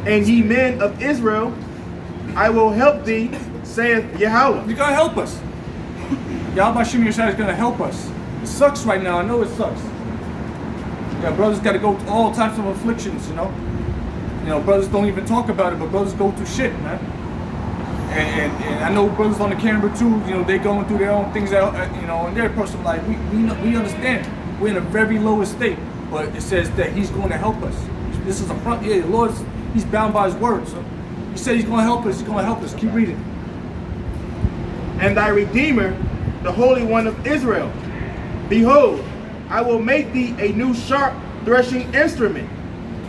And ye men of Israel, I will help thee, saith Yahweh. You're gonna help us. Yahweh Shem Yeshua is gonna help us. It sucks right now. I know it sucks. Yeah, brothers got to go through all types of afflictions, brothers don't even talk about it, but brothers go through shit, man. And I know brothers on the camera too, they going through their own things, in their personal life. We understand. We're in a very low state, but it says that he's going to help us. This is a front. Yeah, the Lord, he's bound by his word. So he said he's going to help us. He's going to help us. Keep reading. And thy Redeemer, the Holy One of Israel, behold, I will make thee a new sharp threshing instrument,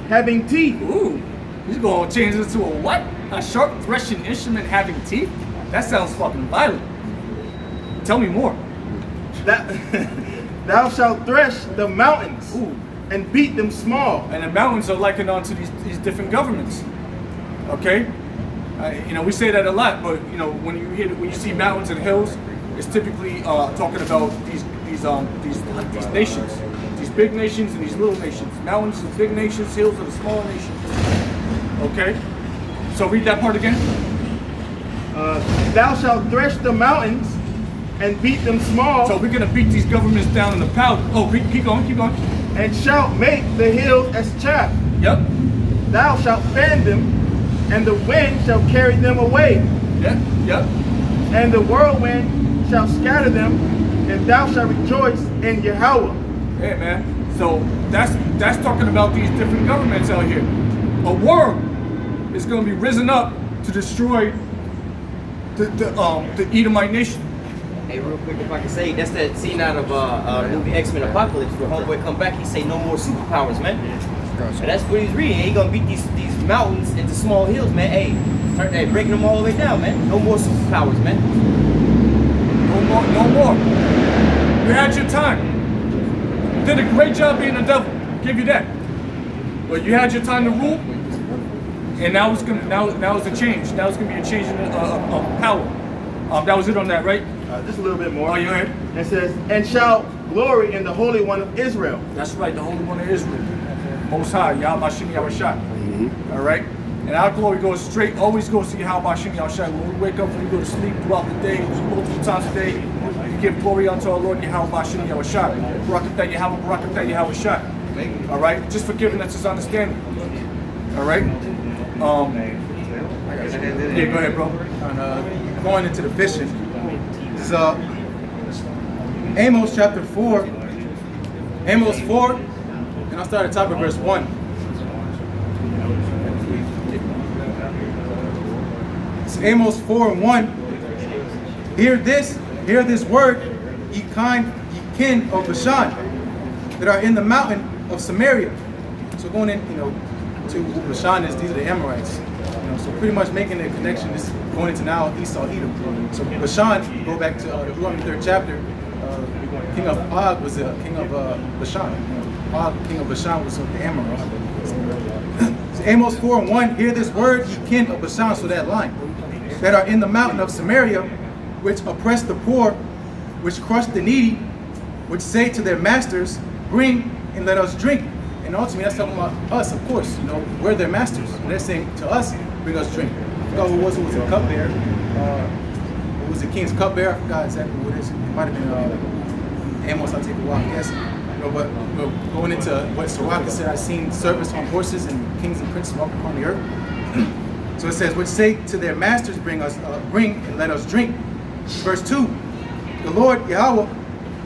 having teeth. Ooh, he's going to change it to a what? A sharp threshing instrument having teeth? That sounds fucking violent. Tell me more. Thou shalt thresh the mountains. Ooh. And beat them small. And the mountains are likened onto these different governments. Okay? We say that a lot, but when you see mountains and hills, it's typically talking about these nations, these big nations and these little nations. Mountains are the big nations, hills are the small nations. Okay? So read that part again. Thou shalt thresh the mountains and beat them small. So we're gonna beat these governments down in the powder. Oh, keep going. And shalt make the hills as chaff. Yep. Thou shalt fan them, and the wind shall carry them away. Yep. And the whirlwind shall scatter them, and thou shalt rejoice in Yahweh. Yeah, man. So that's talking about these different governments out here. A worm is going to be risen up to destroy the Edomite nation. Hey, real quick, if I can say, that's that scene out of the movie X-Men Apocalypse where Homeboy come back, he say no more superpowers, man. And that's what he's reading. He gonna beat these mountains into small hills, man. Hey, breaking them all the way down, man. No more superpowers, man. No more. You had your time. You did a great job being the devil. I'll give you that. But you had your time to rule, and now it's a change. Now it's gonna be a change of power. That was it on that, right? Just a little bit more. Oh, you heard? It says, and shall glory in the Holy One of Israel. That's right, the Holy One of Israel. Most High, Yahweh Shem Yahushua. All right? And our glory always goes to Yahweh Shem Yahushua. When we wake up, when we go to sleep throughout the day, multiple times a day, we give glory unto our Lord Yahweh Shem Yahushua. Barakatah Yahweh, Barakatah Yahushua. All right? Just for giving us his understanding. All right? Yeah, go ahead, bro. Going into the fishing. This is Amos chapter 4. Amos 4, and I'll start at the top of verse 1. It's Amos 4 and 1. Hear this word, ye kin of Bashan, that are in the mountain of Samaria. So going in, to Bashan these are the Amorites. So pretty much making the connection is going into now Esau, Edom. So Bashan, go back to Deuteronomy 3rd chapter. King of Og was the king of Bashan. Og, king of Bashan, was of the Amorites. So Amos 4 and 1, hear this word, ye kin of Bashan, so that line, that are in the mountain of Samaria, which oppress the poor, which crush the needy, which say to their masters, bring and let us drink. And ultimately, that's talking about us, of course. We're their masters. And they're saying to us, bring us drink. I forgot who it was a cupbearer. It was the king's cupbearer. I forgot exactly what it is. It might have been Amos. I'll take a walk, yes. But going into what Sirach said, I've seen servants on horses and kings and princes walk upon the earth. So it says, which say to their masters, bring and let us drink. Verse 2, the Lord Yahweh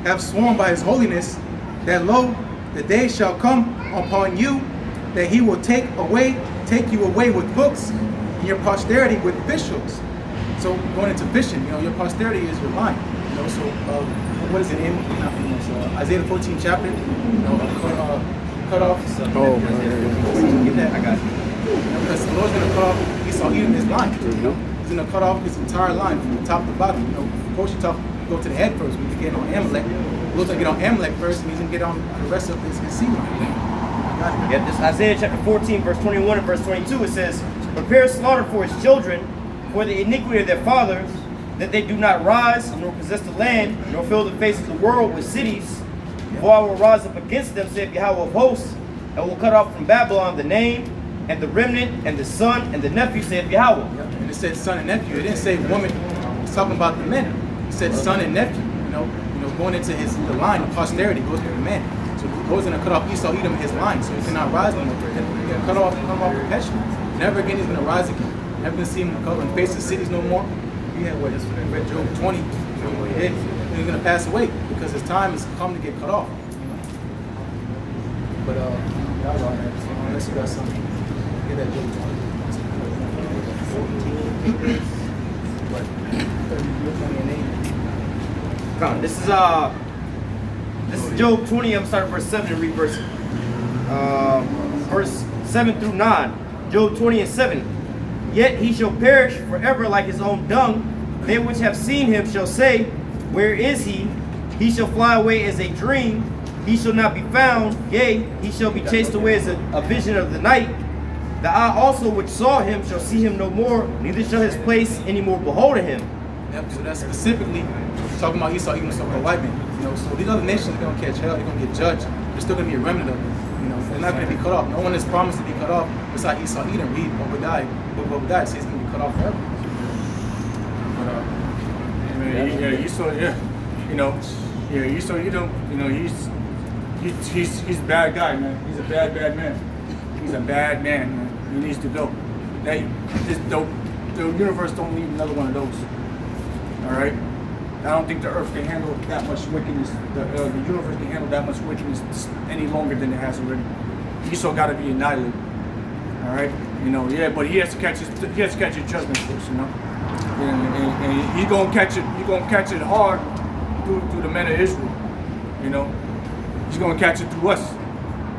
have sworn by his holiness that lo, the day shall come upon you that he will take you away with books, and your posterity with fish hooks. So going into fishing, your posterity is your line. So what is it in Isaiah 14 chapter? Cut off. Oh, get that? I got you. Because the Lord's gonna cut off Esau Edom his line. He's gonna cut off his entire line from the top to bottom. Of course, you go to the head first. We can get on Amalek. The Lord's gonna get on Amalek first, and he's gonna get on the rest of his seed line. Yeah, this Isaiah chapter 14, verse 21 and verse 22, it says, prepare slaughter for his children, for the iniquity of their fathers, that they do not rise, nor possess the land, nor fill the face of the world with cities. For I will rise up against them, saith Yahweh of hosts, and will cut off from Babylon the name, and the remnant, and the son, and the nephew, saith Yahweh. And it said son and nephew. It didn't say woman. It's talking about the men. It said son and nephew. Going into the line of posterity goes to the men. So God's going to cut off Esau Edom his line, so he cannot rise no more. He's going to come off perpetually. Never again he's going to rise again. Never going to see him come and face the cities no more. He had what? Read Job 20. What he did. And he's going to pass away because his time has come to get cut off. But that was all right. So unless you got something, get that Job 20. This is Job 20. I'm starting verse 7 and read verse 7 through 9. Job 20 and 7. Yet he shall perish forever like his own dung. They which have seen him shall say, where is he? He shall fly away as a dream. He shall not be found. Yea, he shall be chased away as a vision of the night. The eye also which saw him shall see him no more, neither shall his place any more behold him. Yep, so that's specifically talking about Esau, even so-called white men. So these other nations are going to catch hell, they're going to get judged. There's still going to be a remnant of them. They're not going to be cut off. No one is promised to be cut off besides Esau Edom. Read Obadiah. Book of Obadiah says he's going to be cut off forever. Esau, Esau Edom, he's a bad guy, man. He's a bad man. He's a bad man. He needs to go. The universe don't need another one of those. All right. I don't think the earth can handle that much wickedness. The universe can handle that much wickedness any longer than it has already. Esau got to be annihilated. All right. But he has to catch his judgment first. And he's gonna catch it. He's gonna catch it hard through the men of Israel. He's gonna catch it through us.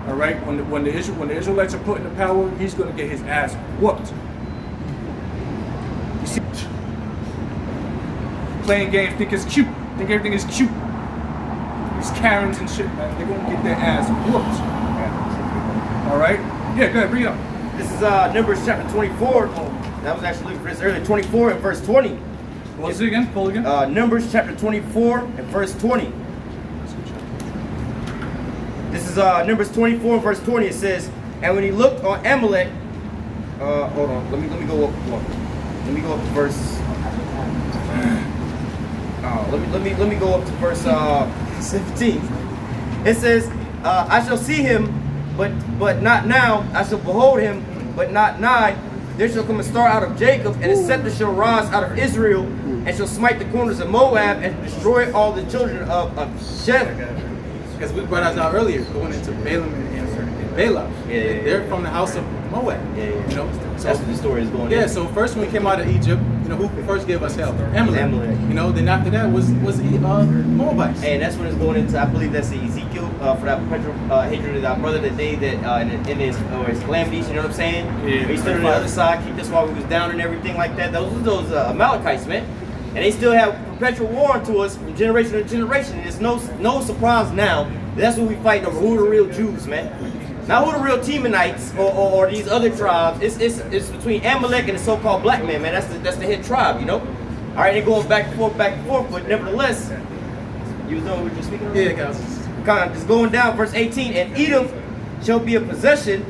All right, when the Israelites are put into power, he's going to get his ass whooped. You see, playing games, think it's cute, think everything is cute. These Karens and shit, man, they're going to get their ass whooped. All right, yeah, go ahead, bring it up. This is Numbers chapter 24. That was actually looking for this earlier. 24 and verse 20. What's it again? Pull again. Numbers chapter 24 and verse 20. This is Numbers 24 and verse 20. It says, and when he looked on Amalek, hold on, let me go up. Let me go up to verse. Let me go up to verse 17. It says, I shall see him, but not now. I shall behold him, but not nigh. There shall come a star out of Jacob, and a scepter shall rise out of Israel, and shall smite the corners of Moab, and destroy all the children of Shem. Because we brought us out earlier, going into Balaam and Balak. Yeah. They're from the house of Moab. Yeah. You know, so That's what the story is going. yeah. in. So first when we came out of Egypt, you know, who first gave us help? Amalek. Amalek. You know, then after that was Moabites. And that's when it's going into, I believe that's the Ezekiel, for that perpetual hatred of our brother, the day that in his calamities, you know what I'm saying? Yeah. He stood on the other side, kicked us while we was down and everything like that. Those Amalekites, man. And they still have perpetual war to us from generation to generation. And it's no surprise now. That's what we fighting over. Who are the real Jews, man? Not who the real Temanites or these other tribes. It's between Amalek and the so-called black man, man. That's the head tribe, you know? All right, they're going back and forth, but nevertheless, you know what you're speaking of? Yeah, guys. Kind of just going down, verse 18, and Edom shall be a possession,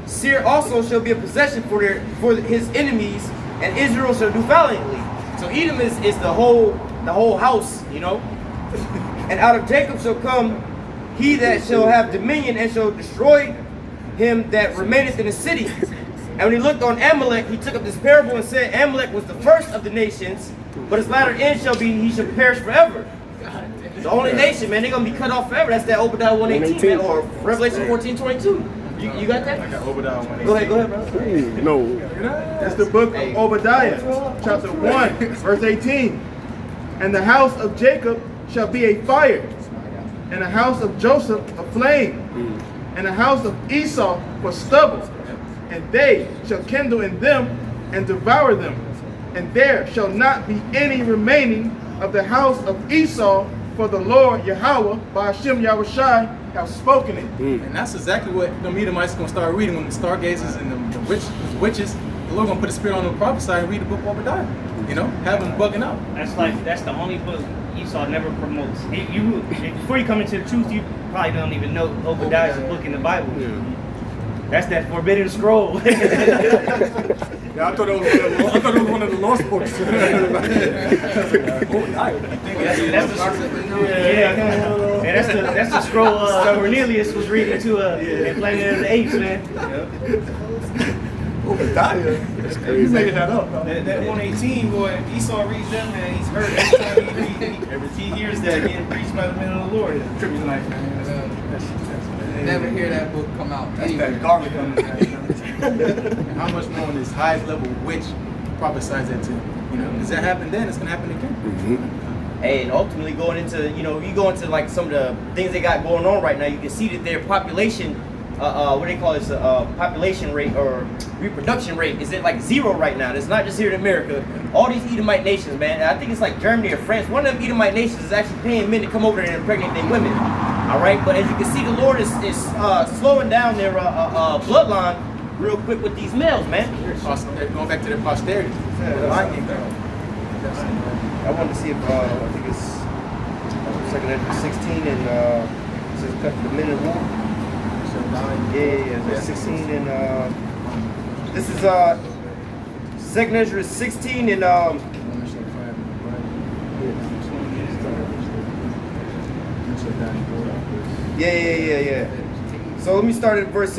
Seir also shall be a possession for his enemies, and Israel shall do valiantly. So Edom is the whole house, you know? And out of Jacob shall come he that shall have dominion, and shall destroy him that remaineth in the city. And when he looked on Amalek, he took up this parable and said, Amalek was the first of the nations, but his latter end shall be he shall perish forever. The only nation, man, they're gonna be cut off forever. That's that Obadiah 1:18, man, or Revelation 14:22. You got that? I got Obadiah 1. Go ahead, brother. No. That's the book of Obadiah, chapter 1, verse 18. And the house of Jacob shall be a fire, and the house of Joseph a flame, and the house of Esau for stubble. And they shall kindle in them and devour them. And there shall not be any remaining of the house of Esau, for the Lord Yahweh by Hashem Yahushai have spoken it. And that's exactly what the Edomites going to start reading when the stargazers and the witches, the Lord going to put a spirit on them to prophesy and read the book of Obadiah. You know, have them bugging out. That's the only book Esau never promotes. Before you come into the truth, you probably don't even know Obadiah is a book in the Bible. Yeah. That's that forbidden scroll. Yeah, I thought it was one of the lost books. That's the scroll Cornelius was reading to in Planet of the Apes, man. Obadiah. That's crazy. You making that up, bro. That 118, boy, Esau reads that, man, he's hurt every time he hears that getting preached by the men of the Lord. Kryptonite, man. Never hear that book come out. That's that garlic on it. And how much more on this highest level witch prophesies that to? You know, does that happen then? It's going to happen again. Hey, and ultimately going into, you know, you go into like some of the things they got going on right now, you can see that their population, what do they call this, population rate or reproduction rate is at like 0 right now. It's not just here in America. All these Edomite nations, man, I think it's like Germany or France. One of them Edomite nations is actually paying men to come over there and impregnate their women. All right, but as you can see, the Lord is slowing down their bloodline real quick with these males, man. They're going back to their posterity. I wanted to see if I think it's 2nd Ezra 16 and it says cut the men and war. Yeah, there's 16 and this is 2nd Ezra 16 and yeah. So let me start at verse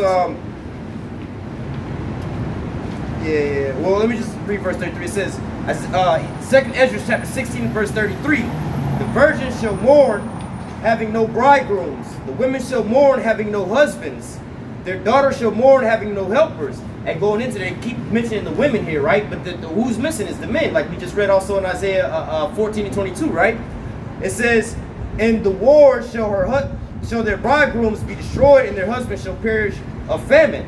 well, let me just read verse 33. It says, 2nd Ezra chapter 16 verse 33, the virgins shall mourn having no bridegrooms, the women shall mourn having no husbands, their daughters shall mourn having no helpers. And going into they keep mentioning the women here, right? But the who's missing is the men, like we just read also in Isaiah 14 and 22, right? It says, and the ward shall shall their bridegrooms be destroyed, and their husbands shall perish of famine.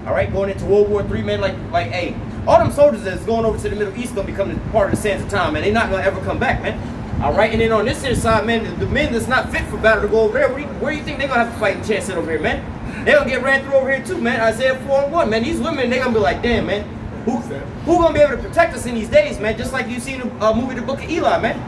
All right, going into World War III, man, like, hey, all them soldiers that's going over to the Middle East gonna become part of the sands of time, man. They're not gonna ever come back, man. All right, and then on this here side, man, the men that's not fit for battle to go over there, where do you think they're gonna have to fight and chance it over here, man? They're gonna get ran through over here too, man. Isaiah 4:1, man. These women, they're gonna be like, damn, man, who gonna be able to protect us in these days, man? Just like you seen the movie The Book of Eli, man.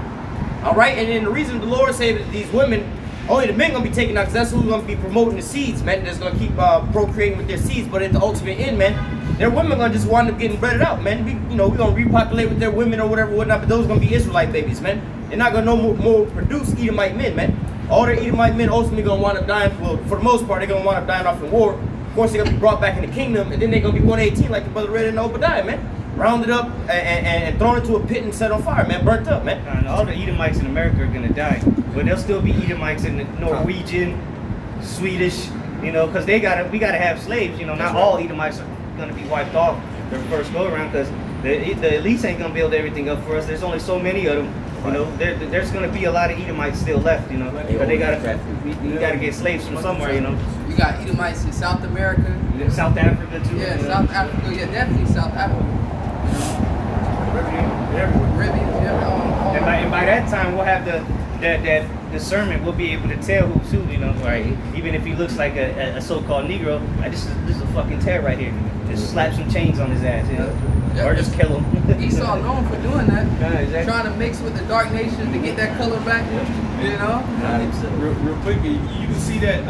All right, and then the reason the Lord said that these women, only the men gonna be taken out, because that's who's gonna be promoting the seeds, man. That's gonna keep procreating with their seeds. But at the ultimate end, man, their women gonna just wind up getting breaded out, man. We're gonna repopulate with their women or whatnot. But those gonna be Israelite babies, man. They're not gonna no more produce Edomite men, man. All their Edomite men ultimately gonna wind up dying. Well, for the most part, they're gonna wind up dying off in war. Of course, they're gonna be brought back in the kingdom, and then they're gonna be 118, like the brother read in Obadiah, man. Rounded up and thrown into a pit and set on fire, man. Burnt up, man. And all the Edomites in America are gonna die, but there'll still be Edomites in the Norwegian, Swedish, because we gotta have slaves. Not all Edomites are gonna be wiped off their first go around, because the elites ain't gonna build everything up for us. There's only so many of them. There's gonna be a lot of Edomites still left. But we gotta get slaves from somewhere. You got Edomites in South America. South Africa too. Yeah, South Africa. Yeah, definitely South Africa. Caribbean, yeah. And by that time, we'll have that discernment. We'll be able to tell who's who. Right? Even if he looks like a so-called Negro, this is a fucking tear right here. Just slap some chains on his ass, Yeah. or just kill him. Esau known for doing that. Yeah, exactly. Trying to mix with the dark nations to get that color back. Real quick, you can see that.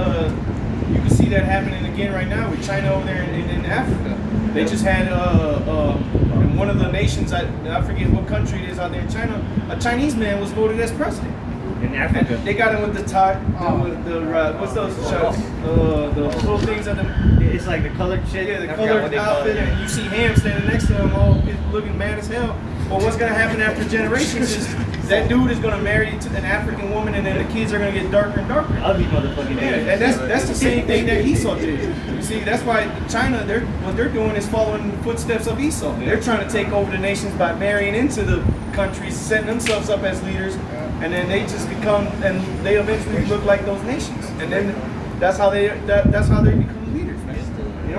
You can see that happening again right now with China over there in Africa. They just had in one of the nations, I forget what country it is out there in China, a Chinese man was voted as president. In Africa. They got him with the tie, what's those shots? The little things at the... It's like the colored shit. Yeah, the colored outfit, and you see Ham standing next to him, all looking mad as hell. But what's gonna happen after generations is that dude is gonna marry an African woman, and then the kids are gonna get darker and darker. Ugly motherfucking yeah, and that's the same thing that Esau did. You see, that's why China, what they're doing is following the footsteps of Esau. They're trying to take over the nations by marrying into the countries, setting themselves up as leaders, and then they just become, and they eventually look like those nations, and then that's how they become leaders, man.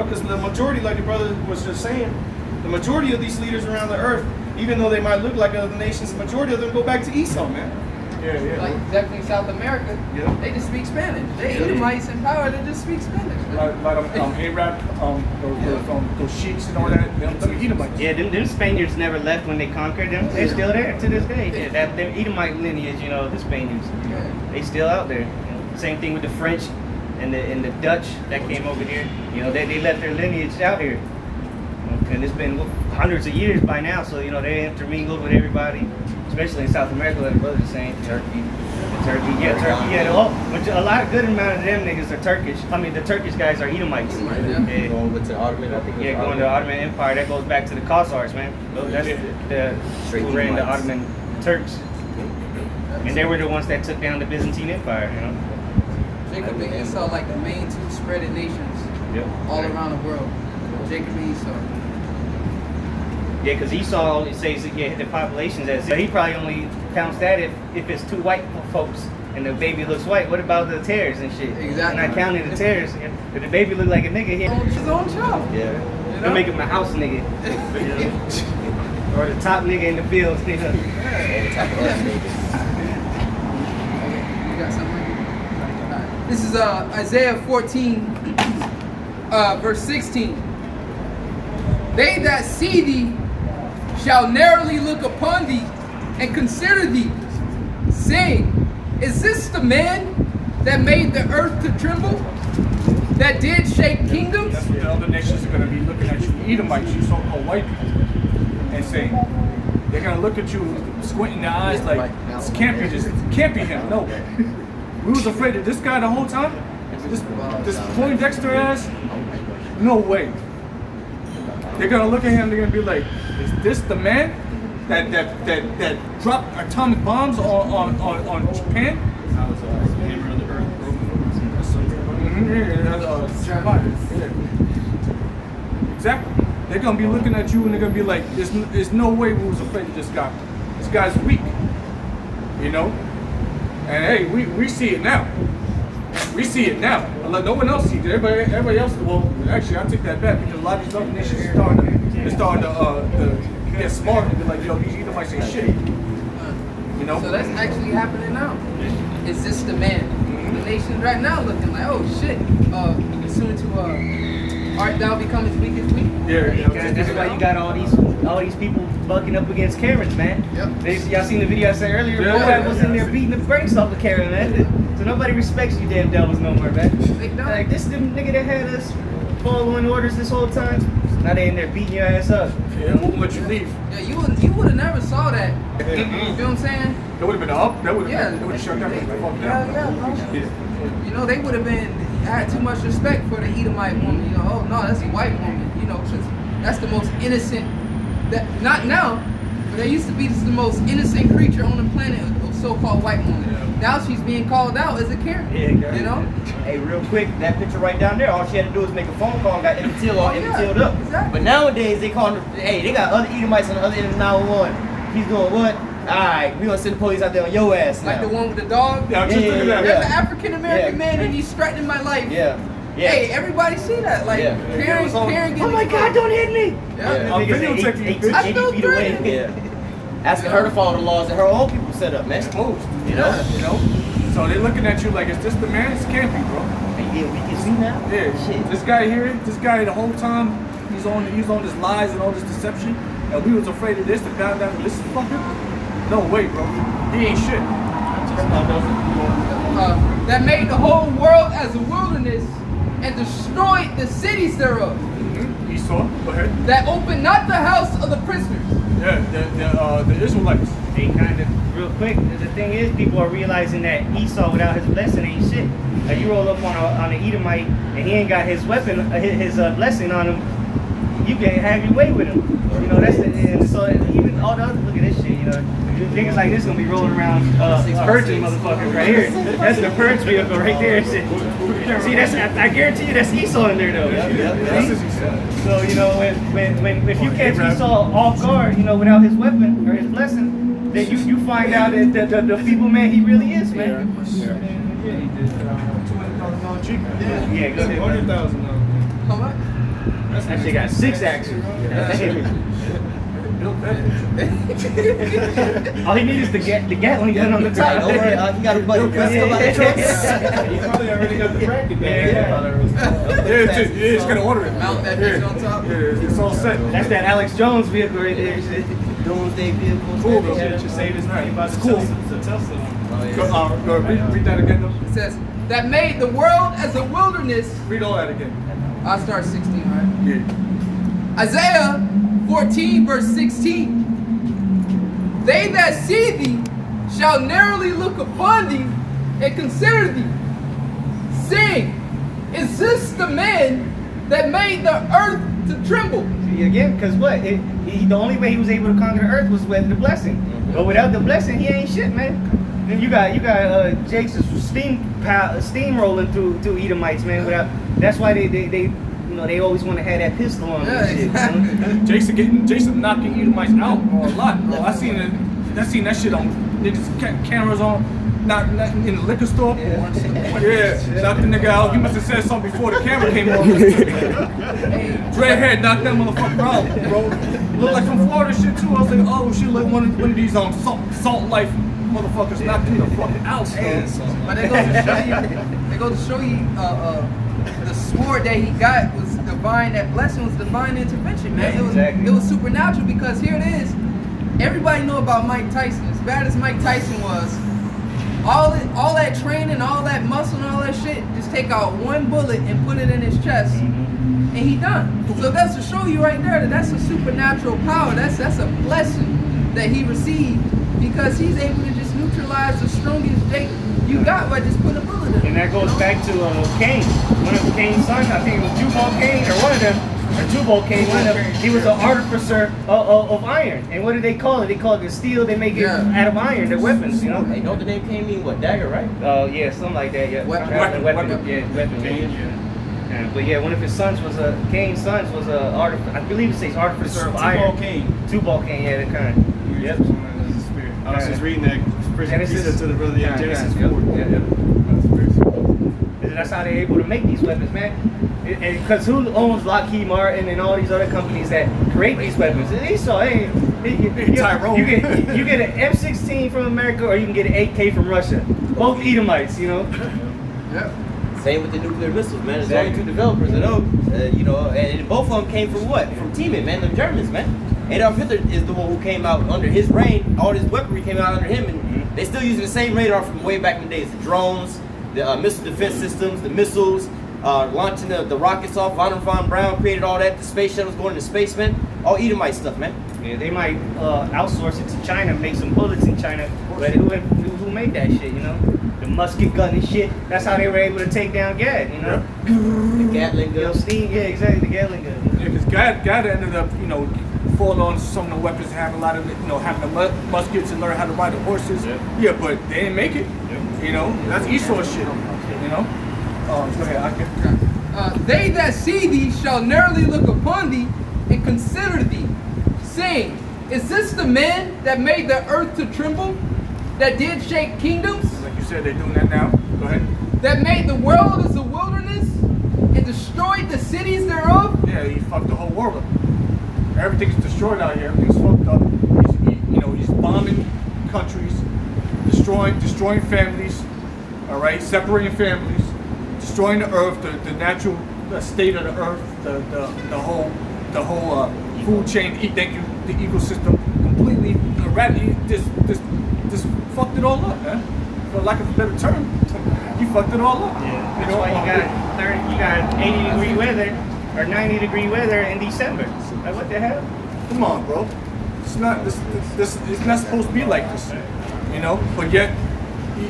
Because the majority, like the brother was just saying, the majority of these leaders around the earth, even though they might look like other nations, the majority of them go back to Esau, man. Yeah. Like definitely South America, they just speak Spanish. They Edomites in power, they just speak Spanish. Like Arab, those sheiks and all that, them Edomites. Yeah, them Spaniards never left when they conquered them. They're still there to this day. Yeah, that them Edomite lineage, the Spaniards, they still out there. Same thing with the French and the Dutch that came over here. They left their lineage out here. And it's been hundreds of years by now, so they intermingled with everybody, especially in South America, like the brother's saying, Turkey. A lot of good amount of them niggas are Turkish. I mean, the Turkish guys are Edomites. Going with the Ottoman, I think. Yeah, going to the Ottoman Empire. That goes back to the Khazars, man. That's the who ran the Ottoman Turks, and they were the ones that took down the Byzantine Empire. Jacob and Esau, like the main two spreaded nations all around the world. Jacob and Esau. Yeah, because Esau only says that the population's as he probably only counts that if it's two white folks and the baby looks white. What about the tares and shit? Exactly. I'm not counting the tares. If the baby look like a nigga, his own child. Yeah. They'll make him a house nigga. Or the top nigga in the field. You got something? This is Isaiah 14, verse 16. They that see thee shall narrowly look upon thee and consider thee, saying, is this the man that made the earth to tremble, that did shake kingdoms? That's what the other nations are going to be looking at you, Edomites, you so-called white people, and saying, they're going to look at you, squinting their eyes like, this can't be him, no. We was afraid of this guy the whole time? This Poindexter ass? No way. They're gonna look at him. They're gonna be like, "Is this the man that dropped atomic bombs on Japan?" Exactly. They're gonna be looking at you and they're gonna be like, "There's no way we was afraid of this guy. This guy's weak." And hey, we see it now. We see it now. Like, no one else sees it. Everybody else. Well, actually, I take that back because a lot of these other nations are starting to get smart and be like, yo, these Edomites ain't shit. You know. So that's actually happening now. Is this the man? The nations right now looking like, oh shit. Soon to art thou become as weak as we? Yeah. That's why you got all these people bucking up against Karens, man. Yep. Y'all seen the video I said earlier? Yeah, Moab was in there beating the brakes off of Karen, man. So nobody respects you damn devils no more, man. They don't. Like, this is the nigga that had us following orders this whole time. Now they in there beating your ass up. Yeah, won't let you leave. Yeah, you would have never saw that. You feel what I'm saying? That would have been up. That would have Yeah. shut down. You know, they would have had too much respect for the Edomite woman. You know, oh no, that's a white woman. You know, 'cause that's the most innocent. That not now, but there used to be the most innocent creature on the planet, of so-called white woman. Now she's being called out as a Karen. Yeah, girl. You know. Hey, real quick, that picture right down there, all she had to do was make a phone call and got MTL all MTL'd up. Exactly. But nowadays, they call them, hey, they got other Edomites on the other end of 911. He's doing what? Alright, we gonna send the police out there on your ass now. Like the one with the dog. Yeah, just look at that. There's an African American Yeah. man and he's threatening my life. Yeah. Yeah. Hey, everybody see that? Like, Yeah. Karen getting. Oh my God, don't hit me! Yeah. I'm videotaping you, bitch. I feel 80 feet away. threatened. Yeah. Asking her to follow the laws that her own people set up, man. Exposed. You know? You know. So they're looking at you like, is this the man? This can't be, bro. Yeah, we can see now. Yeah. Shit. This guy here, the whole time he's on this lies and all this deception, and we was afraid of this. To found out this fucker. No way, bro. He ain't shit. That made the whole world as a wilderness and destroyed the cities thereof. Esau, go ahead. That opened not the house of the prisoners. Yeah, the Israelites. They kind of, real quick, the thing is, people are realizing that Esau without his blessing ain't shit. Like, you roll up on an Edomite and he ain't got his weapon, his blessing on him, you can have your way with him. You know, that's the, and so even all the other, look at this shit, you know. Niggas like this gonna be rolling around purging motherfuckers right here. That's the purge vehicle right there. Shit. See, that's, I guarantee you that's Esau in there though. So, you know, when if you catch Esau off guard, you know, without his weapon or his blessing, then you find out that the feeble man he really is, man. Yeah, go ahead. 100,000 now. How much? That shit got 6 axles. All he needs is the Gatling gun on the top. Don't worry, he got a buddy. He probably already got the bracket there. Yeah, it's gonna order it. Mount that bitch on top. Yeah, it's all set. That's that Alex Jones vehicle right there. Shit. Doomsday vehicle. Cool, bro. Just say this man about to Cool. Tesla. Go read that again, though. It says, that made the world as a wilderness. Read all that again. I'll start 16, right? Yeah. Isaiah 14, verse 16. They that see thee shall narrowly look upon thee and consider thee, saying, is this the man that made the earth to tremble? See, again, because what? The only way he was able to conquer the earth was with the blessing. But without the blessing, he ain't shit, man. Then you got Jake's steamrolling through Edomites, man. That's why they always want to have that pistol on them and shit. Jason knocking Edomites out a lot, bro. I seen that shit on niggas cameras on, not in the liquor store. Yeah, knocked the nigga out. He must have said something before the camera came on. Dreadhead knocked that motherfucker out, bro. Looked like some Florida shit too. I was like, oh shit, like one of these salt life motherfuckers knocked him the fuck out. But they go to show you the sword that he got was divine. That blessing was divine intervention, man. It was supernatural, because here it is. Everybody know about Mike Tyson. As bad as Mike Tyson was, all that training, all that muscle, and all that shit, just take out one bullet and put it in his chest, and he done. So that's to show you right there that that's a supernatural power. That's a blessing that he received, because he's able to just neutralize the strongest Jake you got by just putting a bullet in. And that goes back to Cain. One of Cain's sons, I think it was Jubal Cain, or one of them, or Tubal Cain, one of them. He was an artificer of iron. And what do they call it? They call it the steel. They make it out of iron. They're weapons, you know. Hey, know the name Cain mean what? Dagger, right? Yeah, something like that. Yeah, Weapon. Yeah, weapon. Yeah. But yeah, one of his sons was Cain's sons was I believe it says artificer of iron. Tubal Cain, yeah, that kind. Yep. I was just reading that. He said to the brother, Genesis 4. Yeah. That's how they're able to make these weapons, man. And because who owns Lockheed Martin and all these other companies that create these weapons? And Esau, hey, Tyrone. you get an F-16 from America, or you can get an 8K from Russia. Both Edomites, you know. Same with the nuclear missiles, man. There's only 2 developers of those, you know, and both of them came from what? From Teeman, man, the Germans, man. Adolf Hitler is the one who came out under his reign. All this weaponry came out under him, and they still using the same radar from way back in the days. The drones, the missile defense systems, the missiles, launching the rockets off. Von Braun created all that. The space shuttles going into space, man. All Edomite stuff, man. Yeah, they might outsource it to China, make some bullets in China. But who made that shit, you know? The musket gun and shit. That's how they were able to take down Gad, you know? The Gatling gun. Steam, yeah, exactly, the Gatling gun. Yeah, because Gad ended up, you know, falling on some of the weapons and having a lot of, you know, having the muskets and learn how to ride the horses. Yeah, but they didn't make it. You know, that's Esau shit. You know? Go ahead, Akim. They that see thee shall narrowly look upon thee and consider thee, saying, is this the man that made the earth to tremble, that did shake kingdoms, Like you said, they're doing that now. Go ahead. that made the world as a wilderness, and destroyed the cities thereof? Yeah, he fucked the whole world up. Everything's destroyed out here. Everything's fucked up. He's bombing countries, destroying families. All right, separating families, destroying the earth, the natural state of the earth, the whole food chain. Thank you, the ecosystem completely eradicated. Just fucked it all up, man. For lack of a better term, he fucked it all up. Yeah, that's why you got 80-degree weather or 90-degree weather in December. Like, what the hell? Come on, bro. It's not it's not supposed to be like this, you know. But yet,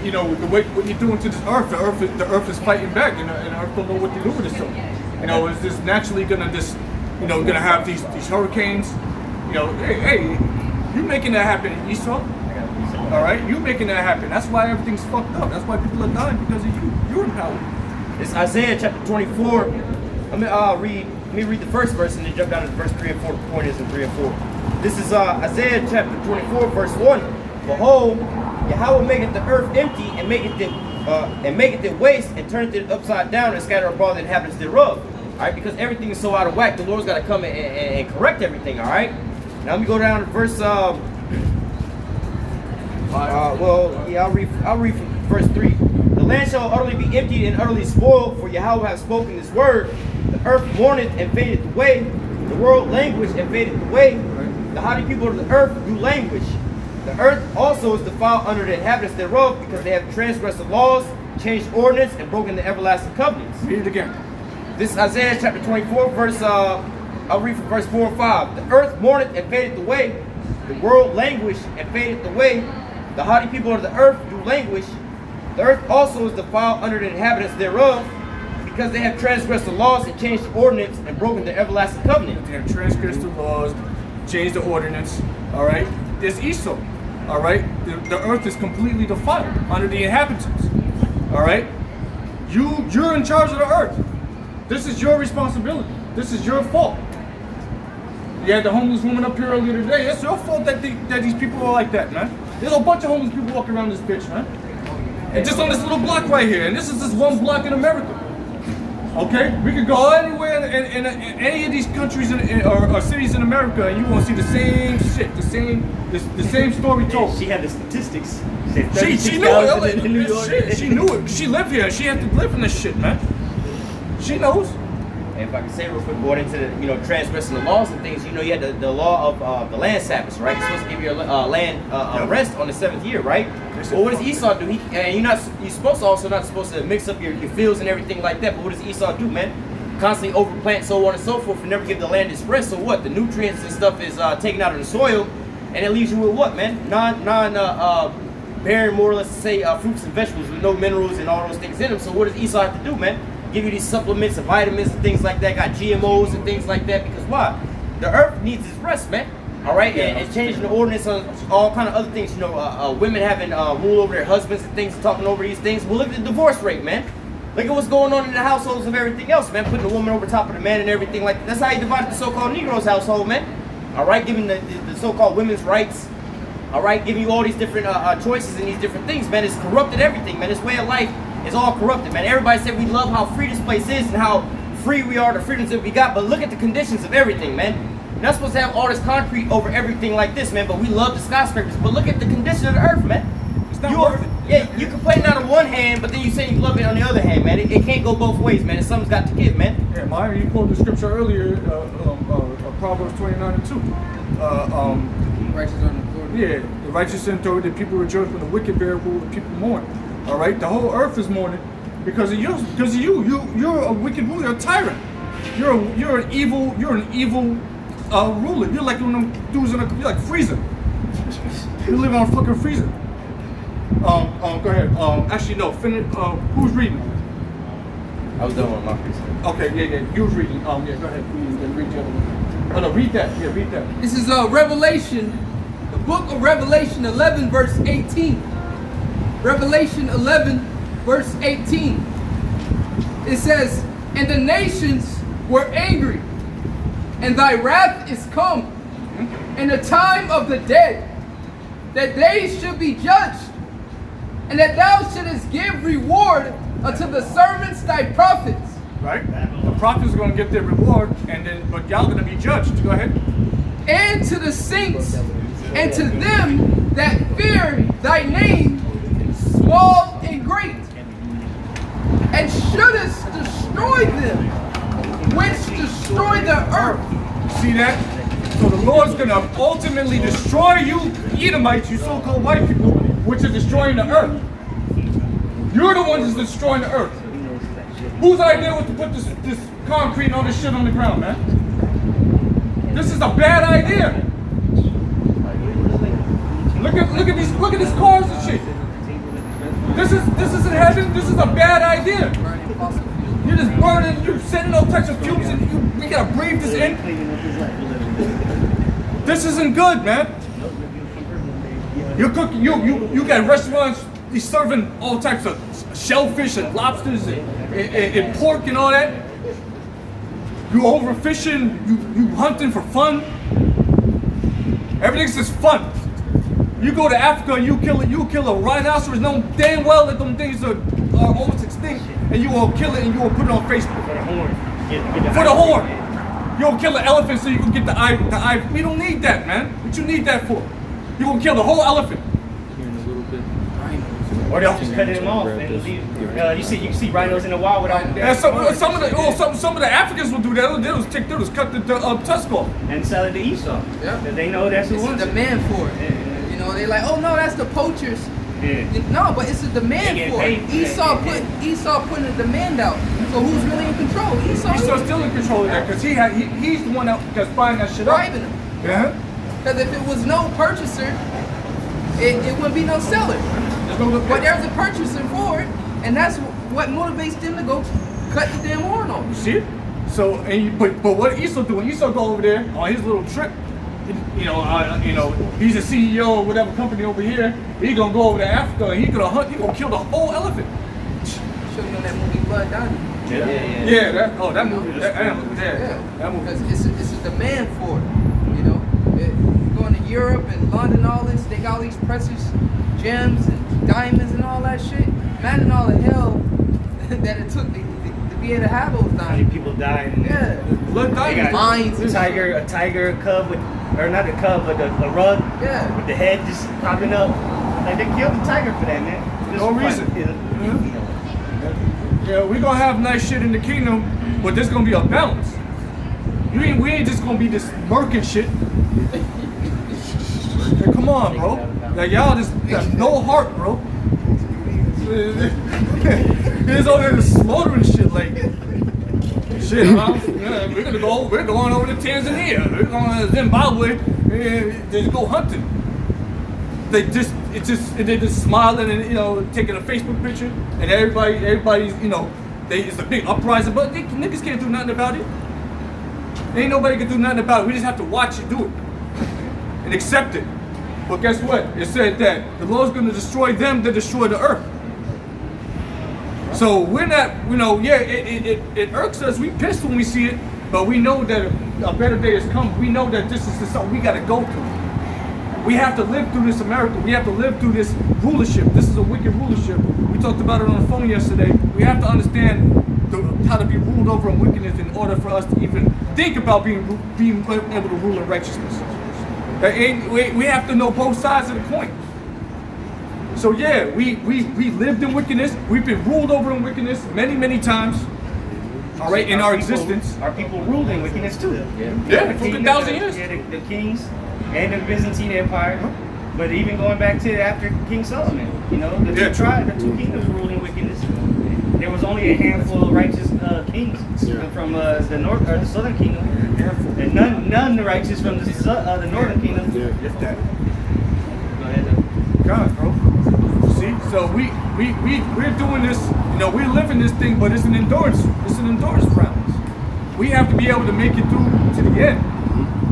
you know, the way what you're doing to this earth, the earth is fighting back, and the earth don't know what to do with itself. You know, it's just naturally gonna gonna have these hurricanes. You know, hey, you making that happen, Esau. All right, you making that happen. That's why everything's fucked up. That's why people are dying, because of you. You're in power. It's Isaiah chapter 24. Let me read the first verse and then jump down to verse 3 and 4. The point is in 3 and 4. This is Isaiah chapter 24, verse 1. Behold, Yahweh maketh the earth empty and maketh it waste and turneth it upside down and scatter abroad the inhabitants thereof. All right, because everything is so out of whack, the Lord's got to come and correct everything. All right. Now let me go down to verse. I'll read from verse 3. The land shall utterly be emptied and utterly spoiled, for Yahweh hath spoken this word. The earth mourneth and fadeth away. The world languished and fadeth away. The haughty people of the earth do languish. The earth also is defiled under the inhabitants thereof, because they have transgressed the laws, changed ordinance, and broken the everlasting covenants. Read it again. This is Isaiah chapter 24, verse, I'll read from verse 4 and 5. The earth mourneth and fadeth away. The world languished and fadeth away. The haughty people of the earth do languish. The earth also is defiled under the inhabitants thereof, because they have transgressed the laws and changed the ordinance and broken the everlasting covenant. They have transgressed the laws, changed the ordinance. All right, there's Esau. All right, the earth is completely defiled under the inhabitants. All right, you're in charge of the earth. This is your responsibility. This is your fault. You had the homeless woman up here earlier today. It's your fault that these people are like that, man. There's a bunch of homeless people walking around this bitch, man. And just on this little block right here. And this is just one block in America. Okay? We could go anywhere in any of these countries or cities in America, and you won't see the same shit, the same story told. She had the statistics. She knew it. She knew it. She lived here. She had to live in this shit, man. She knows. And if I can say real quick, going into the transgressing the laws and things, you had the law of the land Sabbath, right? You're supposed to give your land a rest on the 7th year, right? Well, what does Esau do? You're supposed to also not supposed to mix up your fields and everything like that. But what does Esau do, man? Constantly overplant, so on and so forth, and never give the land its rest. So what? The nutrients and stuff is taken out of the soil, and it leaves you with what, man? Bearing more or less to say fruits and vegetables with no minerals and all those things in them. So what does Esau have to do, man? Give you these supplements and vitamins and things like that, got GMOs and things like that, because why? The earth needs its rest, man. All right, and changing the ordinance on all kind of other things, women having rule over their husbands and things, talking over these things. Well, look at the divorce rate, man. Look at what's going on in the households of everything else, man. Putting the woman over top of the man and everything like that. That's how you divided the so-called Negroes household, man. All right, giving the so-called women's rights. All right, giving you all these different choices and these different things, man. It's corrupted everything, man. This way of life is all corrupted, man. Everybody said we love how free this place is and how free we are, the freedoms that we got, but look at the conditions of everything, man. You're not supposed to have all this concrete over everything like this, man, but we love the skyscrapers. But look at the condition of the earth, man. It's not worth it. Yeah, you complain out of one hand, but then you say you love it on the other hand, man. It can't go both ways, man. And something's got to give, man. Yeah, Myron, you quoted the scripture earlier, Proverbs 29 and 2. Righteous on the authority. Yeah, the righteous in authority, the people rejoice when the wicked bear rule, the people mourn. All right, the whole earth is mourning because of you. Because of you. You're a wicked ruler, you're a tyrant. You're an evil ruler. You're like one of them dudes you're like freezer. You live on a fucking freezer. Go ahead. Actually, no. Finish. Who's reading? I was done with my piece. Okay, yeah. You was reading. Yeah, go ahead, please. Then read the other one. Oh no, read that. Yeah, read that. This is Revelation, the book of Revelation 11, verse 18. Revelation 11, verse 18. It says, "And the nations were angry, and thy wrath is come, and the time of the dead, that they should be judged, and that thou shouldest give reward unto the servants thy prophets." Right? The prophets are going to get their reward, but y'all going to be judged. Go ahead. "And to the saints, and to them that fear thy name, small and great, and shouldest destroy them, which destroy the earth." See that? So the Lord's going to ultimately destroy you Edomites, you so-called white people, which are destroying the earth. You're the ones that's destroying the earth. Whose idea was to put this concrete and all this shit on the ground, man? This is a bad idea. Look at these cars and shit. This isn't heaven. This is a bad idea. You're just burning. You're sending all types of fumes, and we gotta breathe this in. This isn't good, man. You're cooking. You got restaurants. They're serving all types of shellfish and lobsters and pork and all that. You overfishing. You hunting for fun. Everything's just fun. You go to Africa and you kill a rhinoceros, knowing damn well that them things are almost extinct, and you will kill it and you will put it on Facebook. For the horn. For the horn. You'll kill an elephant so you can get the eye. We don't need that, man. What you need that for? You will kill the whole elephant. Or they'll just cut them off and leave. You see rhinos in the wild without. Yeah, some of the Africans will do that. They'll just cut the tusk off and sell it to Esau. Yeah. They know that's who It's a wants it. demand for it. Yeah. You know, they like, oh no, that's the poachers. Yeah. No, but it's a demand They get for paid it. for that. Esau putting a demand out. So who's really in control? Esau's Esau's still in control of that because he's the one that's buying that shit up. driving them. Yeah. Because if it was no purchaser, it wouldn't be no seller. But there's a purchaser for it, and that's what motivates them to go cut the damn horn off. You see it? So, but what Esau do when Esau go over there on his little trip? He's a CEO of whatever company over here. He gonna go over to Africa and he gonna hunt. He gonna kill the whole elephant. Show you on that movie Blood Diamond. Yeah. That movie. That movie. Because it's a demand for it. You know, going to Europe and London, all this. They got all these precious gems and diamonds and all that shit. Imagine all the hell that it took to be able to have those How many diamonds. people dying? Yeah. Blood They diamond. got Mines and a tiger, a cub or not a cub, but a rug Yeah. with the head just popping up. Like they killed the tiger for that, man. Just No for reason. fun. Yeah, we gonna have nice shit in the kingdom, but there's gonna be a balance. We ain't just gonna be this murking shit. Yeah, come on, bro. Like y'all just got no heart, bro. He's over there just slaughtering shit like shit. We're going over to Tanzania. We're going to Zimbabwe and just go hunting. They're just smiling and taking a Facebook picture, and everybody's it's a big uprising, but niggas can't do nothing about it. Ain't nobody can do nothing about it. We just have to watch it do it and accept it. But guess what? It said that the Lord's going to destroy them to destroy the earth. So we're not, it irks us. We pissed when we see it, but we know that a better day has come. We know that this is something we got to go through. We have to live through this America. We have to live through this rulership. This is a wicked rulership. We talked about it on the phone yesterday. We have to understand how to be ruled over in wickedness in order for us to even think about being able to rule in righteousness. We have to know both sides of the coin. So yeah, we lived in wickedness. We've been ruled over in wickedness many, many times. All right, in our existence. Our people ruled in wickedness too. Yeah, for 1,000 years. Yeah, the kings and the Byzantine Empire. But even going back to after King Solomon, you know, the two kingdoms ruled in wickedness. There was only a handful of righteous kings from the north or the southern kingdom, and none righteous from the northern kingdom. Yeah, if that. Go ahead. God, bro. See, so we're doing this. You know, we're living this thing, but it's an endurance. It's an endurance round. We have to be able to make it through to the end.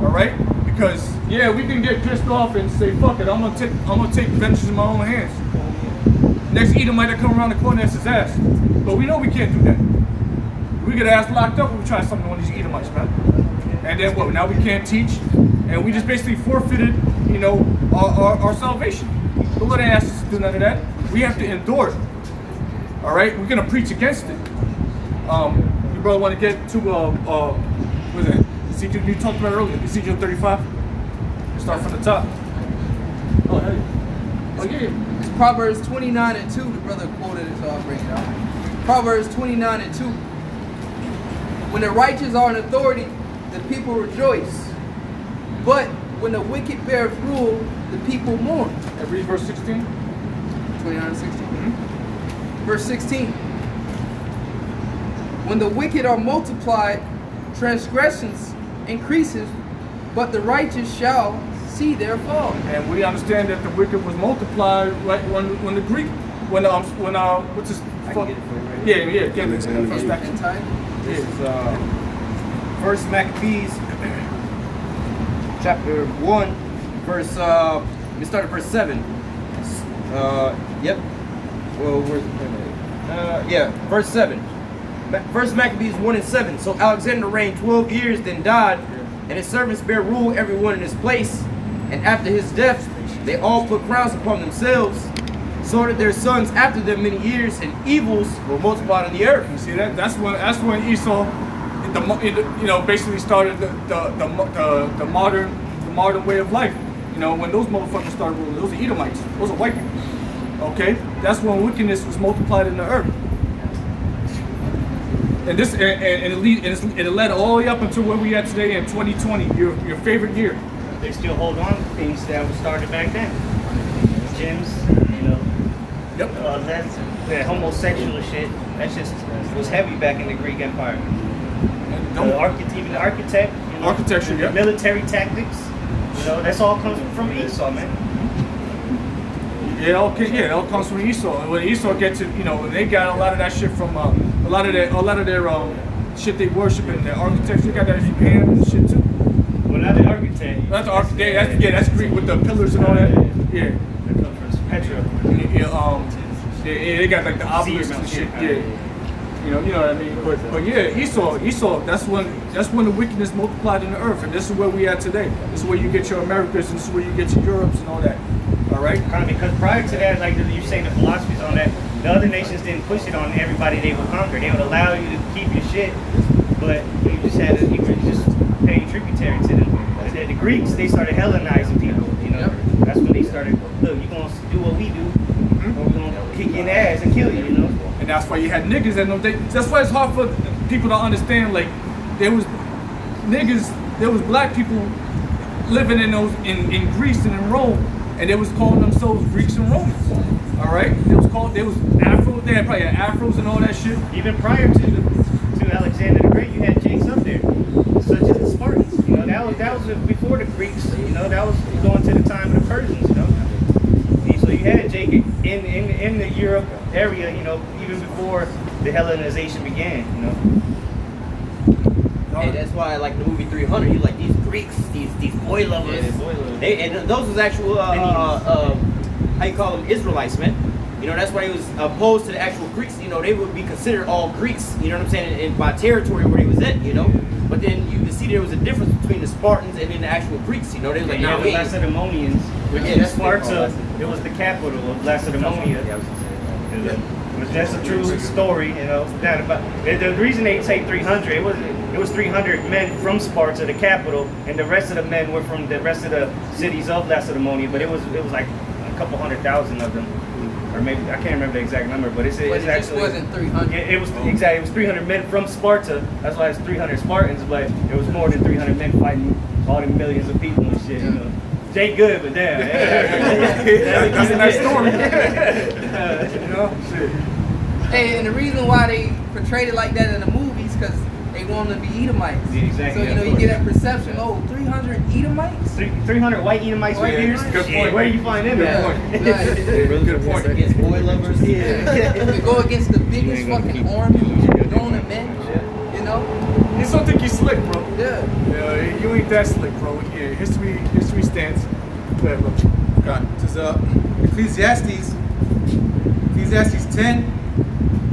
All right, because yeah, we can get pissed off and say, "Fuck it, I'm gonna take vengeance in my own hands." Next Edomite that come around the corner, that's his ass. But we know we can't do that. We get our ass locked up when we try something to one of these Edomites, man. And then what? Now we can't teach, and we just basically forfeited, you know, our salvation. Don't let our asses do none of that. We have to endure it. All right, we're gonna preach against it. You brother want to get to what is it? Ezekiel, you talked about earlier. Ezekiel 35. Start from the top. Oh, hey. Oh yeah. It's Proverbs 29 and 2. The brother quoted it, so I'll bring it out. Proverbs 29 and 2. When the righteous are in authority, the people rejoice. But when the wicked bears rule, the people mourn. And read verse 16. 29 and 16. Verse 16. When the wicked are multiplied, transgressions increases, but the righteous shall see their fall. And we understand that the wicked was multiplied right when the Greek what's his fuck? Yeah, get it. First This is First Maccabees, chapter 1, verse. We start at verse 7. Yep. Well, verse 7. First Maccabees 1 and 7. So Alexander reigned 12 years, then died, and his servants bare rule everyone in his place. And after his death, they all put crowns upon themselves, sorted their sons after them many years, and evils were multiplied on the earth. You see that? That's when Esau, you know, basically started the modern way of life. You know, when those motherfuckers started ruling, those are Edomites, those are white people. Okay, that's when wickedness was multiplied in the earth. And this it led all the way up until where we are today in 2020, your favorite year. They still hold on to things that was started back then. Gyms, you know. Yep. That homosexual shit. That just was heavy back in the Greek Empire. Even the architect, you know, architecture, the military tactics. You know, that's all comes from Esau, man. It all comes from Esau. And when Esau gets it, you know, they got a lot of that shit from a lot of their shit they worship in their architecture. They got that from Ham and shit too. Well, not the architect. That's the architect. That's Greek with the pillars and all that. Yeah. That comes from Petra. They got like the obelisks and shit. Yeah. You know what I mean. But yeah, Esau. That's when the wickedness multiplied in the earth, and this is where we are today. This is where you get your Americas, and this is where you get your Europes and all that. All right. Kind of because prior to that, like you say, the philosophies on that, the other nations didn't push it on everybody they would conquer. They would allow you to keep your shit, but you were just paying tributary to them. The Greeks, they started Hellenizing people. You know, that's when they started. Look, you gonna do what we do, or we're gonna kick you in the ass and kill you. You know. And that's why you had niggas that that's why it's hard for people to understand. Like there was black people living in Greece and in Rome, and they was calling themselves Greeks and Romans. All right, they was Afro. They had probably had Afros and all that shit. Even prior to Alexander the Great, you had Jakes up there, such as the Spartans. You know, that was before the Greeks. You know, that was going to the time of the Persians. You know, and so you had Jake in the Europe area. You know, even before the Hellenization began. You know. And that's why I like the movie 300. You like these Greeks, these boy lovers. Yeah, boy lovers. And those was actual how you call them, Israelites, man. You know, that's why he was opposed to the actual Greeks. You know, they would be considered all Greeks. You know what I'm saying? And by territory where he was at, you know. But then you can see there was a difference between the Spartans and then the actual Greeks. You know, they were like, Yeah, nah, the we ain't. Lacedaemonians, which Yeah, is that's what they call Sparta. It was the capital of Lacedaemonia. It was just a true story, you know. That about the reason they say 300, it was 300 men from Sparta, the capital, and the rest of the men were from the rest of the cities of Lacedaemonia. But it was like a couple 100,000 of them, or maybe I can't remember the exact number. But it's But it just actually wasn't 300. It was exactly. It was 300 men from Sparta. That's why it's 300 Spartans. But it was more than 300 men fighting all the millions of people and shit. You know, Jay good, but damn. That's a nice story. You know, shit. Hey, and the reason why they portrayed it like that in the movies, because they want them to be Edomites. Yeah, exactly, So, you know, you get that perception, oh, 300 Edomites? 300 white Edomites right here. Good point. Where do you find them Yeah. at? Good point. Against boy lovers. Yeah. We go against the biggest fucking army known to men, you know? Just don't think you slick, bro. Yeah. Yeah, you ain't that slick, bro. Yeah, history stands. Go ahead, bro. God, this is Ecclesiastes 10,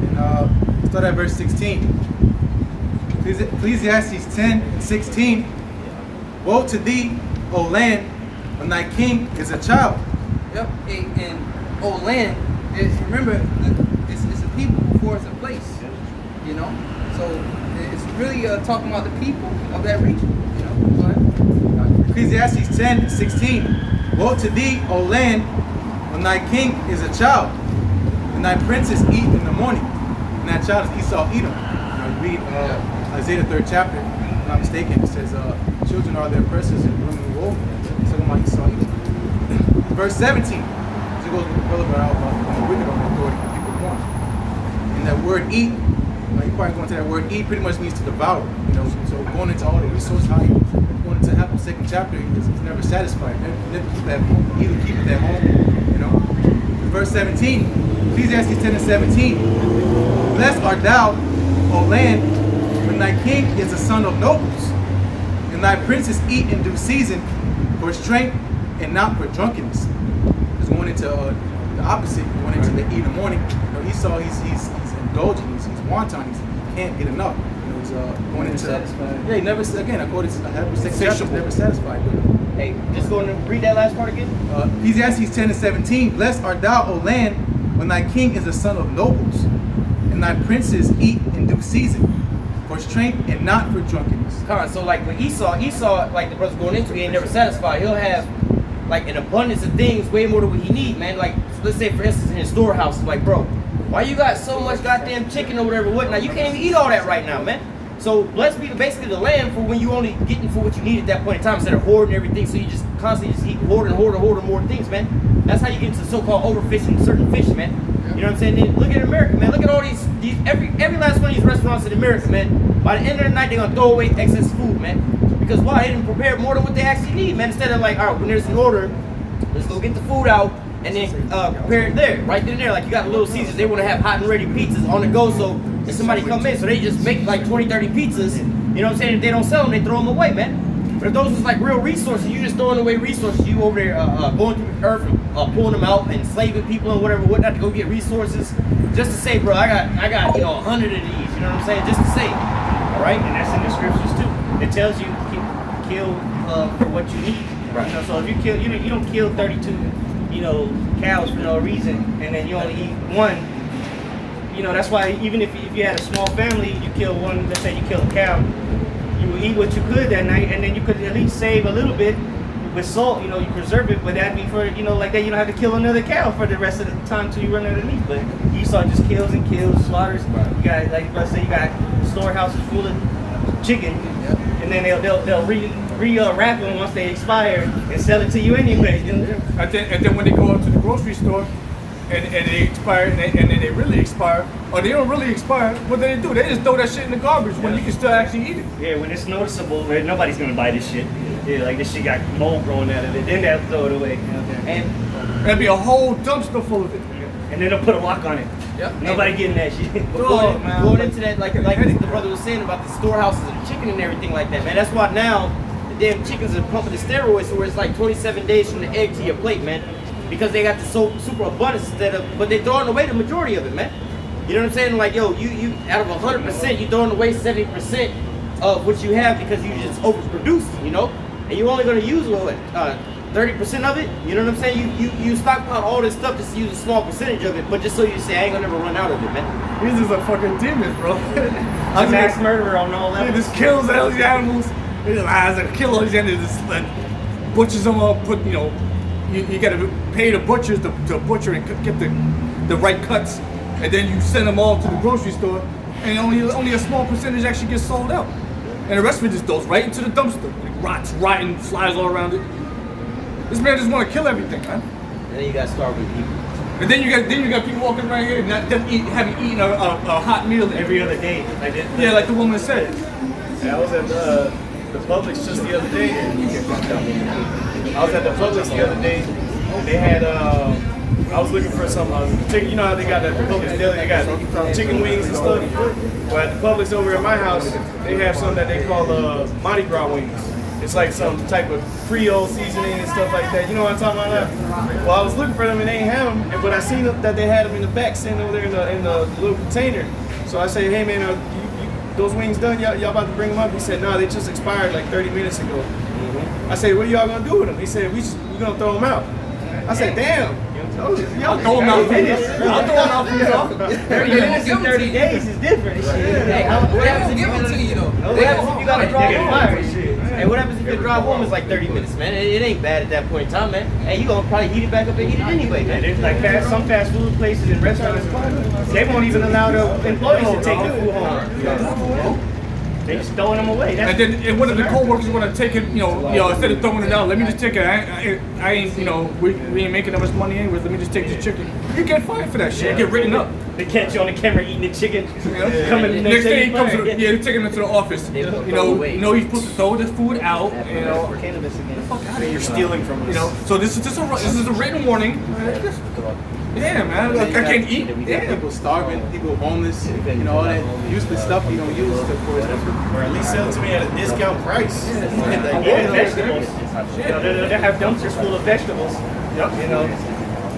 and start at verse 16. Ecclesiastes 10 and 16. Woe to thee, O land, when thy king is a child. Yep. And old land, remember, it's a people before it's a place, you know? So it's really talking about the people of that region, you know? Go ahead. Ecclesiastes 10 and 16. Woe to thee, O land, when thy king is a child, and thy princes eat in the morning, and that child is Esau Edom. You read Isaiah 3rd chapter, if I'm not mistaken, it says, children are their oppressors and women will. It's talking about Esau Edom. Verse 17, it goes further about the wicked on the authority of people born. And that word eat, you probably going to that word eat pretty much means to devour. You know, so going into all the resource how you going into the second chapter, he's never satisfied. Never keep it at home. Either keep it at home, you know. Verse 17, Ecclesiastes 10 and 17. Blessed art thou, O land, when thy king is a son of nobles, and thy princes eat in due season for strength and not for drunkenness. Just going into the opposite, going into the eat in the morning. You know, Esau, he's indulgent, he's wanton, he can't get enough. You know, he's going into satisfied. Yeah, he never again according to the chapter, never satisfied. Hey, just go and read that last part again. Ecclesiastes 10 and 17. Blessed art thou, O land, when thy king is a son of nobles, and thy princes eat in due season, for strength and not for drunkenness. So like with Esau, like the brother's going into, he ain't never satisfied. He'll have like an abundance of things, way more than what he need, man. Like let's say for instance in his storehouse, like bro, why you got so much goddamn chicken or whatever? What now? You can't even eat all that right now, man. So blessed be basically the land for when you only getting for what you need at that point in time instead of hoarding everything. So you just constantly just eat hoarding more things, man. That's how you get into so-called overfishing certain fish, man. You know what I'm saying? Then look at America, man. Look at all these every last one of these restaurants in America, man. By the end of the night, they're gonna throw away excess food, man. Because why? They didn't prepare more than what they actually need, man. Instead of like, all right, when there's an order, let's go get the food out and then prepare it there, right then and there. Like you got the Little Caesars, they want to have hot and ready pizzas on the go, so if somebody come in, so they just make like 20, 30 pizzas. You know what I'm saying? If they don't sell them, they throw them away, man. But if those was like real resources, you just throwing away resources. You over there going through the earth and pulling them out, enslaving people and whatnot to go get resources, just to say, bro, I got 100 of these. You know what I'm saying? Just to say, all right. And that's in the scriptures too. It tells you kill for what you need. Right. You know, so if you kill, you don't kill 32, cows for no reason, and then you only eat one. You know, that's why even if you had a small family, you kill one. Let's say you kill a cow. You will eat what you could that night, and then you could at least save a little bit with salt. You preserve it, but that'd be for like that. You don't have to kill another cow for the rest of the time till you run out of meat. But Esau just kills and kills, slaughters. You got let's say you got storehouses full of chicken, and then they'll wrap them once they expire and sell it to you anyway. And then when they go out to the grocery store and they expire and then they really expire, or they don't really expire, what do? They just throw that shit in the garbage when you can still actually eat it. Yeah, when it's noticeable, nobody's gonna buy this shit. Yeah, like this shit got mold growing out of it, then they'll throw it away. And there'll be a whole dumpster full of it. And then they'll put a lock on it. Yep. Nobody getting that shit. Going into that, like the brother was saying about the storehouses of the chicken and everything like that, man. That's why now the damn chickens are pumping the steroids, so where it's like 27 days from the egg to your plate, man. Because they got the super abundance but they're throwing away the majority of it, man. You know what I'm saying? Like, yo, you out of 100%, you throwing away 70% of what you have because you just overproduce, you know, and you're only going to use what 30% of it. You know what I'm saying? You stockpile all this stuff just to use a small percentage of it, but just so you say I ain't gonna never run out of it, man. This is a fucking demon, bro. A mass murderer on all He levels. just kills all these animals. He just lies and kill all these animals. Just, butchers them up. Put you gotta pay the butchers to butcher and get the right cuts, and then you send them all to the grocery store, and only a small percentage actually gets sold out, and the rest of it just goes right into the dumpster. It rots, rotten, flies all around it. This man just want to kill everything, man. And then you got starving people. And then you got people walking around here not having eaten a hot meal Every other day. Like that. Yeah, like the woman said. Yeah, I was at the Publix just the other day. I was at the Publix the other day. They had I was looking for some chicken. You know how they got at the Publix deli? They got chicken wings and stuff. But at the Publix over at my house, they have some that they call Mardi Gras wings. It's like some type of Creole seasoning and stuff like that. You know what I'm talking about? Well, I was looking for them and they ain't have them, but I seen that they had them in the back, sitting over there in the little container. So I say, hey man, those wings done? Y'all about to bring them up? He said, no, they just expired like 30 minutes ago. I said, what are y'all gonna do with them? He said, we're gonna throw them out. I said, damn. Y'all throw them out. I'll throw them out for y'all. 30 minutes and 30 days is different. They don't give them to you though. What happens if you gotta drive home? Hey, what happens if your drive home is like 30 minutes, man? It ain't bad at that point in time, man. Hey, you gonna probably heat it back up and eat it anyway, man. There's like some fast food places and restaurants, they won't even allow the employees to take the food home. They just throwing them away. And one of the co-workers want to take it, instead of throwing it out, let me just take it. I ain't, we ain't making that much money anyways. Let me just take the chicken. You get fined for that shit. You get written up. They catch you on the camera eating the chicken. Coming the next day he comes to they're taking him to the office. He's supposed to throw the food out. Cannabis again. Get the fuck out of here. You're stealing from us. So this is a written warning. Yeah, man. Like, I can't eat. You got people starving, people homeless, all that useless stuff you don't use for Or at least sell it to me at a discount price. Vegetables. They have dumpsters full of vegetables.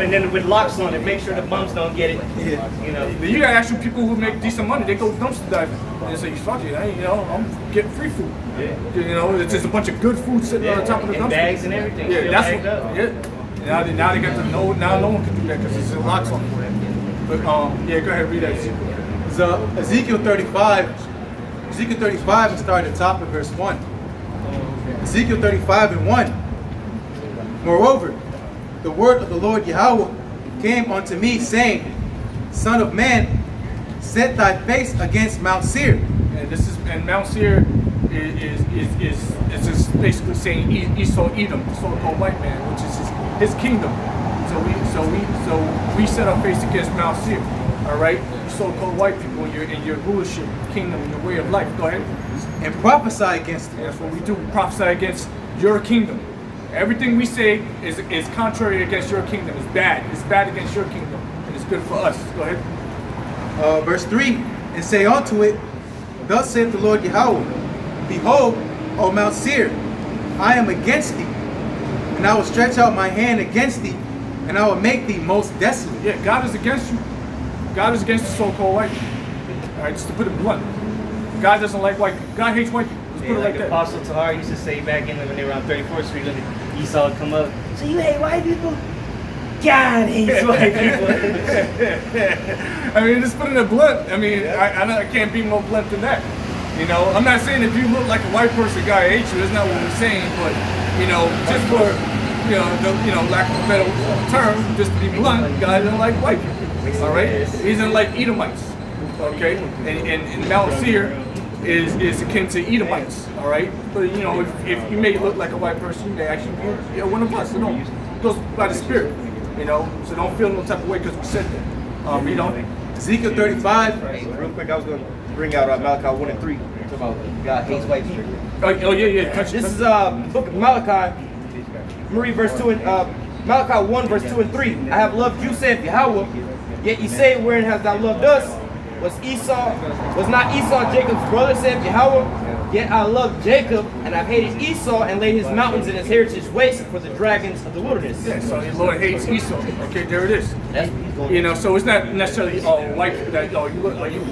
And then with locks on it, make sure the bums don't get it. You got actual people who make decent money. They go dumpster diving and say, "Fuck it, I'm getting free food." It's just a bunch of good food sitting on the top of the dumpster. Bags and everything. Yeah, that's what. Yeah. Now they got to know. Now no one can do that because it's locks on it. But go ahead, read that. So Ezekiel 35 and start at the top of verse 1. Ezekiel 35 and 1. Moreover, the word of the Lord Yahweh came unto me, saying, Son of man, set thy face against Mount Seir. And Mount Seir is just basically saying Esau Edom, the so-called white man, which is his kingdom. So we set our face against Mount Seir. All right, you so-called white people in your rulership, kingdom, your way of life. Go ahead. And prophesy against them. That's what we do. We prophesy against your kingdom. Everything we say is contrary against your kingdom. It's bad. It's bad against your kingdom, and it's good for us. Go ahead. Verse 3, and say unto it, Thus saith the Lord Yahweh, Behold, O Mount Seir, I am against thee, and I will stretch out my hand against thee, and I will make thee most desolate. Yeah, God is against you. God is against the so-called white people. All right, just to put it blunt. God doesn't like white people. God hates white people. Let's put it like that. Apostle Tahar used to say back when they were on 34th Street, look at Esau come up. So you hate white people? God hates white people. I mean, just putting it blunt. I mean, I can't be more blunt than that. I'm not saying if you look like a white person, God hates you. That's not what we're saying. But just for lack of a better term, just to be blunt, God doesn't like white people. All right, He doesn't like Edomites. Okay, and Mount Seir is akin to Edomites. All right, but if you may look like a white person, you may actually be one of us. It goes by the Spirit. So don't feel no type of way because we said that. Ezekiel 35. Real quick, I was going to bring out Malachi 1 and 3. Talk about God hates white people. Oh yeah. This is book of Malachi. Read verse 2 and Malachi 1 verse 2 and 3. I have loved you, saith Yahweh. Yet ye say, wherein hast thou loved us? Was not Esau Jacob's brother, saith Yahweh? Yet I loved Jacob, and I've hated Esau, and laid his mountains and his heritage waste for the dragons of the wilderness. Yeah, so the Lord hates Esau. Okay, there it is. So it's not necessarily white people that you look like you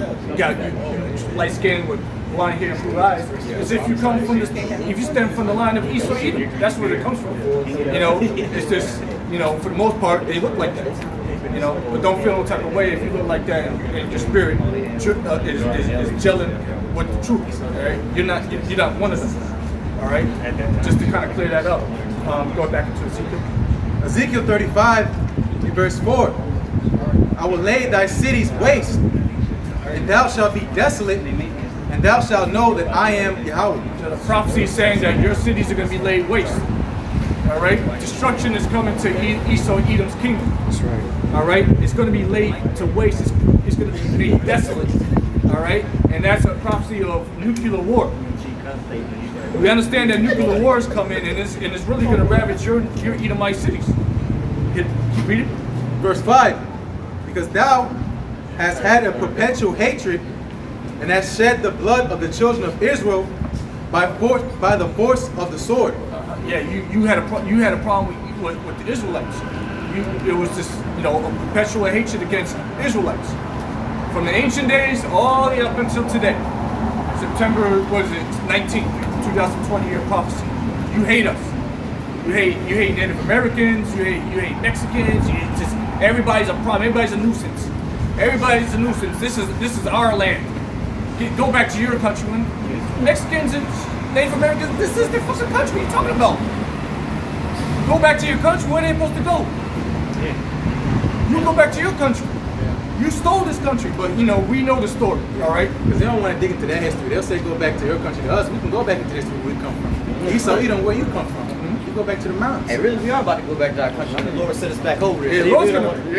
light skin with blonde hair and blue eyes. Is if you come from if you stem from the line of Esau Edom, that's where it comes from. You know, it's just, you know, for the most part, they look like that. You know, but don't feel no type of way if you look like that and your spirit is gelling with the truth. All right, you're not one of them. All right, just to kind of clear that up. Go back into Ezekiel. Ezekiel 35, verse 4. I will lay thy cities waste, and thou shalt be desolate, and thou shalt know that I am Yahweh. So the prophecy is saying that your cities are going to be laid waste. All right, destruction is coming to Esau Edom's kingdom. That's right. All right, it's going to be laid to waste. It's going to be made desolate. All right, and that's a prophecy of nuclear war. We understand that nuclear war is coming, and it's really going to ravage your Edomite cities. Keep reading. Verse 5. Because thou hast had a perpetual hatred, and hast shed the blood of the children of Israel by the force of the sword. Yeah, you had a problem with the Israelites. It was this, you know, a perpetual hatred against Israelites from the ancient days all the way up until today. September, what is it, 19th, 2020 year prophecy. You hate us. You hate Native Americans. You hate Mexicans. Just everybody's a problem. Everybody's a nuisance. Everybody's a nuisance. This is our land. Go back to your country. Mexicans and Native Americans, this is their fucking country. What are you talking about? Go back to your country. Where are they supposed to go? You go back to your country. You stole this country, but you know, we know the story, all right? Because they don't want to dig into that history. They'll say go back to your country. To us, we can go back into history where we come from. Esau, Edom, where you come from. You go back to the mountains. Hey, really, we are about to go back to our country. The Lord set us back over there. Yeah,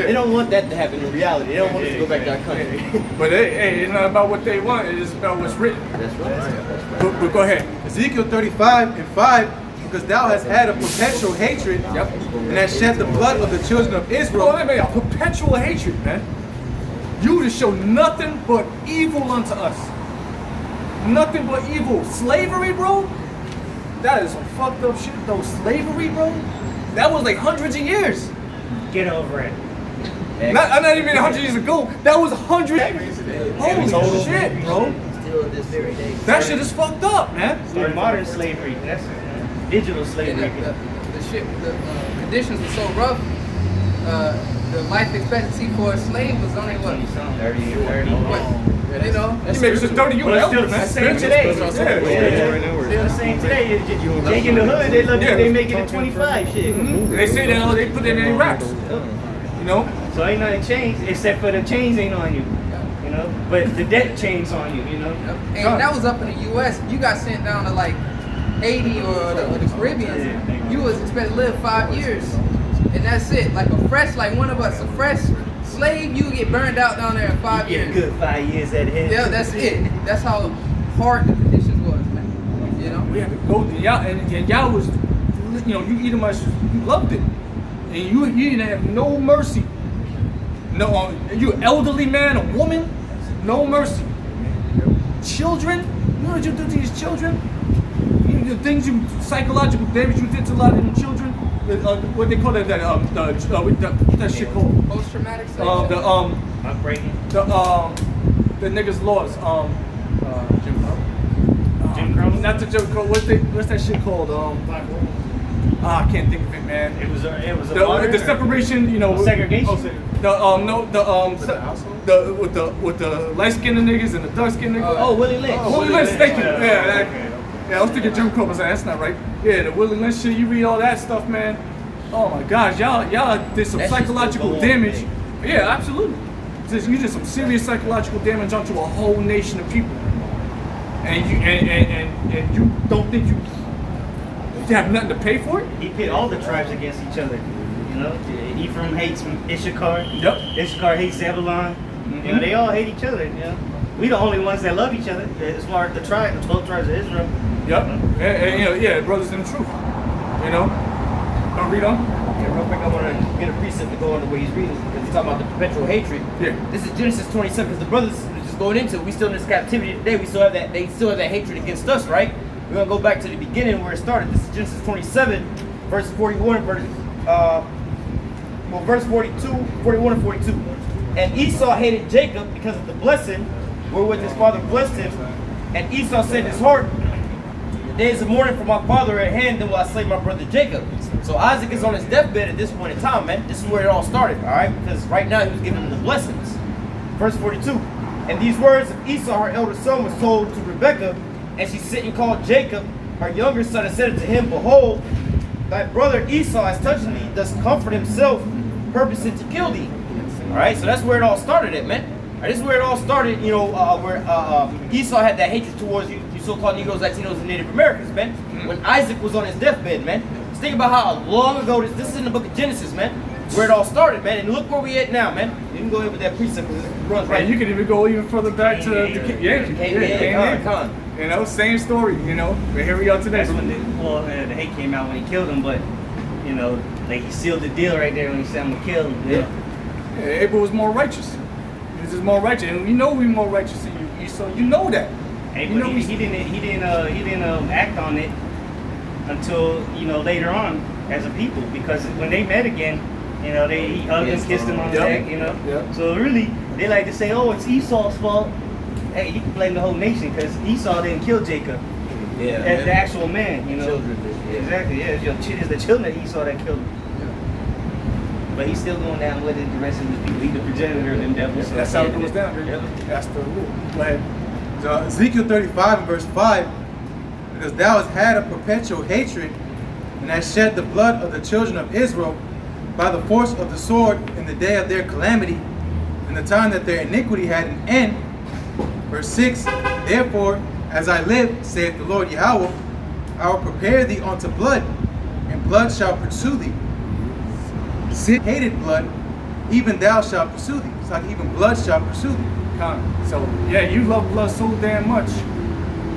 they don't want that to happen in reality. They don't want us to go back to our country. But hey, it's not about what they want. It's about what's written. That's right. But go ahead. Ezekiel 35 and 5, because thou hast had a perpetual hatred, and hast shed the blood of the children of Israel. Oh, a perpetual hatred, man. You to show nothing but evil unto us. Nothing but evil. Slavery, bro? That is some fucked up shit, though. Slavery, bro? That was like hundreds of years. Get over it. Not even 100 years ago. That was 100. Holy shit, bro. Still this very day. That shit is fucked up, man. Started modern slavery. That's digital slavery. The conditions were so rough. The life expectancy for a slave was only what? 30 What? You know? You make it 30, you But it's still elder, man. the same today. Still the same today. They in the hood, they look like they make it at 25 shit. They say that they put it in their raps. You know? So ain't nothing changed except for the chains ain't on you. You know? But the debt chains on you, you know? And that was up in the US. You got sent down to like Haiti or the Caribbean, you was expected to live 5 years. And that's it. Like one of us, a fresh slave, you get burned out down there in 5 years. Get a good 5 years at it. Yeah, that's it. That's how hard the conditions was, man. You know? We had to go to y'all, and y'all was, you know, you Edomites, you loved it. And you didn't have no mercy. No, you elderly man, a woman, no mercy. Children, you know what you do to these children? The things psychological damage you did to a lot of them children. What they call it, that shit called? Post-traumatic Upbreaking. The niggas' laws. Jim Crow. Not the Jim Crow. What's that shit called? I can't think of it, man. It was a the separation, you know. Segregation. With the light skinned niggas and the dark skinned niggas. Oh, Willie Lynch. Willie Lynch, thank you. Yeah, I was thinking Jim Crow, but that's not right. Yeah, the Willie Lynch shit, you read all that stuff, man. Oh my gosh, y'all did some psychological damage. Yeah, absolutely. You did some serious psychological damage onto a whole nation of people. And you don't think you have nothing to pay for it? He pit all the tribes against each other. You know, Ephraim hates Issachar. Yep. Issachar hates Zebulon. You know, they all hate each other. You know, we the only ones that love each other as far as the 12 tribes of Israel. Yep. And you know, yeah, brothers in the truth. You know. Don't read on. Yeah, real quick, I want to get a precept to go on the way he's reading because he's talking about the perpetual hatred. Yeah. This is Genesis 27 because the brothers are just going into it. We still in this captivity today. We still have that. They still have that hatred against us, right? We're gonna go back to the beginning where it started. This is Genesis 27, verse 41, verse 42, 41 and 42. And Esau hated Jacob because of the blessing wherewith his father blessed him, And Esau said in his heart, the days of mourning for my father are at hand, then will I slay my brother Jacob. So Isaac is on his deathbed at this point in time, man. This is where it all started, all right? Because right now he was giving him the blessings. Verse 42. And these words of Esau, her elder son, was told to Rebekah, and she sent and called Jacob, her younger son, and said unto him, Behold, thy brother Esau has touched thee, does comfort himself, purposing to kill thee. All right, so that's where it all started at, man. All right, this is where it all started, you know, where Esau had that hatred towards you so-called Negroes, Latinos, and Native Americans, man. When Isaac was on his deathbed, man. Just think about how long ago this is in the book of Genesis, man. Where it all started, man. And look where we at now, man. You can go ahead with that precept because it runs right. And you can even go even further back to the you know, same story, you know. But here we are today. That's when the hate came out when he killed him, but you know, like he sealed the deal right there when he said I'm gonna kill him. Yeah, Abel was more righteous. He was just more righteous, and we know we're more righteous than you, Esau. You know that. Hey, but he didn't act on it until, you know, later on as a people, because when they met again, you know, he hugged him, kissed him on the neck, you know. Yep. So really, they like to say, oh, it's Esau's fault. Hey, you can blame the whole nation because Esau didn't kill Jacob. Yeah, as the actual man, you know. Children did, yeah. Exactly, yeah. It's the children of Esau that killed him. But he's still going down with it, the rest of his people. He's the progenitor of them devils. So that's how it goes down. Yep. That's the rule. Go ahead. So Ezekiel 35 and verse 5, because thou hast had a perpetual hatred, and hast shed the blood of the children of Israel by the force of the sword in the day of their calamity, in the time that their iniquity had an end. Verse 6, therefore, as I live, saith the Lord Yahweh, I will prepare thee unto blood, and blood shall pursue thee. Sin hated blood, even thou shalt pursue thee. It's like even blood shall pursue thee. So yeah, you love blood so damn much.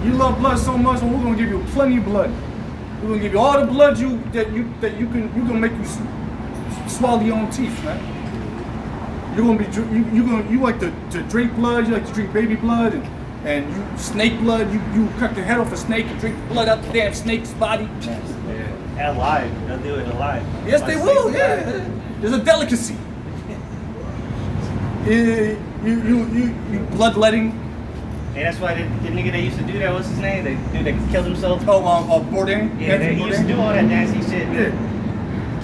You love blood so much, and we're gonna give you plenty of blood. We're gonna give you all the blood you can make you swallow your own teeth, man. You're gonna be you like to drink blood. You like to drink baby blood and you snake blood. You cut the head off a snake and drink the blood out the damn snake's body. Yeah. Alive, they'll do it alive. Yes, they will. Yeah, there's a delicacy. You bloodletting. And that's why the nigga that used to do that, what's his name? The dude that killed himself. Oh, Bourdain. Yeah, he used to do all that nasty shit. Yeah.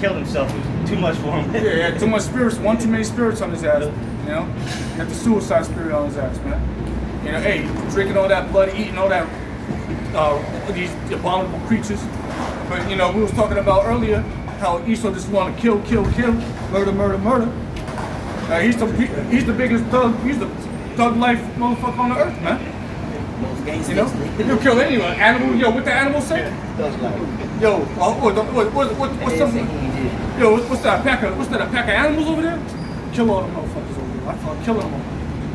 Killed himself. It was too much for him. Yeah, too much spirits. One too many spirits on his ass. You know, he got the suicide spirit on his ass, man. You know, hey, drinking all that blood, eating all that these abominable creatures. But you know, we was talking about earlier how Esau just want to kill, murder. He's the biggest thug. He's the thug life motherfucker on the earth, man. You know, he'll kill anyone. Animal, yo, what the animal say? Yo, what's that? What's that? A pack of animals over there? Kill all the motherfuckers over there. I thought killing them all.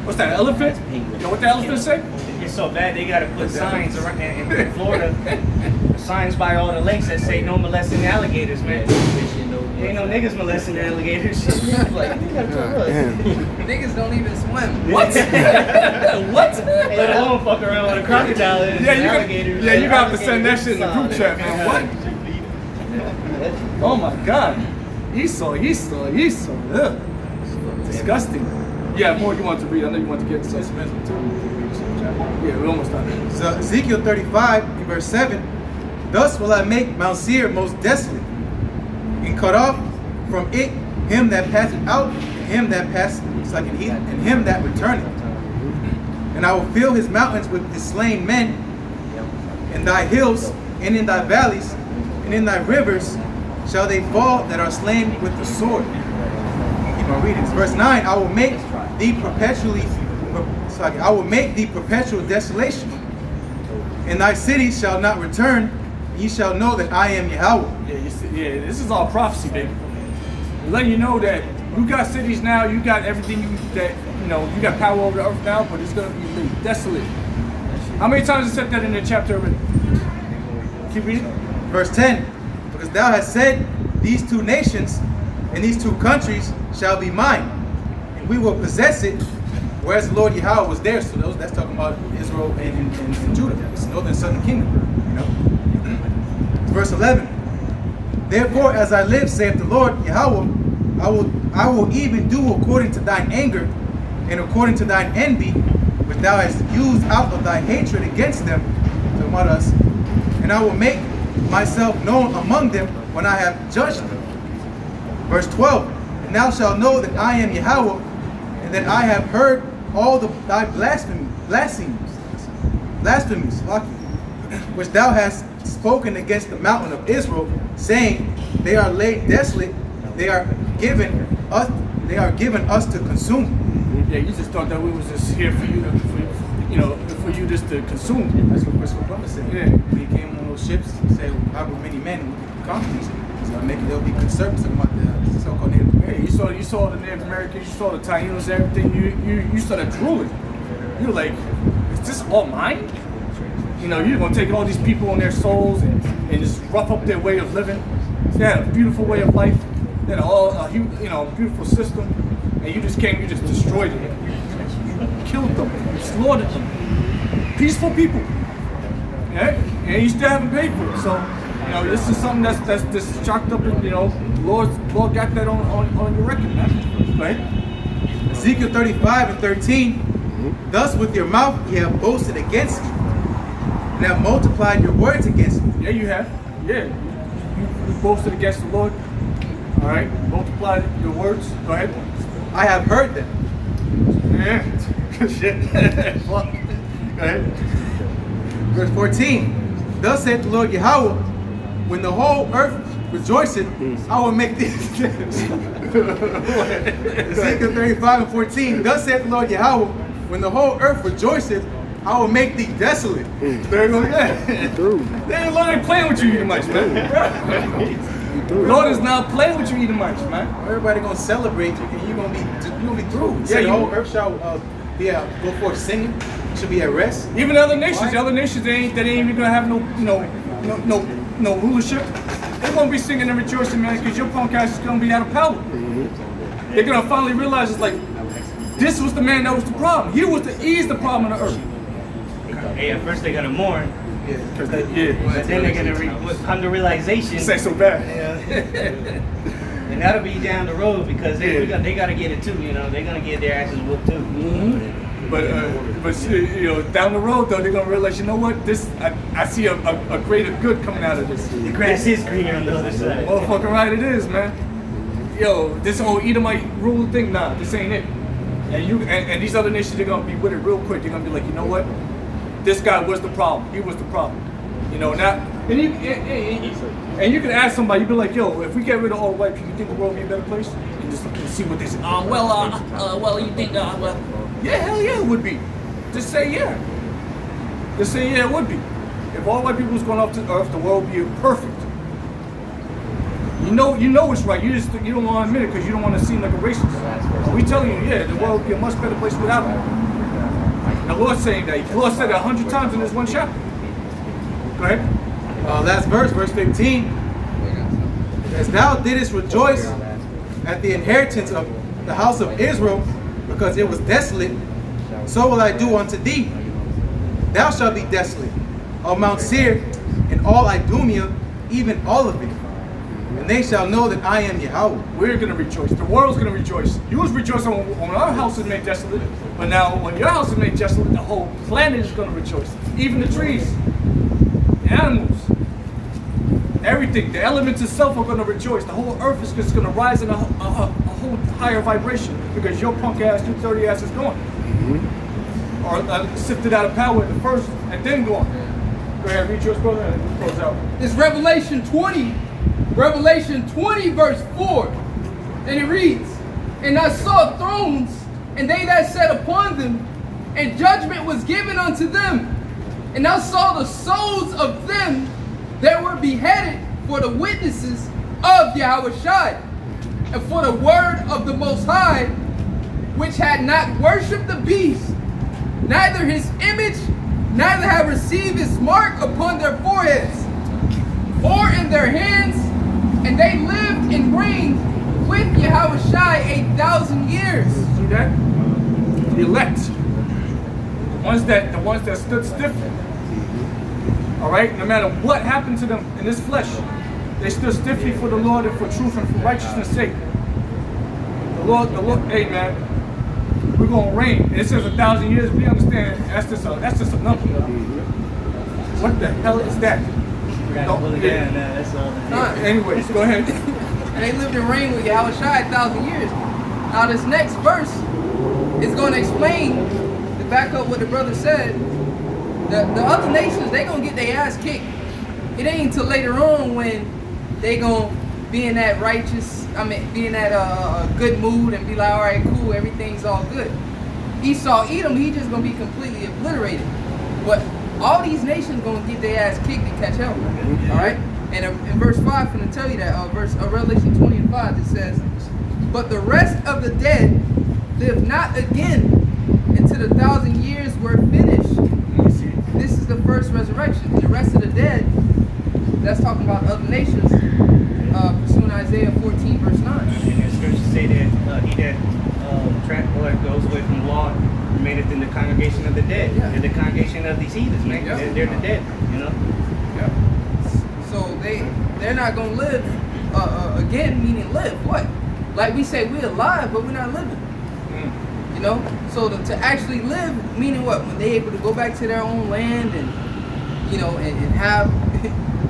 What's that? Elephant? Yo, what the elephant say? It's so bad they gotta put signs around in Florida. Signs by all the lakes that say no molesting alligators, man. Ain't no niggas molesting alligators. Like, Niggas don't even swim. What? What? Let alone fuck around with a crocodile and alligators. Yeah, you got to send that shit in the group chat, man. What? Oh my God. Esau. Ugh. Disgusting. Yeah, more you want to read. I know you want to get to something too. Yeah, we almost done. So Ezekiel 35 in verse 7, thus will I make Mount Seir most desolate, and cut off from it him that passeth out, and him that passeth, it's like an heathen, and him that returneth. And I will fill his mountains with his slain men, and thy hills, and in thy valleys, and in thy rivers shall they fall that are slain with the sword. Keep on reading. Verse 9, I will make thee perpetual desolation, and thy cities shall not return, and ye shall know that I am Yahweh. Yeah, this is all prophecy, baby. Letting you know that you got cities now, you got everything you got power over the earth now, but it's gonna be laid desolate. How many times it said that in the chapter already? Keep reading. Verse 10, because thou hast said, these two nations and these two countries shall be mine, and we will possess it, whereas the Lord Yahweh was there. So that's talking about Israel and Judah. It's northern and southern kingdom, you know. Verse 11, therefore as I live, saith the Lord Yahweh, I will even do according to thine anger and according to thine envy, which thou hast used out of thy hatred against them, to about us, and I will make myself known among them when I have judged them. Verse 12, and thou shalt know that I am Yahweh, and that I have heard all thy blasphemies, which thou hast spoken against the mountain of Israel, saying, they are laid desolate, they are given us to consume. Yeah, you just thought that we was just here for you to, for you just to consume. That's what Christopher Columbus said. Yeah. When he came on those ships, he said, however many men we could conquer these. So they'll be conservatives talking about the so-called Native Hey, Americans. you saw the Native Americans, you saw the Taínos, everything. You started drooling. You were like, is this all mine? You're gonna take all these people and their souls and just rough up their way of living. They had a beautiful way of life. They had a beautiful system, and you just came, you just destroyed it. You killed them, you slaughtered them. Peaceful people, yeah, and you still haven't paid for it. So, this is something that's just chalked up, and Lord got that on your record, man. Right? Ezekiel 35 and 13. Thus with your mouth ye have boasted against me, and have multiplied your words against me. Yeah, you have. Yeah, you boasted against the Lord. All right, multiplied your words. Go ahead. I have heard them. Yeah, good shit. Go ahead. Verse 14. Thus saith the Lord Yahweh, when the whole earth rejoiceth, I will make thee. Ezekiel 35 and 14. Thus saith the Lord Yahweh, when the whole earth rejoiceth, I will make thee desolate. There you go again. They ain't playing with you, Edomites, man. Lord is not playing with you, Edomites, man. Everybody gonna celebrate you, and you're gonna be through. Yeah, The whole earth shall go forth singing. Should be at rest. Even other nations, they ain't even gonna have no rulership. They're gonna be singing and rejoicing, man, because your punk ass is gonna be out of power. They're gonna finally realize it's like this was the man that was the problem. He was to ease the problem on the earth. Hey, at first they're gonna mourn, But but then they're gonna come to realization. This ain't so bad. And that'll be down the road because they gotta get it too. They're gonna get their asses whooped too. But down the road though, they're gonna realize, you know what? I see a greater good coming out of this. The grass is greener on the other side. Motherfucking right, it is, man. Yo, this whole Edomite rule thing, nah, this ain't it. And these other nations, they're gonna be with it real quick. They're gonna be like, you know what? This guy was the problem. He was the problem. Now, and you can ask somebody, you be like, yo, if we get rid of all the white people, you think the world would be a better place? And just see what they say. Well, you think, well, yeah, hell yeah, it would be. Just say yeah. Just say yeah, it would be. If all white people was going off to earth, the world would be perfect. You know it's right. You don't want to admit it because you don't want to seem like a racist. But we telling you, yeah, the world would be a much better place without them. The Lord's saying that. The Lord said it 100 times in this one chapter. Go ahead. Last verse 15. As thou didst rejoice at the inheritance of the house of Israel, because it was desolate, so will I do unto thee. Thou shalt be desolate, O Mount Seir, and all Idumea, even all of it. And they shall know that I am Yahweh. We're going to rejoice. The world's going to rejoice. You was rejoicing when our house is made desolate, but now when your house is made desolate, the whole planet is going to rejoice. Even the trees, the animals, everything, the elements itself are going to rejoice. The whole earth is just going to rise in a whole higher vibration because your punk ass, your dirty ass is gone. Or sifted out of power at the first and then gone. Go ahead, read yours, brother, and we'll close out. It's Revelation 20 verse 4. And it reads, and I saw thrones, and they that sat upon them, and judgment was given unto them. And I saw the souls of them that were beheaded for the witnesses of Yahushua, and for the word of the Most High, which had not worshipped the beast, neither his image, neither have received his mark upon their foreheads, or in their hands, and they lived and reigned with Yahushua 1,000 years. See that? The elect. The ones that stood stiff. All right? No matter what happened to them in this flesh, they stood stiffly for the Lord and for truth and for righteousness' sake. The Lord, hey man, we're gonna reign. And it says 1,000 years. We understand that's just a number. What the hell is that? Anyways, go ahead. And they lived and reigned with Yahweh Shai 1,000 years. Now this next verse is going to explain, to back up what the brother said, the other nations, they going to get their ass kicked. It ain't until later on when they going to be in that be in that good mood and be like, all right, cool, everything's all good. Esau, Edom, he just going to be completely obliterated. But all these nations going to get their ass kicked and catch hell. All right? And in verse 5, I'm going to tell you that, Revelation 20 and 5, it says, but the rest of the dead live not again until the 1,000 years were finished. This is the first resurrection. The rest of the dead, that's talking about other nations, pursuing Isaiah 14, verse 9. And the scriptures say that he that goes away from the law remaineth in the congregation of the dead. Yeah. They're the congregation of these heathens, man. Yeah. They're the dead, you know? Yeah. So they're not going to live again, meaning live. What? Like we say, we're alive, but we're not living. You know? So to actually live, meaning what? When they're able to go back to their own land and, you know, and have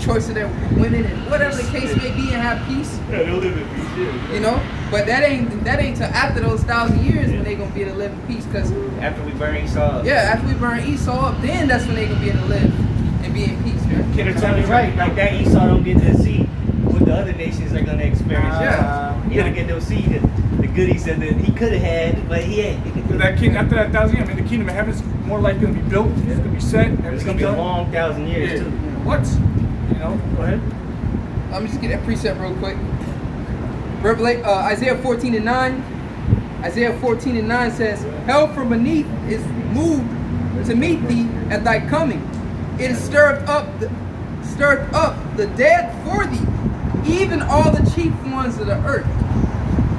choice of their women and whatever the case may be and have peace. Yeah, they'll live in peace, yeah. You know? But that ain't till after those 1,000 years when they're going to be able to live in peace. Because after we burn Esau up. yeah, after we burn Esau up, then that's when they're going to be able to live and be in peace, man. You're totally right. Like that Esau don't get to see what the other nations are going to experience. Yeah. He don't get to see the goodies that he could have had, but he ain't. That king after that 1,000 years, I mean, the kingdom of heaven is more likely going to be built. It's going to be set. It's going to be a long 1,000 years, Yeah. too. What? You know, go ahead. Let me just get that precept real quick. Isaiah 14 and 9. Isaiah 14 and 9 says, hell from beneath is moved to meet thee at thy coming. It is stirred up the dead for thee, even all the chief ones of the earth.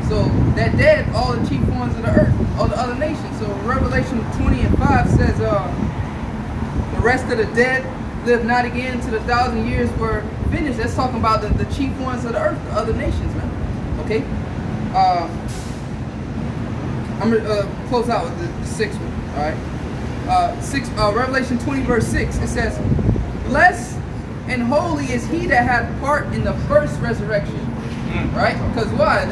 So that dead, all the chief ones of the earth, all the other nations. So Revelation 20 and 5 says, the rest of the dead live not again till the 1,000 years were finished. That's talking about the chief ones of the earth, the other nations, man. Okay? I'm going to close out with the sixth one, all right? Revelation 20, verse 6, it says, blessed and holy is he that hath part in the first resurrection. Right? Because why?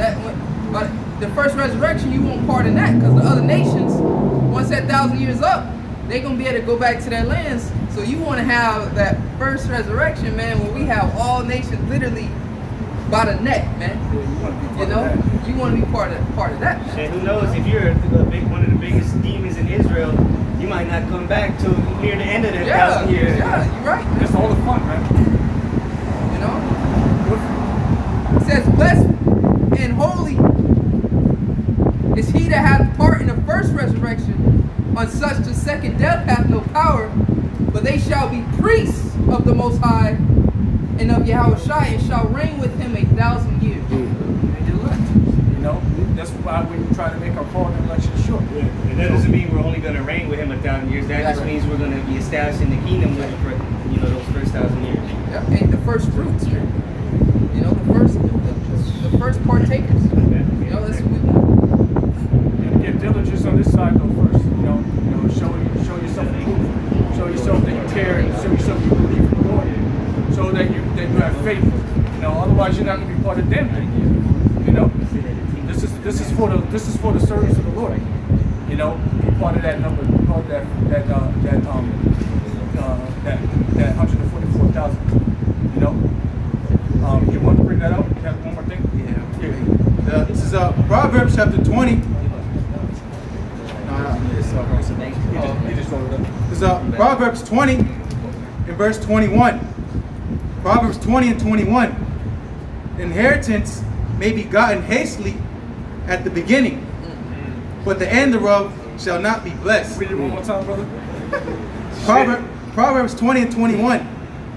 But the first resurrection, you won't part in that, because the other nations, once that 1,000 years up, they're going to be able to go back to their lands. So you want to have that first resurrection, man, where we have all nations literally by the neck, man. You know? You want to be part of that, man. And who knows, if you're one of the biggest demons in Israel, you might not come back till near the end of that 1,000 years. Yeah, you're right, man. That's all the fun, man. You know? It says, blessed and holy is he that hath part in the first resurrection. On such the second death hath no power, but they shall be priests of the Most High and of Yahweh Shai, and shall reign with him 1,000 years. And you're elect. You know, that's why we try to make our call and election short. Yeah. And that doesn't mean we're only going to reign with him 1,000 years. That just means we're going to be established in the kingdom with him for, you know, those first 1,000 years. Yeah, and the first fruits, man. You know, the first partakers. You know, that's what we want. And get diligence on this side though first. You know, show yourself approved. Show yourself that you care, and show yourself you believe in the Lord. So that you have faith. You know, otherwise you're not going to be part of them. You know, this is for the service of the Lord. You know, be part of that number, be part of that 144,000. You know, you want to bring that out? You have one more thing? Yeah. This is Proverbs chapter 20. This is Proverbs 20 in verse 21. Proverbs 20 and 21. Inheritance may be gotten hastily at the beginning, but the end thereof shall not be blessed. Read it one more time, brother. Proverbs 20 and 21.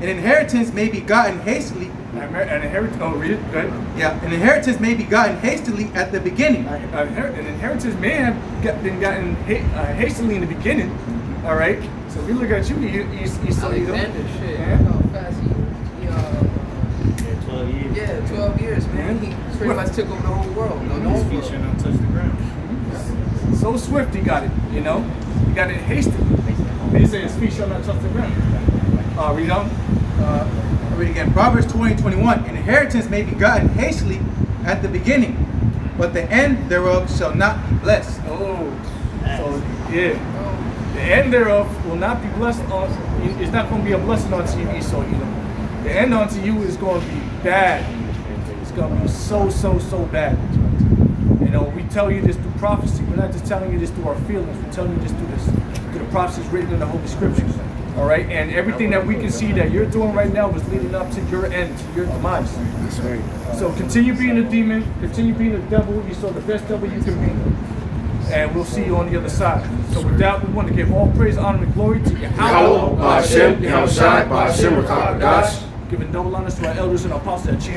An inheritance may be gotten hastily. An inheritance. Oh, read it. Go ahead. Yeah, an inheritance may be gotten hastily at the beginning. An inheritance may have been gotten hastily in the beginning. All right. So we look at you. You still Alexander, shit. Yeah. Look how fast he 12 years. yeah, 12 years, man. He pretty much took over the whole world. His feet should not touch the ground. So swift he got it, you know? He got it hastily. He said his feet shall not touch the ground. Read on. I read again. Proverbs 20:21. Inheritance may be gotten hastily at the beginning, but the end thereof shall not be blessed. Oh, so yeah. The end thereof will not be blessed on, it's not going to be a blessing unto you, Esau, you know. The end unto you is going to be bad. It's going to be so bad. You know, we tell you this through prophecy. We're not just telling you this through our feelings. We're telling you this through the prophecies written in the Holy Scriptures. All right? And everything that we can see that you're doing right now is leading up to your end, to your demise. That's right. So continue being a demon. Continue being a devil. You saw the best devil you can be. And we'll see you on the other side. So with that, we want to give all praise, honor, and glory to Yahweh, Hashem, Yahushai, Hashem, Rakakadash. giving double honors to our elders and apostles at